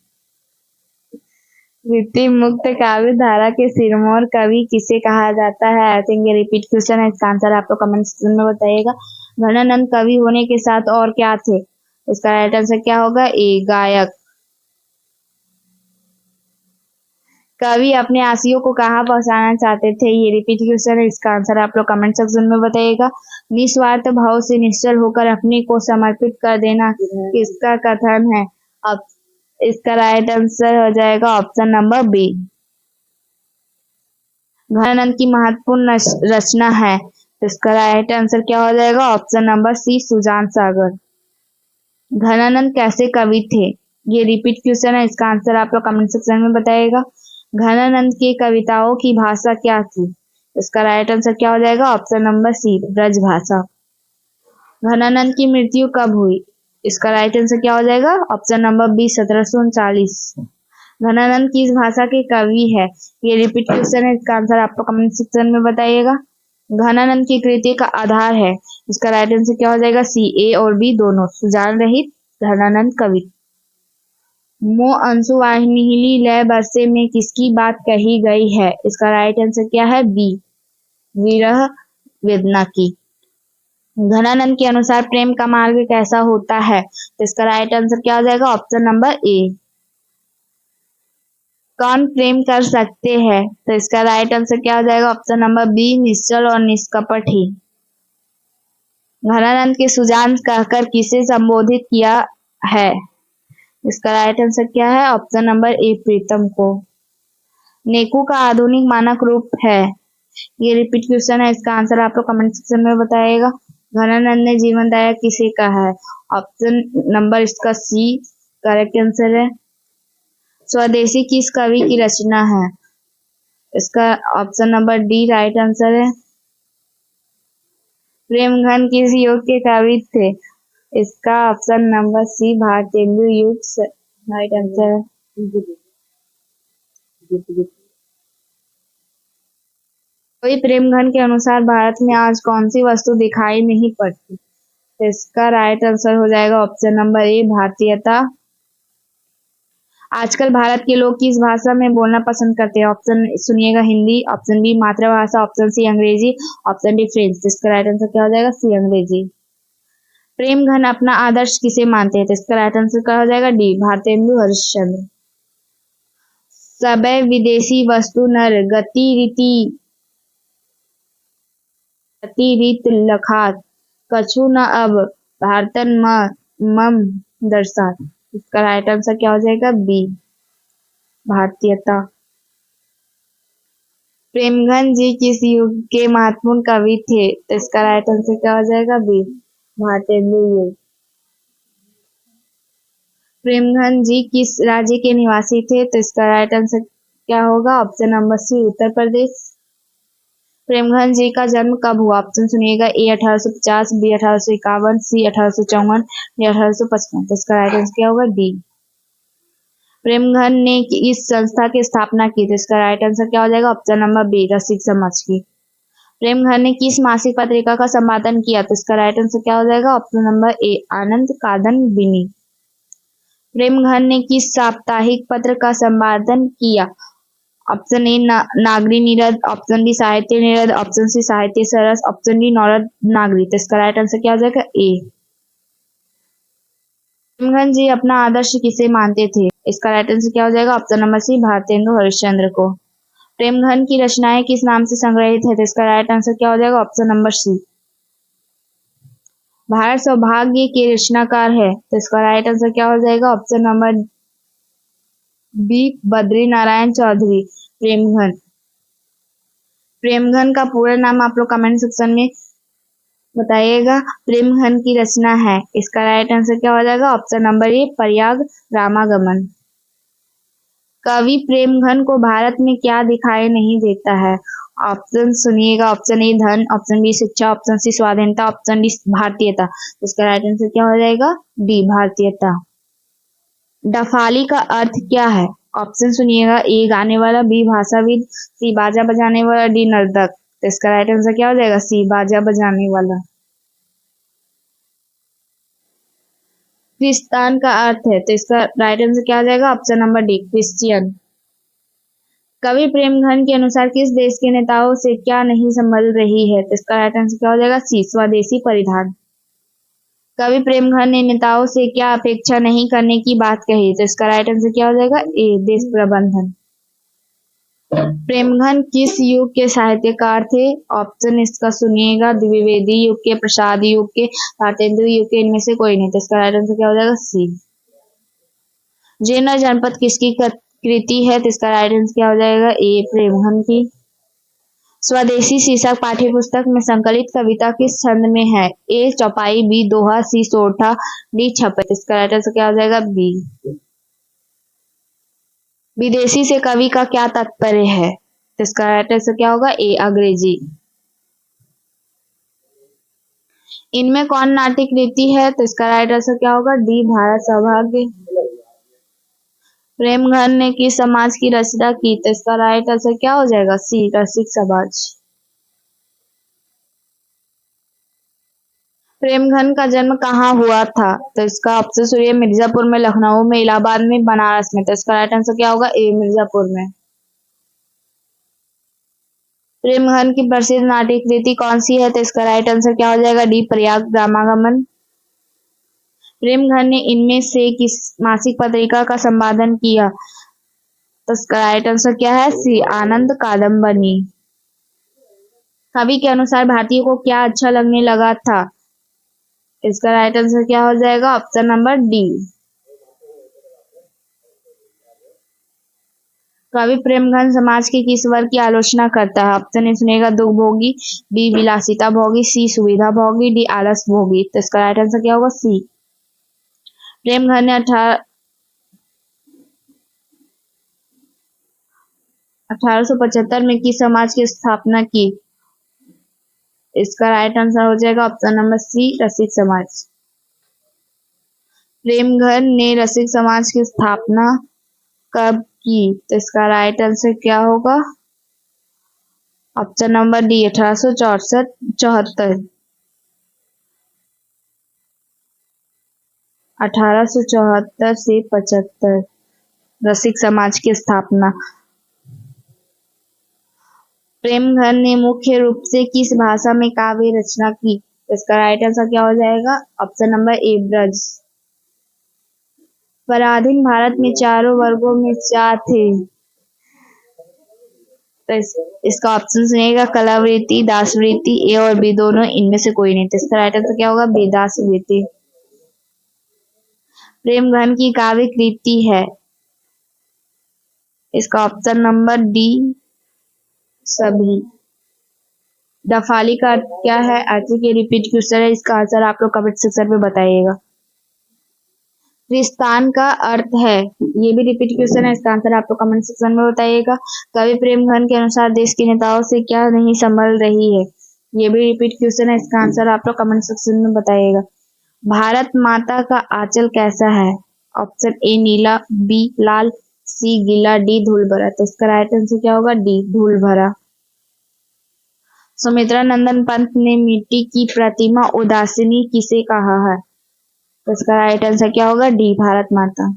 वृत्ति मुक्त काव्य धारा के सिरमौर कवि किसे कहा जाता है? आई थिंक ये रिपीट क्वेश्चन है, इसका आंसर आप लोग कमेंट सेक्शन में बताइएगा। घनानंद कवि होने के साथ और क्या थे? इसका राइट आंसर क्या होगा? ए गायक। कवि अपने आशियों को कहाँ पहुंचाना चाहते थे? ये रिपीट क्वेश्चन है, इसका आंसर आप लोग कमेंट सेक्शन में बताइएगा। निस्वार्थ भाव से निश्चल होकर अपने को समर्पित कर देना किसका कथन है? अब इसका राइट आंसर हो जाएगा ऑप्शन नंबर बी। घनानंद की महत्वपूर्ण रचना है, इसका राइट आंसर क्या हो जाएगा? ऑप्शन नंबर सी सुजान सागर। घनानंद कैसे कवि थे? ये रिपीट क्वेश्चन है, इसका आंसर आप लोग कमेंट सेक्शन में बताइएगा। घनानंद की कविताओं की भाषा क्या थी? इसका राइट आंसर क्या हो जाएगा? ऑप्शन नंबर सी ब्रज भाषा। घनानंद की मृत्यु कब हुई? इसका राइट आंसर क्या हो जाएगा? Option number B 1739। घनानंद किस भाषा के कवि है? ये रिपीट क्वेश्चन है, इसका आंसर आपको कमेंट सेक्शन में बताइएगा। घनानंद की कृति का आधार है, इसका राइट आंसर क्या हो जाएगा? सी। ए और बी दोनों। सुजान रहित घनानंद कवि। मो अंशु वाहिनी लय बरसे में किसकी बात कही गई है? इसका राइट आंसर क्या है? बी विरह वेदना की। घनानंद के अनुसार प्रेम का मार्ग कैसा होता है? तो इसका राइट आंसर क्या हो जाएगा? ऑप्शन नंबर ए। कौन प्रेम कर सकते हैं? तो इसका राइट आंसर क्या हो जाएगा? ऑप्शन नंबर बी निश्चल और निष्कपट ही। घनानंद के सुजान कहकर किसे संबोधित किया है? इसका राइट आंसर क्या है? ऑप्शन नंबर ए प्रीतम को। नेकू का आधुनिक मानक रूप है, ये रिपीट क्वेश्चन है, इसका आंसर आप लोग कमेंट सेक्शन में बताइएगा। घनानंद ने जीवनदायक किसे कहा है? ऑप्शन नंबर इसका सी करेक्ट आंसर है। स्वदेशी किस कवि की रचना है? इसका option number D right answer है। प्रेमघन किस युग के कवि थे? इसका ऑप्शन नंबर सी भारतेंदु युग राइट आंसर है। कोई प्रेमघन के अनुसार भारत में आज कौन सी वस्तु दिखाई नहीं पड़ती? तो इसका राइट आंसर हो जाएगा ऑप्शन नंबर ए भारतीयता। आजकल भारत के लोग किस भाषा में बोलना पसंद करते हैं? ऑप्शन सुनिएगा, हिंदी, ऑप्शन बी मातृभाषा, ऑप्शन सी अंग्रेजी, ऑप्शन डी फ्रेंच। इसका राइट आंसर क्या हो जाएगा? सी अंग्रेजी। प्रेमघन अपना आदर्श किसे मानते हैं? तो इसका राइट आंसर क्या हो जाएगा? डी भारतेंदु हरिश्चंद्र। सबे विदेशी वस्तु नर गति रीत लखात कछु न अब भारतन मम दर्शात। इसका राइट आंसर क्या हो जाएगा? बी भारतीयता। प्रेमघन जी किस युग के महत्वपूर्ण कवि थे? तो इसका राइट आंसर क्या हो जाएगा? बी भारतेंदु युग। प्रेमघन जी किस राज्य के निवासी थे? तो इसका राइट आंसर क्या होगा? ऑप्शन नंबर सी, उत्तर प्रदेश। प्रेमघन जी का जन्म कब हुआ? ऑप्शन सुनिएगा, ए 1850, बी 1851, सी 1854, डी 1855। तो इसका राइट आंसर क्या होगा? डी। प्रेमघन ने इस संस्था की स्थापना की? तो इसका राइट आंसर क्या हो जाएगा? ऑप्शन नंबर बी, रसिक समाज की। प्रेमघन ने किस मासिक पत्रिका का संपादन किया? तो इसका राइट आंसर क्या हो जाएगा? Option number A, Anand Kadambini. Premghan ने किस साप्ताहिक पत्र का संपादन किया? Option A, Nagari Neerad, option B, Sahitya Neerad, option C, साहित्य सरस, ऑप्शन डी, नौरद नागरी। तो इसका राइट आंसर क्या हो जाएगा? ए। प्रेमघन जी अपना आदर्श किसे मानते थे? इसका राइट आंसर क्या हो जाएगा? Option number C, Bharatendu Harishchandra को। प्रेमघन की रचनाएं किस नाम से संग्रहित है? तो इसका राइट आंसर क्या हो जाएगा? ऑप्शन नंबर सी, भारत सौभाग्य के रचनाकार है। तो इसका राइट आंसर क्या हो जाएगा? Option number B, Badri Narayan Chaudhary. Premghan. Premghan का पूरा नाम आप लोग कमेंट सेक्शन में बताइएगा। प्रेमघन की रचना है, इसका राइट आंसर क्या हो जाएगा? Option number A, Prayag Ramagaman. कवि प्रेमघन को भारत में क्या दिखाई नहीं देता है? ऑप्शन सुनिएगा, ऑप्शन ए धन, ऑप्शन बी शिक्षा, ऑप्शन सी स्वाधीनता, ऑप्शन डी भारतीयता। इसका राइट आंसर क्या हो जाएगा? डी, भारतीयता। डफाली का अर्थ क्या है? ऑप्शन सुनिएगा, ए गाने वाला, बी भाषाविद, सी बाजा बजाने वाला, डी नर्तक। तो इसका राइट आंसर क्या हो जाएगा? सी, बाजा बजाने वाला। क्रिस्तान का अर्थ है, तो इसका राइट आंसर क्या हो जाएगा? Option number D, Christian. कवि प्रेमघन के अनुसार किस देश के नेताओं से क्या नहीं संभल रही है? तो इसका राइट आंसर क्या हो जाएगा? सी, स्वदेशी परिधान। कवि प्रेमघन ने नेताओं से क्या अपेक्षा नहीं करने की बात कही? तो इसका राइट आंसर क्या हो जाएगा? ए, देश प्रबंधन। प्रेमघन किस युग के साहित्यकार थे? ऑप्शन इसका सुनिएगा, द्विवेदी युग के, प्रसाद युग के, भारतेंदु युग के, इनमें से कोई नहीं। तो इसका राइट आंसर क्या हो जाएगा? सी। जीर्ण जनपद किसकी कृति है? तो इसका राइट आंसर क्या हो जाएगा? ए, प्रेमघन की। स्वदेशी शीर्षक पाठ्यपुस्तक में संकलित कविता किस छंद में है? ए, चौपाई, बी दोहा, सी सोरठा, डी छपे। इसका राइट आंसर क्या हो जाएगा? बी। विदेशी से कवि का क्या तात्पर्य है? तो इसका राइट आंसर क्या होगा? ए, अंग्रेजी। इनमें कौन नाट्य कृति है? तो इसका राइट आंसर क्या होगा? डी, भारत सौभाग्य। प्रेमघन ने किस समाज की रचना की? तो इसका राइट आंसर क्या हो जाएगा? सी, रसिक समाज। प्रेमघन का जन्म कहाँ हुआ था? तो इसका ऑप्शन सुनिए, मिर्जापुर में, लखनऊ में, इलाहाबाद में, बनारस में। तो इसका राइट आंसर क्या होगा? ए, मिर्जापुर में। प्रेमघन की प्रसिद्ध नाट्य कृति कौन सी है? तो इसका राइट आंसर क्या हो जाएगा? डी, प्रयाग रामागमन। प्रेमघन ने इनमें से किस मासिक पत्रिका का संपादन किया? तो इसका राइट आंसर क्या है? सी, आनंद कादम्बिनी। कवि के अनुसार भारतीयों को क्या अच्छा लगने लगा था? इसका राइट आंसर क्या हो जाएगा? Option number D. कवि प्रेमघन समाज के किस वर्ग की आलोचना करता है? ऑप्शन ए सुनिएगा, दुख भोगी, बी विलासिता भोगी, सी सुविधा भोगी, डी आलस भोगी। तो इसका राइट आंसर क्या होगा? सी। प्रेमघन ने 1875 में किस समाज की स्थापना की? इसका राइट आंसर हो जाएगा ऑप्शन नंबर सी, रसिक समाज। प्रेमघन ने रसिक समाज की स्थापना कब की? तो इसका राइट आंसर क्या होगा? ऑप्शन नंबर डी, 1864 1874 से 75 रसिक समाज की स्थापना। प्रेमघन ने मुख्य रूप से किस भाषा में काव्य रचना की? इसका राइट आंसर क्या हो जाएगा? Option number A, Braj. पराधीन भारत में चारों वर्गों में क्या थे? तो इसका ऑप्शन सुनिएगा, कलावृत्ति, दासवृत्ति, ए और बी दोनों, इनमें से कोई नहीं। तो इसका राइट आंसर क्या होगा? बी, दासवृत्ति। प्रेमघन की काव्य कृति है, इसका ऑप्शन नंबर डी, सभी। डफाली का अर्थ क्या है? आर्टिकल रिपीट क्वेश्चन है, इसका आंसर आप लोग कमेंट सेक्शन में बताइएगा। क्रिस्तान का अर्थ है, ये भी रिपीट क्वेश्चन है, इसका आंसर आप लोग कमेंट सेक्शन में बताइएगा। कवि प्रेमघन के अनुसार देश के नेताओं से क्या नहीं संभल रही है, ये भी रिपीट क्वेश्चन है, इसका आंसर आप लोग कमेंट सेक्शन में बताइएगा। भारत माता का आंचल कैसा है? ऑप्शन ए नीला, बी लाल, सी गीला, डी धूल भरा। तो इसका राइट आंसर क्या होगा? डी धूल भरा। सुमित्रा नंदन पंत ने मिट्टी की प्रतिमा उदासीनी किसे कहा है? तो इसका राइट आंसर क्या होगा? डी भारत माता।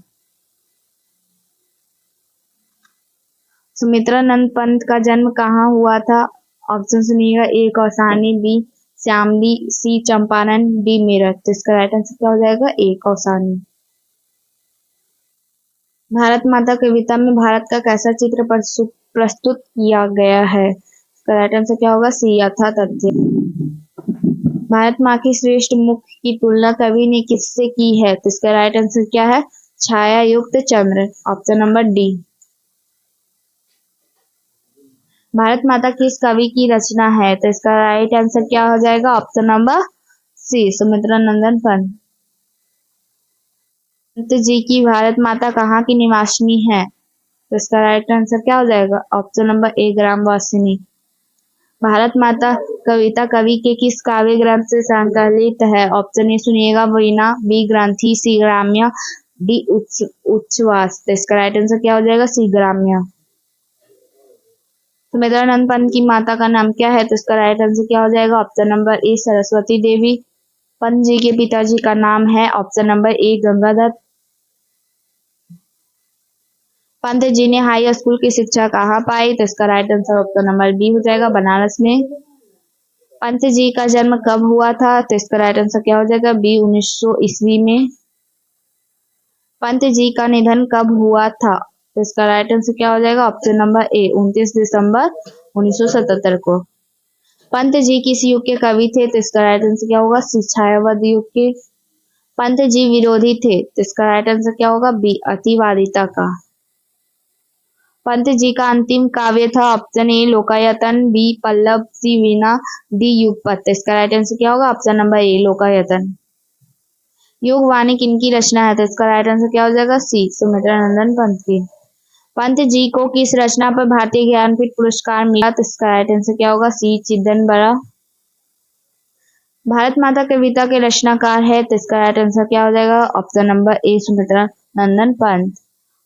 सुमित्रा नंद पंत का जन्म कहाँ हुआ था? ऑप्शन सुनिएगा, ए कौसानी, बी श्यामली, सी चंपारण, डी मेरठ। तो इसका राइट आंसर क्या हो जाएगा? ए कौसानी। भारत माता कविता में भारत का कैसा चित्र प्रस्तुत किया गया है? इसका राइट आंसर क्या होगा? सी यथातथ्य। भारत माँ की श्रेष्ठ मुख की तुलना कवि ने किससे की है? तो इसका राइट आंसर क्या है? छाया युक्त चंद्र। Option number D. Bharat Mata किस कवि की रचना है? तो इसका राइट आंसर क्या हो जाएगा? ऑप्शन नंबर सी सुमित्रा नंदन पंत। पंत जी की भारत माता कहाँ की निवासिनी है? तो इसका राइट आंसर क्या हो जाएगा? Option number A Gramvasini. Bharat Mata कविता कवि के किस काव्य ग्रंथ से संकलित है? ऑप्शन ए सुनिएगा, वीणा, बी ग्रंथि, सी ग्राम्य, डी उच्छ्वास। तो इसका राइट आंसर क्या हो जाएगा? सी ग्राम्य। सुमित्रा नंद पंत की माता का नाम क्या है? तो इसका राइट आंसर क्या हो जाएगा? Option number A Saraswati Devi. Pant ji के पिताजी का नाम है, option number A Gangadatt. Pant ji ने हाई स्कूल की शिक्षा कहाँ पाई? तो इसका right answer option number B हो जाएगा, बनारस में। पंत जी का जन्म कब हुआ था? तो इसका राइट आंसर क्या हो जाएगा? बी 1900 ईस्वी में। पंत जी का निधन कब हुआ था? तो इसका राइट आंसर क्या हो जाएगा? ऑप्शन नंबर ए 29 दिसंबर 1977 को। पंत जी किस युग के कवि थे? तो इसका राइट आंसर क्या होगा? छायावाद युग के। पंत जी विरोधी थे, तो इसका राइट आंसर क्या होगा? बी अतिवादिता का। पंत जी का अंतिम काव्य था, option A Lokayatan, B Pallav, C Veena, D Yugpath. इसका राइट आंसर क्या होगा? ऑप्शन नंबर ए लोकायतन। योगवाणी किनकी रचना है? तो इसका राइट आंसर क्या हो जाएगा? सी सुमित्रा नंदन पंत की। पंत जी को किस रचना पर भारतीय ज्ञानपीठ पुरस्कार मिला? तो इसका राइट आंसर क्या होगा? सी चिदंबरा। भारत माता कविता के रचनाकार है, तो इसका राइट आंसर क्या हो जाएगा? ऑप्शन नंबर ए सुमित्रा नंदन पंत।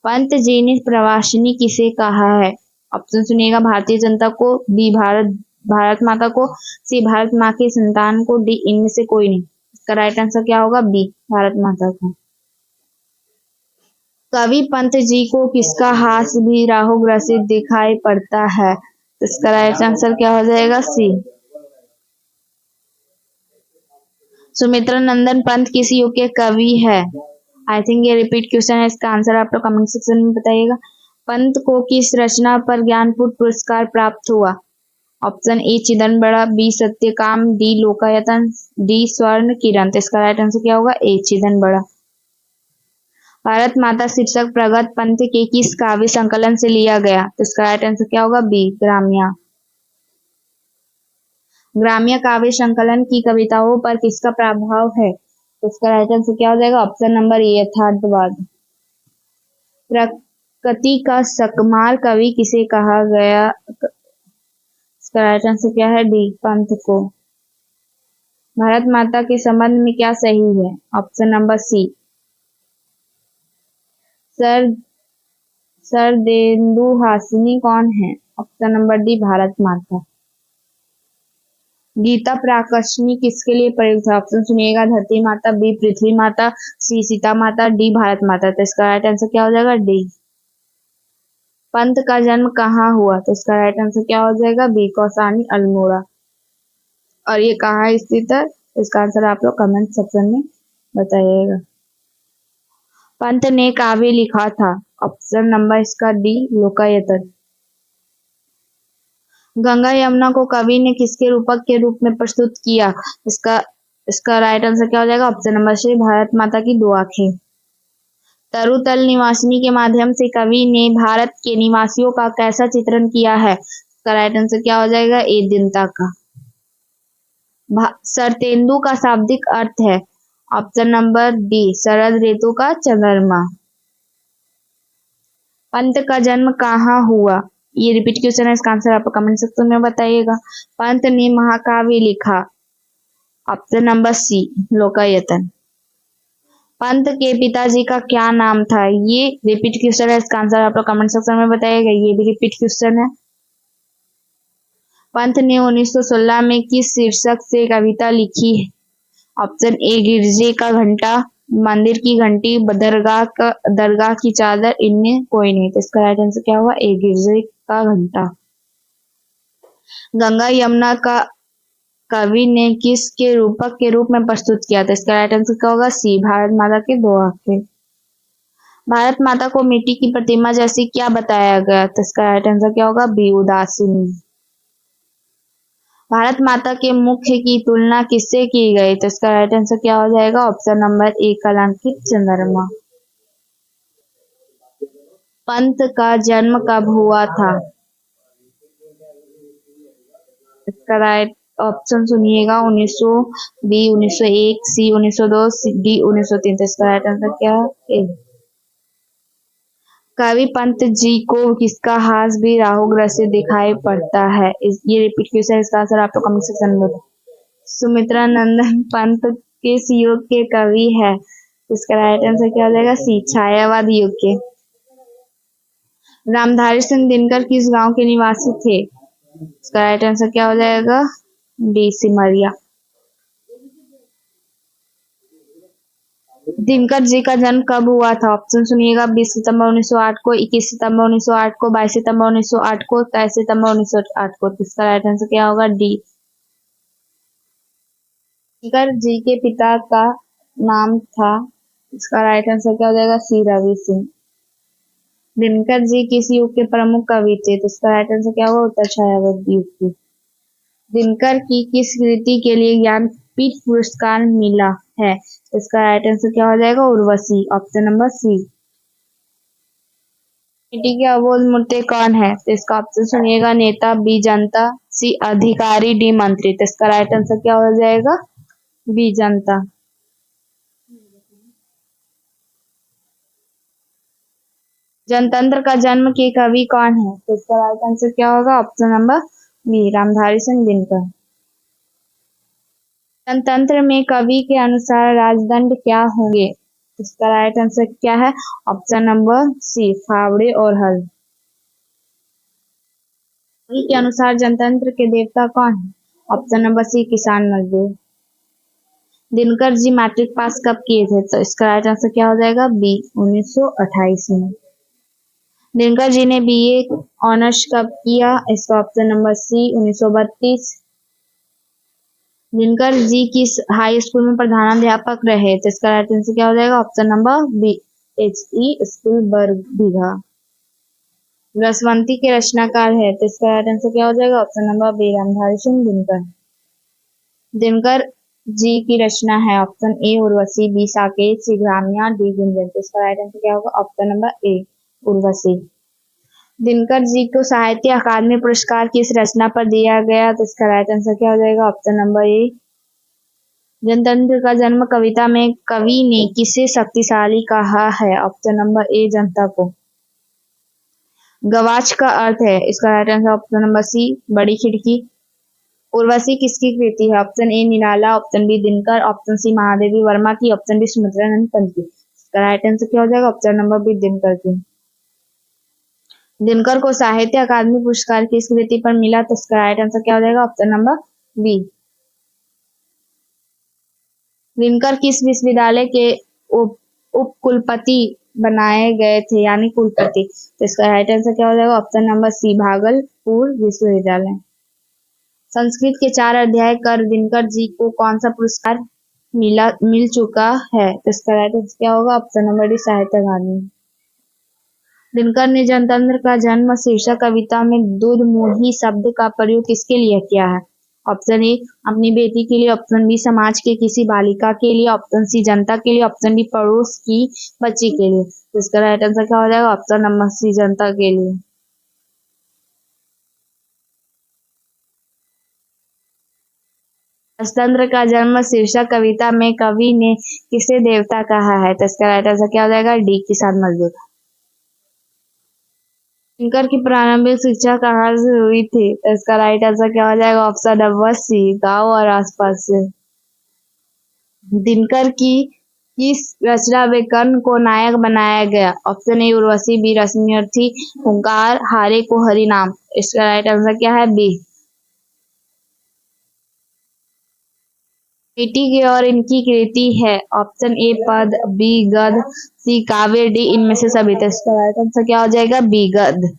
पंत जी ने प्रवासिनी किसे कहा है? ऑप्शन सुनिएगा, भारतीय जनता को, बी भारत माता को, सी भारत माँ की संतान को, डी इनमें से कोई नहीं। इसका राइट आंसर क्या होगा? बी भारत माता को। कवि पंत जी को किसका हास्य भी राहुग्रसित दिखाई पड़ता है? तो इसका राइट आंसर क्या हो जाएगा? सी सुमित्रा नंदन पंत किस युग के कवि है? आई थिंक ये रिपीट क्वेश्चन है, इसका आंसर आप लोग कमेंट सेक्शन में बताइएगा। पंत को किस रचना पर ज्ञानपीठ पुरस्कार प्राप्त हुआ? Option A Chidambara, B Satyakam, D Lokayatan, D Swarna Kiran. तो इसका राइट आंसर क्या होगा? ए चिदंबरा। भारत माता शीर्षक प्रगत पंत के किस काव्य संकलन से लिया गया? तो इसका राइट आंसर क्या होगा? बी ग्राम्य। ग्राम्य काव्य संकलन की कविताओं पर किसका प्रभाव है? तो इसका राइट आंसर क्या हो जाएगा? ऑप्शन नंबर ए यथार्थवाद। प्रकृति का सकमार कवि किसे कहा गया? इसका राइट आंसर क्या है? डी पंत को। भारत माता के संबंध में क्या सही है? Option number C Sharadendu Hasini कौन है? ऑप्शन नंबर डी भारत माता। गीता प्राकष्णी किसके लिए प्रयुक्त है? ऑप्शन सुनिएगा, धरती माता, बी पृथ्वी माता, सी सीता माता, डी भारत माता। तो इसका राइट आंसर क्या हो जाएगा? डी। पंत का जन्म कहाँ हुआ? तो इसका राइट आंसर क्या हो जाएगा? बी कौसानी अल्मोड़ा। और ये कहाँ स्थित है? इसका आंसर आप लोग कमेंट सेक्शन में बताइएगा। पंत ने काव्य लिखा था, ऑप्शन नंबर इसका डी लोकायतन। गंगा यमुना को कवि ने किसके रूपक के रूप में प्रस्तुत किया? इसका राइट आंसर क्या हो जाएगा? ऑप्शन नंबर सी भारत माता की दो आंखें। तरुतल निवासिनी के माध्यम से कवि ने भारत के निवासियों का कैसा चित्रण किया है? इसका राइट आंसर क्या हो जाएगा? ए दीनता का। शरतेंदु का शाब्दिक अर्थ है, ऑप्शन नंबर डी शरद ऋतु का चंद्रमा। पंत का जन्म कहाँ हुआ? ये रिपीट क्वेश्चन है, इसका आंसर आप कमेंट सेक्शन में बताइएगा। पंत ने महाकाव्य लिखा। Option number C Lokayatan. Pant के पिताजी का क्या नाम था? ये रिपीट क्वेश्चन है, इसका आंसर आप लोग कमेंट सेक्शन में बताइएगा। ये भी रिपीट क्वेश्चन है। पंत ने 1916 में किस शीर्षक से कविता लिखी? ऑप्शन ए गिरजे का घंटा, मंदिर की घंटी, दरगाह की चादर, इनमें कोई नहीं। तो इसका राइट आंसर क्या हुआ? ए गिरजे का घंटा। गंगा यमुना का कवि ने किसके रूपक के रूप में प्रस्तुत किया था? इसका राइट आंसर क्या होगा? सी भारत माता के दो आंखें। भारत माता को मिट्टी की प्रतिमा जैसी क्या बताया गया? तो इसका राइट आंसर क्या होगा? बी उदासीनी। भारत माता के मुख की तुलना किससे की गई? तो इसका राइट आंसर क्या हो जाएगा? ऑप्शन नंबर ए कलंकित चंद्रमा। पंत का जन्म कब हुआ था? इसका राइट ऑप्शन सुनिएगा। 1900, बी 1901, सी 1902, डी 1903। तो इसका राइट आंसर क्या है? कवि पंत जी को किसका हास भी राहु ग्रह से दिखाई पड़ता है? ये रिपीट क्वेश्चन, इसका आंसर आप लोग कमेंट सेक्शन में बताओ। सुमित्रा नंदन पंत किस युग के कवि है? इसका राइट आंसर क्या हो जाएगा? सी छायावाद युग के। रामधारी सिंह दिनकर किस गांव के निवासी थे? इसका राइट आंसर क्या हो जाएगा? डी सिमरिया। दिनकर जी का जन्म कब हुआ था? ऑप्शन सुनिएगा। 20 सितंबर 1908 को, 21 सितंबर 1908 को, 22 सितंबर 1908 को, 23 सितंबर 1908 को। इसका राइट आंसर क्या होगा? डी। दिनकर जी के पिता का नाम था। इसका राइट आंसर क्या हो जाएगा? सी रवि सिंह। दिनकर जी किस युग के प्रमुख कवि थे? तो इसका राइट आंसर क्या होगा? उत्तर छायावाद युग की। दिनकर की किस कृति के लिए ज्ञानपीठ पुरस्कार मिला है? इसका राइट आंसर क्या हो जाएगा? उर्वशी। Option number C. मिट्टी की अबोध मूर्ति कौन है? तो इसका ऑप्शन सुनिएगा। नेता, बी जनता, सी अधिकारी, डी मंत्री। तो इसका राइट आंसर क्या हो जाएगा? बी जनता। जनतंत्र का जन्म के कवि कौन है? तो इसका राइट आंसर क्या होगा? Option number B Ramdhari Singh Dinkar. जनतंत्र में कवि के अनुसार राजदंड क्या होंगे? इसका राइट आंसर क्या है? ऑप्शन नंबर सी फावड़े और हल। कवि के अनुसार जनतंत्र के देवता कौन है? ऑप्शन नंबर सी किसान मजदूर। दिनकर जी मैट्रिक पास कब किए थे? तो इसका राइट आंसर क्या हो जाएगा? बी 1928 में। दिनकर जी ने बीए ऑनर्स कब किया? इसका ऑप्शन नंबर सी 1932। दिनकर जी किस हाई स्कूल में प्रधानाध्यापक रहे? तो इसका राइट आंसर क्या हो जाएगा? Option number B HE school Barbigha. Rasvanti के रचनाकार है? तो इसका राइट आंसर क्या हो जाएगा? Option number B Ramdhari Singh Dinkar. Dinkar ji की रचना है। Option A Urvashi, B Saket, C Gramya, D Gunjan. तो इसका राइट आंसर क्या होगा? Option number A Urvashi. Dinkar ji को साहित्य अकादमी पुरस्कार किस रचना पर दिया गया? तो इसका राइट आंसर क्या हो जाएगा? ऑप्शन नंबर ए जनतंत्र का जन्म कविता में कवि ने किसे शक्तिशाली कहा है? ऑप्शन नंबर ए जनता को। गवाच का अर्थ है? इसका right answer option number C बड़ी खिड़की। उर्वशी किसकी कृति है? Option A Nirala, option B Dinkar, option C Mahadevi Verma की, ऑप्शन डी सुमित्रानंद पंत की। इसका राइट आंसर क्या हो जाएगा? ऑप्शन नंबर बी दिनकर की। दिनकर को साहित्य अकादमी पुरस्कार किस कृति पर मिला? तो इसका राइट आंसर क्या हो जाएगा? Option number B. दिनकर किस विश्वविद्यालय के उप कुलपति बनाए गए थे, यानी कुलपति? तो इसका राइट आंसर क्या हो जाएगा? ऑप्शन नंबर सी भागलपुर विश्वविद्यालय। संस्कृत के 4 अध्याय कर दिनकर जी को कौन सा पुरस्कार मिल चुका है? तो इसका राइट आंसर क्या होगा? ऑप्शन नंबर डी साहित्य अकादमी। दिनकर ने जनतंत्र का जन्म शीर्षक कविता में दूध मुही शब्द का प्रयोग किसके लिए किया है? ऑप्शन ए अपनी बेटी के लिए, ऑप्शन बी समाज के किसी बालिका के लिए, ऑप्शन सी जनता के लिए, ऑप्शन डी पड़ोस की बच्ची के लिए। तो इसका राइट आंसर क्या हो जाएगा? ऑप्शन नंबर सी जनता के लिए। राजतंत्र का जन्म शीर्षक कविता में कवि ने किसे देवता कहा है? तो इसका राइट आंसर क्या हो जाएगा? डी, किसान मजदूर। दिनकर की प्रारंभिक शिक्षा कहाँ से हुई थी? तो इसका राइट आंसर क्या हो जाएगा? ऑप्शन नंबर सी, गांव और आसपास से। दिनकर की किस रचना में कर्ण को नायक बनाया गया? Option A Urvashi, B Rashmirathi, Hunkar, हारे को हरिनाम। इसका राइट आंसर क्या है? बी। बेटी की और इनकी कृति है। ऑप्शन ए पद, बी गद्य, सी काव्य, डी इनमें से सभी। तो इसका राइट आंसर क्या हो जाएगा? बी गद्य।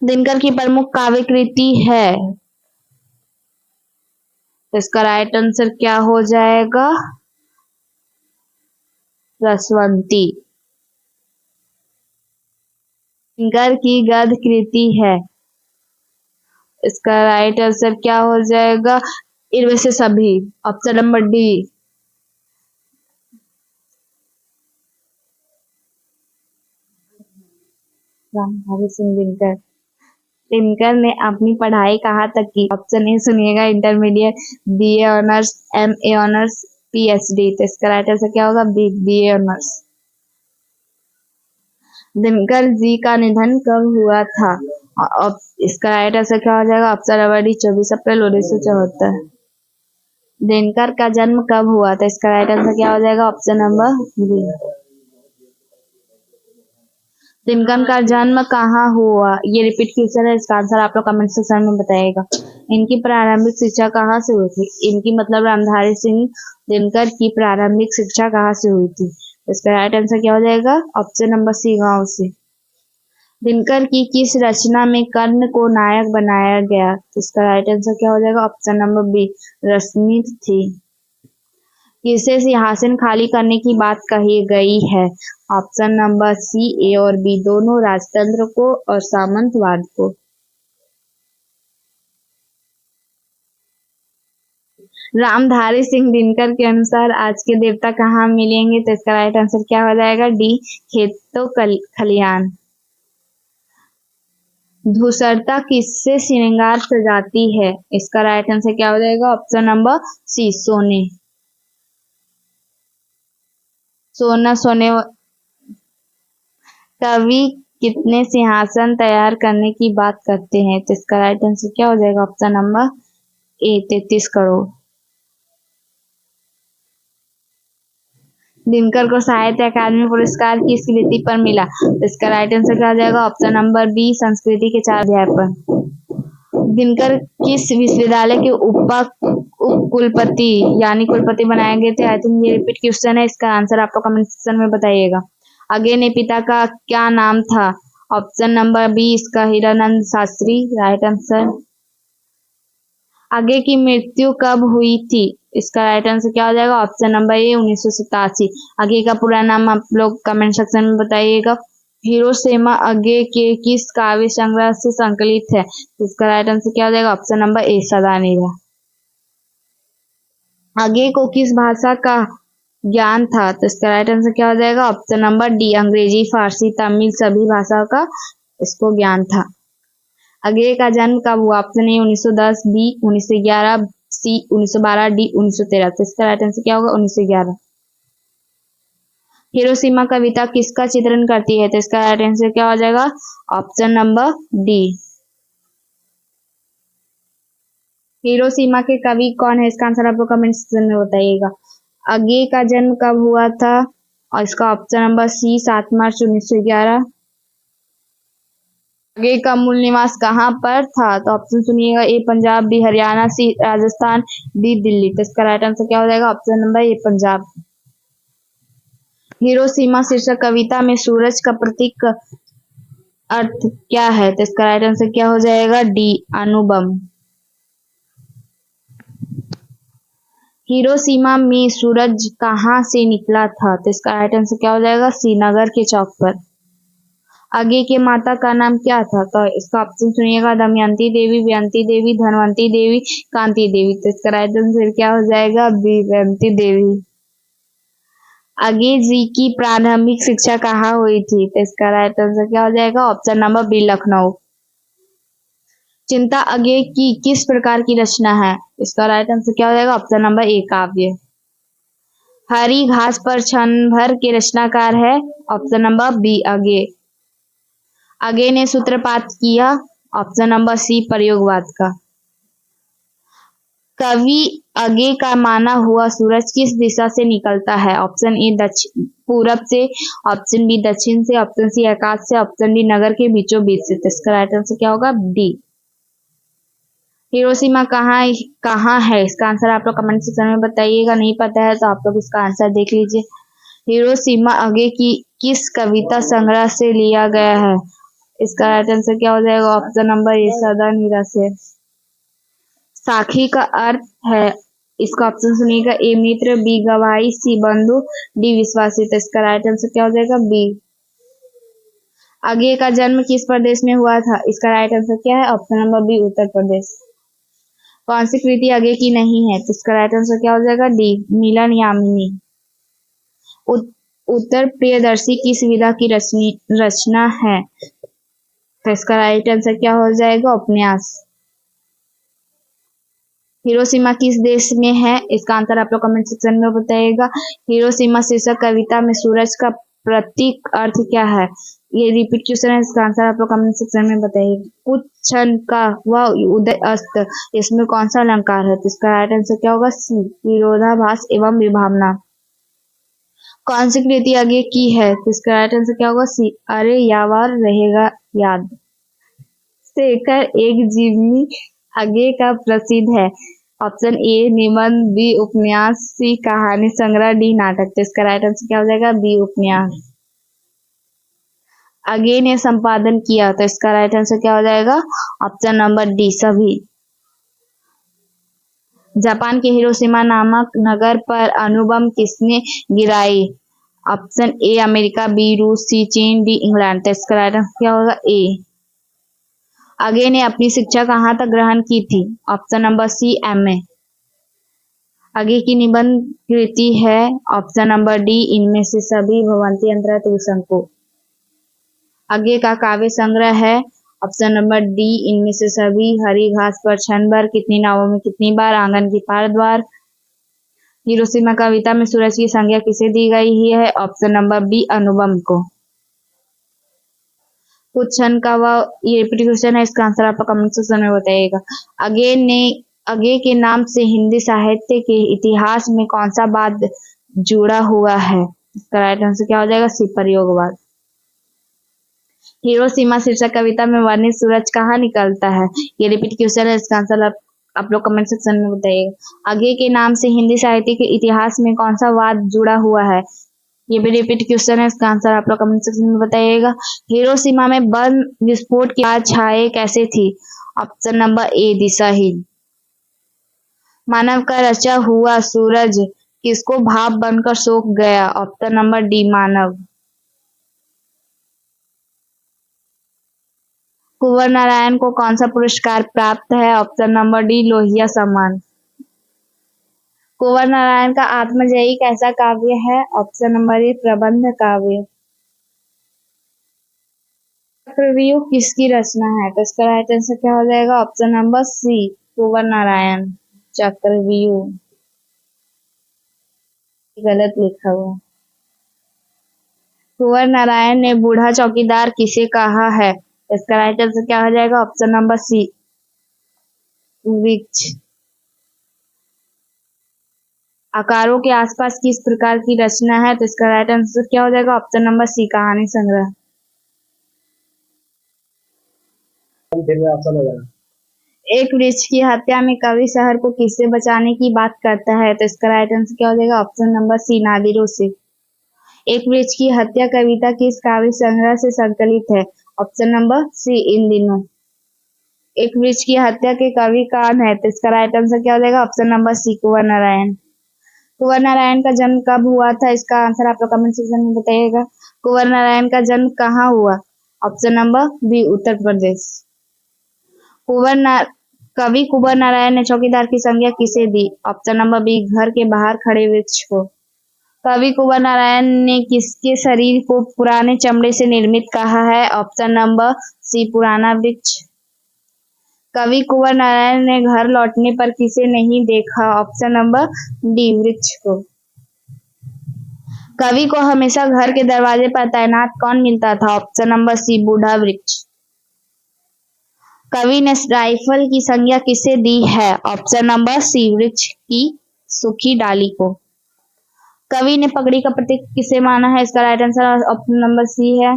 दिनकर की प्रमुख काव्य कृति है। तो इसका राइट आंसर क्या हो जाएगा? रसवंती। दिनकर की गद्य कृति है। इसका राइट आंसर क्या हो जाएगा? इनमें से सभी। Option number D. Ramdhari Singh Dinkar. Dinkar ने अपनी पढ़ाई कहाँ तक की? ऑप्शन ए सुनिएगा, intermediate, BA honours, MA honours, PhD. तो इसका राइट आंसर क्या होगा? B, BA honours. Dinkar ji का निधन कब हुआ था? इसका राइट आंसर क्या हो जाएगा? ऑप्शन नंबर डी, 24 अप्रैल 1974। दिनकर का जन्म कब हुआ था? इसका राइट आंसर क्या हो जाएगा? Option number B. दिनकर का जन्म कहाँ हुआ? ये रिपीट क्वेश्चन है, इसका आंसर आप लोग कमेंट सेक्शन में बताइएगा। इनकी प्रारंभिक शिक्षा कहाँ से हुई थी? इनकी मतलब रामधारी सिंह दिनकर की प्रारंभिक शिक्षा कहाँ से हुई थी? इसका राइट आंसर क्या हो जाएगा? ऑप्शन नंबर सी, गांव से। दिनकर की किस रचना में कर्ण को नायक बनाया गया? तो इसका राइट आंसर क्या हो जाएगा? ऑप्शन नंबर बी, रश्मि थी। किसे सिंहासन खाली करने की बात कही गई है? ऑप्शन नंबर सी, ए और बी दोनों, राजतंत्र को और सामंतवाद को। रामधारी सिंह दिनकर के अनुसार आज के देवता कहाँ मिलेंगे? तो इसका राइट आंसर क्या हो जाएगा? डी, खेतों खलिहान। धूसरता किससे श्रृंगार सजाती है? इसका राइट आंसर क्या हो जाएगा? ऑप्शन नंबर सी, सोने। सोना सोने। कवि कितने सिंहासन तैयार करने की बात करते हैं? तो इसका राइट आंसर क्या हो जाएगा? ऑप्शन नंबर ए, 33 करोड़। दिनकर को साहित्य अकादमी पुरस्कार किस कृति पर मिला? तो इसका राइट आंसर क्या हो जाएगा? ऑप्शन नंबर बी, संस्कृति के 4 अध्याय पर। दिनकर किस विश्वविद्यालय के उप कुलपति यानी कुलपति बनाए गए थे? आई थिंक ये रिपीट क्वेश्चन है, इसका आंसर आप लोग कमेंट सेक्शन में बताइएगा। आगे ने पिता का क्या नाम था? ऑप्शन नंबर बी, इसका हीरानंद शास्त्री, राइट आंसर। आगे की मृत्यु कब हुई थी? इसका राइट आंसर क्या हो जाएगा? ऑप्शन नंबर ए, 1987। आगे का पूरा नाम आप लोग कमेंट सेक्शन में बताइएगा। हिरोशिमा आगे के किस काव्य संग्रह से संकलित है? इसका राइट आंसर क्या हो जाएगा? ऑप्शन नंबर ए, सदानीरा। आगे को किस भाषा का ज्ञान था? तो इसका राइट आंसर क्या हो जाएगा? ऑप्शन नंबर डी, अंग्रेजी, फारसी, तमिल सभी भाषाओं का इसको ज्ञान था। आगे का जन्म कब हुआ? Option A 1910, B 1911, C 1912, D 1913। तो इसका राइट आंसर क्या होगा? 1911। हिरोशिमा कविता किसका चित्रण करती है? तो इसका राइट आंसर क्या हो जाएगा? Option number D. हिरोशिमा के कवि कौन है? इसका आंसर आप लोग कमेंट सेक्शन में बताइएगा। आगे का जन्म कब हुआ था? और इसका ऑप्शन नंबर सी, 7 मार्च 1911। आगे का मूल निवास कहाँ पर था? तो ऑप्शन सुनिएगा, ए पंजाब, बी हरियाणा, सी राजस्थान, डी दिल्ली। तो इसका राइट आंसर क्या हो जाएगा? ऑप्शन नंबर ए, पंजाब। हिरोशिमा शीर्षक कविता में सूरज का प्रतीक अर्थ क्या है? तो इसका राइट आंसर क्या हो जाएगा? डी, अणुबम। हिरोशिमा में सूरज कहाँ से निकला था? तो इसका राइट आंसर क्या हो जाएगा? श्रीनगर के चौक पर। आगे के माता का नाम क्या था? तो इसका ऑप्शन सुनिएगा, दमयंती देवी, व्यंती देवी, धनवंती देवी, कांति देवी। तो इसका राइट आंसर क्या हो जाएगा? बी, व्यंती देवी। आगे जी की प्रारंभिक शिक्षा कहाँ हुई थी? तो इसका राइट आंसर क्या हो जाएगा? Option number B, Lucknow. चिंता अगे की किस प्रकार की रचना है? इसका राइट आंसर क्या हो जाएगा? ऑप्शन नंबर ए काव्य। हरी घास पर क्षण भर के रचनाकार है? ऑप्शन नंबर बी अगे। अगे ने सूत्रपात किया? ऑप्शन नंबर सी प्रयोगवाद का। कवि अगे का माना हुआ सूरज किस दिशा से निकलता है? ऑप्शन ए दक्षिण पूरब से, ऑप्शन बी दक्षिण से, ऑप्शन सी आकाश से, ऑप्शन डी नगर के बीचों बीच से। तो इसका राइट आंसर क्या होगा? डी। हिरोशिमा कहाँ है? इसका आंसर आप लोग कमेंट सेक्शन में बताइएगा। नहीं पता है तो आप लोग इसका आंसर देख लीजिए। हिरोशिमा अगे की किस कविता संग्रह से लिया गया है? इसका राइट आंसर क्या हो जाएगा? ऑप्शन नंबर ए सदा निराश है। साखी का अर्थ है? इसका ऑप्शन सुनिएगा। ए मित्र, बी गवाही, सी बंधु, डी विश्वासी। तो इसका राइट आंसर क्या हो जाएगा? बी। अगे का जन्म किस प्रदेश में हुआ था? इसका राइट आंसर क्या है? Option number B Uttar Pradesh. कौन सी कृति अगे की नहीं है? तो इसका राइट आंसर क्या हो जाएगा? डी मिलन यामिनी। उत्तर प्रियदर्शी किस विधा की रचना है? तो इसका राइट आंसर क्या हो जाएगा? उपन्यास। हिरोशिमा किस देश में है? इसका आंसर आप लोग कमेंट सेक्शन में बताइएगा। हिरोशिमा शीर्षक कविता में सूरज का प्रतीक अर्थ क्या है? ये रिपीट क्वेश्चन है। इसका आंसर आप लोग कमेंट सेक्शन में बताइएगा। कुछ क्षण का वह उदय अस्त, इसमें कौन सा अलंकार है? तो इसका राइट आंसर क्या होगा? सी विरोधाभास एवं विभावना। कौन सी कृति आगे की है? तो इसका राइट आंसर क्या होगा? सी अरे यावर रहेगा याद। शेखर एक जीवनी आगे का प्रसिद्ध है? ऑप्शन ए निबंध, बी उपन्यास, सी कहानी संग्रह, डी नाटक। तो इसका राइट आंसर क्या हो जाएगा? बी उपन्यास। अगे ने संपादन किया? तो इसका राइट आंसर क्या हो जाएगा? ऑप्शन नंबर डी सभी। जापान के हिरोशिमा नामक नगर पर अणुबम किसने गिराई? ऑप्शन ए अमेरिका, बी रूस, सी चीन, डी इंग्लैंड। तो इसका राइट आंसर क्या होगा? ए। अगे ने अपनी शिक्षा कहाँ तक ग्रहण की थी? Option number C MA. आगे की निबंध कृति है? ऑप्शन नंबर डी इनमें से सभी भवंती अंतरा त्रिशंकु। आगे का काव्य संग्रह है? ऑप्शन नंबर डी इनमें से सभी, हरी घास पर क्षण भर, कितनी नावों में कितनी बार, आंगन की पार द्वार। हिरोशिमा कविता में सूरज की संज्ञा किसे दी गई है? ऑप्शन नंबर बी अनुबम को। कुछ क्षण का वह, ये क्वेश्चन है। इसका आंसर आप कमेंट सेक्शन में बताइएगा। अगे के नाम से हिंदी साहित्य के इतिहास में कौन सा वाद जुड़ा हुआ है? इसका राइट आंसर क्या हो जाएगा? सी प्रयोगवाद। हिरोशिमा शीर्षक कविता में वर्णित सूरज कहाँ निकलता है? ये रिपीट क्वेश्चन है। इसका आंसर आप लोग कमेंट सेक्शन में बताइएगा। आगे के नाम से हिंदी साहित्य के इतिहास में कौन सा वाद जुड़ा हुआ है? ये भी रिपीट क्वेश्चन है। इसका आंसर आप लोग कमेंट सेक्शन में बताइएगा। हिरोशिमा में बम विस्फोट की छाए कैसे थी? ऑप्शन नंबर ए दिशाहीन। मानव का रचा हुआ सूरज किसको भाप बनकर सोख गया? ऑप्शन नंबर डी मानव। कुंवर नारायण को कौन सा पुरस्कार प्राप्त है? ऑप्शन नंबर डी लोहिया सम्मान। कुंवर नारायण का आत्मजयी कैसा काव्य है? ऑप्शन नंबर ए प्रबंध काव्य। चक्रव्यूह किसकी रचना है? तो इसका राइट आंसर क्या हो जाएगा? ऑप्शन नंबर सी कुंवर नारायण। चक्रव्यूह गलत लिखा हुआ। कुंवर नारायण ने बूढ़ा चौकीदार किसे कहा है? इसका राइट आंसर क्या हो जाएगा? ऑप्शन नंबर सी वृक्ष। आकारों के आसपास किस प्रकार की रचना है? तो इसका राइट आंसर क्या हो जाएगा? ऑप्शन नंबर सी कहानी संग्रह। एक वृक्ष की हत्या में कवि शहर को किससे बचाने की बात करता है? तो इसका राइट आंसर क्या हो जाएगा? ऑप्शन नंबर सी नादिरों से। एक वृक्ष की हत्या कविता किस काव्य संग्रह से संकलित है? ऑप्शन नंबर सी इन दिनों। एक वृक्ष की हत्या के कवि कौन है? तो इसका राइट आंसर क्या हो जाएगा? ऑप्शन नंबर सी कुंवर नारायण। कुंवर नारायण का जन्म कब हुआ था? इसका आंसर आप लोग कमेंट सेक्शन में बताइएगा। कुंवर नारायण का जन्म कहाँ हुआ? Option number B Uttar Pradesh. कवि कुंवर नारायण ने चौकीदार की संज्ञा किसे दी? ऑप्शन नंबर बी घर के बाहर खड़े वृक्ष को। कवि कुंवर नारायण ने किसके शरीर को पुराने चमड़े से निर्मित कहा है? ऑप्शन नंबर सी पुराना वृक्ष। कवि कुंवर नारायण ने घर लौटने पर किसे नहीं देखा? ऑप्शन नंबर डी, वृक्ष को। कवि को हमेशा घर के दरवाजे पर तैनात कौन मिलता था? ऑप्शन नंबर सी, बूढ़ा वृक्ष। कवि ने राइफल की संज्ञा किसे दी है? ऑप्शन नंबर सी, वृक्ष की सूखी डाली को। कवि ने पगड़ी का प्रतीक किसे माना है? इसका right answer option number C है।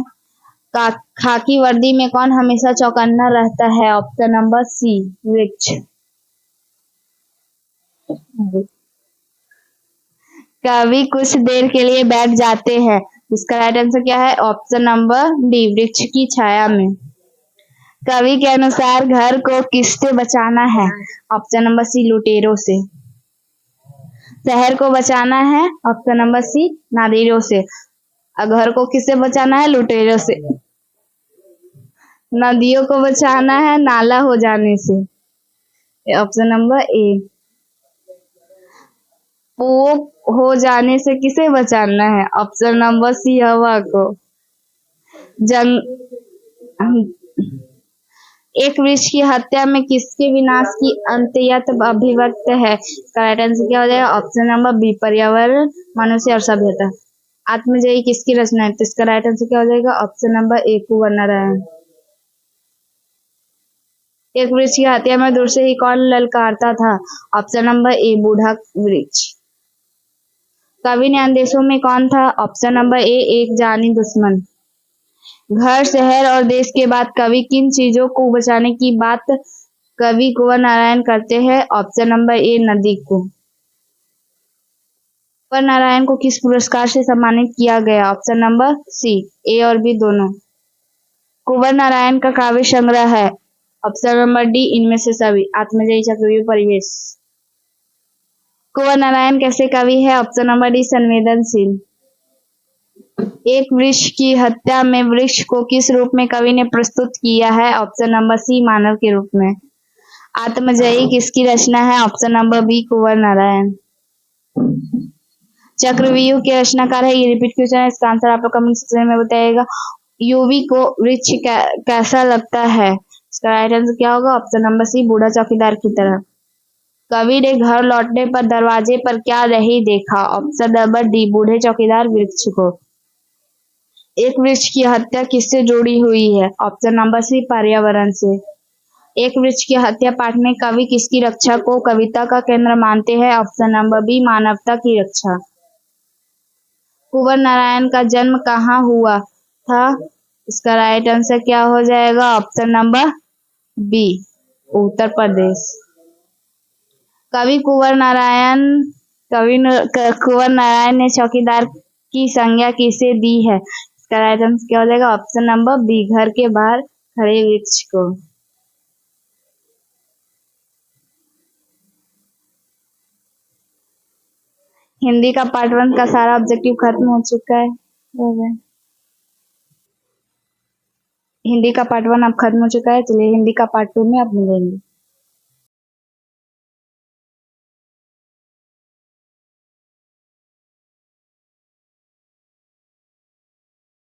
खाकी वर्दी में कौन हमेशा चौकन्ना रहता है? ऑप्शन नंबर सी, वृक्ष। कवि कुछ देर के लिए बैठ जाते हैं, इसका राइट आंसर क्या है? ऑप्शन नंबर डी, वृक्ष की छाया में। कवि के अनुसार घर को किससे बचाना है? ऑप्शन नंबर सी, लुटेरों से। शहर को बचाना है, ऑप्शन नंबर सी, नादिरों से। घर को किससे बचाना है? लुटेरों से। नदियों को बचाना है नाला हो जाने से, ऑप्शन नंबर ए। पोक हो जाने से किसे बचाना है? ऑप्शन नंबर सी, हवा को। जंग एक वृक्ष की हत्या में किसके विनाश की अंत्यत अभिव्यक्त है? इसका राइट आंसर क्या हो जाएगा? ऑप्शन नंबर बी, पर्यावरण, मनुष्य और सभ्यता। आत्मजयी किसकी रचना है? तो इसका राइट आंसर क्या हो जाएगा? ऑप्शन नंबर ए, कुंवर नारायण। एक वृक्ष की हत्या में दूर से ही कौन ललकारता था? ऑप्शन नंबर ए, बूढ़ा वृक्ष। कवि ने अंदेशों में कौन था? ऑप्शन नंबर ए, एक जानी दुश्मन। घर, शहर और देश के बाद कवि किन चीजों को बचाने की बात कवि कुंवर नारायण करते हैं? ऑप्शन नंबर ए, नदी को। कुंवर नारायण को किस पुरस्कार से सम्मानित किया गया? ऑप्शन नंबर सी, ए और बी दोनों। कुंवर नारायण का काव्य संग्रह है? ऑप्शन नंबर डी, इनमें से सभी। आत्मजयी, चक्रव्यूह, परिवेश। कुंवर नारायण कैसे कवि है? ऑप्शन नंबर डी, संवेदनशील। एक वृक्ष की हत्या में वृक्ष को किस रूप में कवि ने प्रस्तुत किया है? ऑप्शन नंबर सी, मानव के रूप में। आत्मजयी किसकी रचना है? ऑप्शन नंबर बी, कुंवर नारायण। चक्रव्यूह के रचनाकार है, ये रिपीट क्वेश्चन है, इसका आंसर आप लोग कमेंट सेक्शन में बताइएगा। यूवी को वृक्ष कैसा लगता है? इसका राइट आंसर क्या होगा? ऑप्शन नंबर सी, बूढ़ा चौकीदार की तरह। कवि ने घर लौटने पर दरवाजे पर क्या नहीं देखा? ऑप्शन नंबर डी, बूढ़े चौकीदार वृक्ष को। एक वृक्ष की हत्या किससे जुड़ी हुई है? ऑप्शन नंबर सी, पर्यावरण से। एक वृक्ष की हत्या पाठ में कवि किसकी रक्षा को कविता का केंद्र मानते हैं? ऑप्शन नंबर बी, मानवता की रक्षा। कुंवर नारायण का जन्म कहाँ हुआ था? इसका राइट आंसर क्या हो जाएगा? Option number B, Uttar Pradesh. कवि कुंवर नारायण ने चौकीदार की संज्ञा किसे दी है? इसका राइट आंसर क्या हो जाएगा? ऑप्शन नंबर बी, घर के बाहर खड़े वृक्ष को। हिंदी का पार्ट 1 का सारा ऑब्जेक्टिव खत्म हो चुका है। हिंदी का पार्ट 1 अब खत्म हो चुका है, चलिए हिंदी का पार्ट 2 में अब मिलेंगे।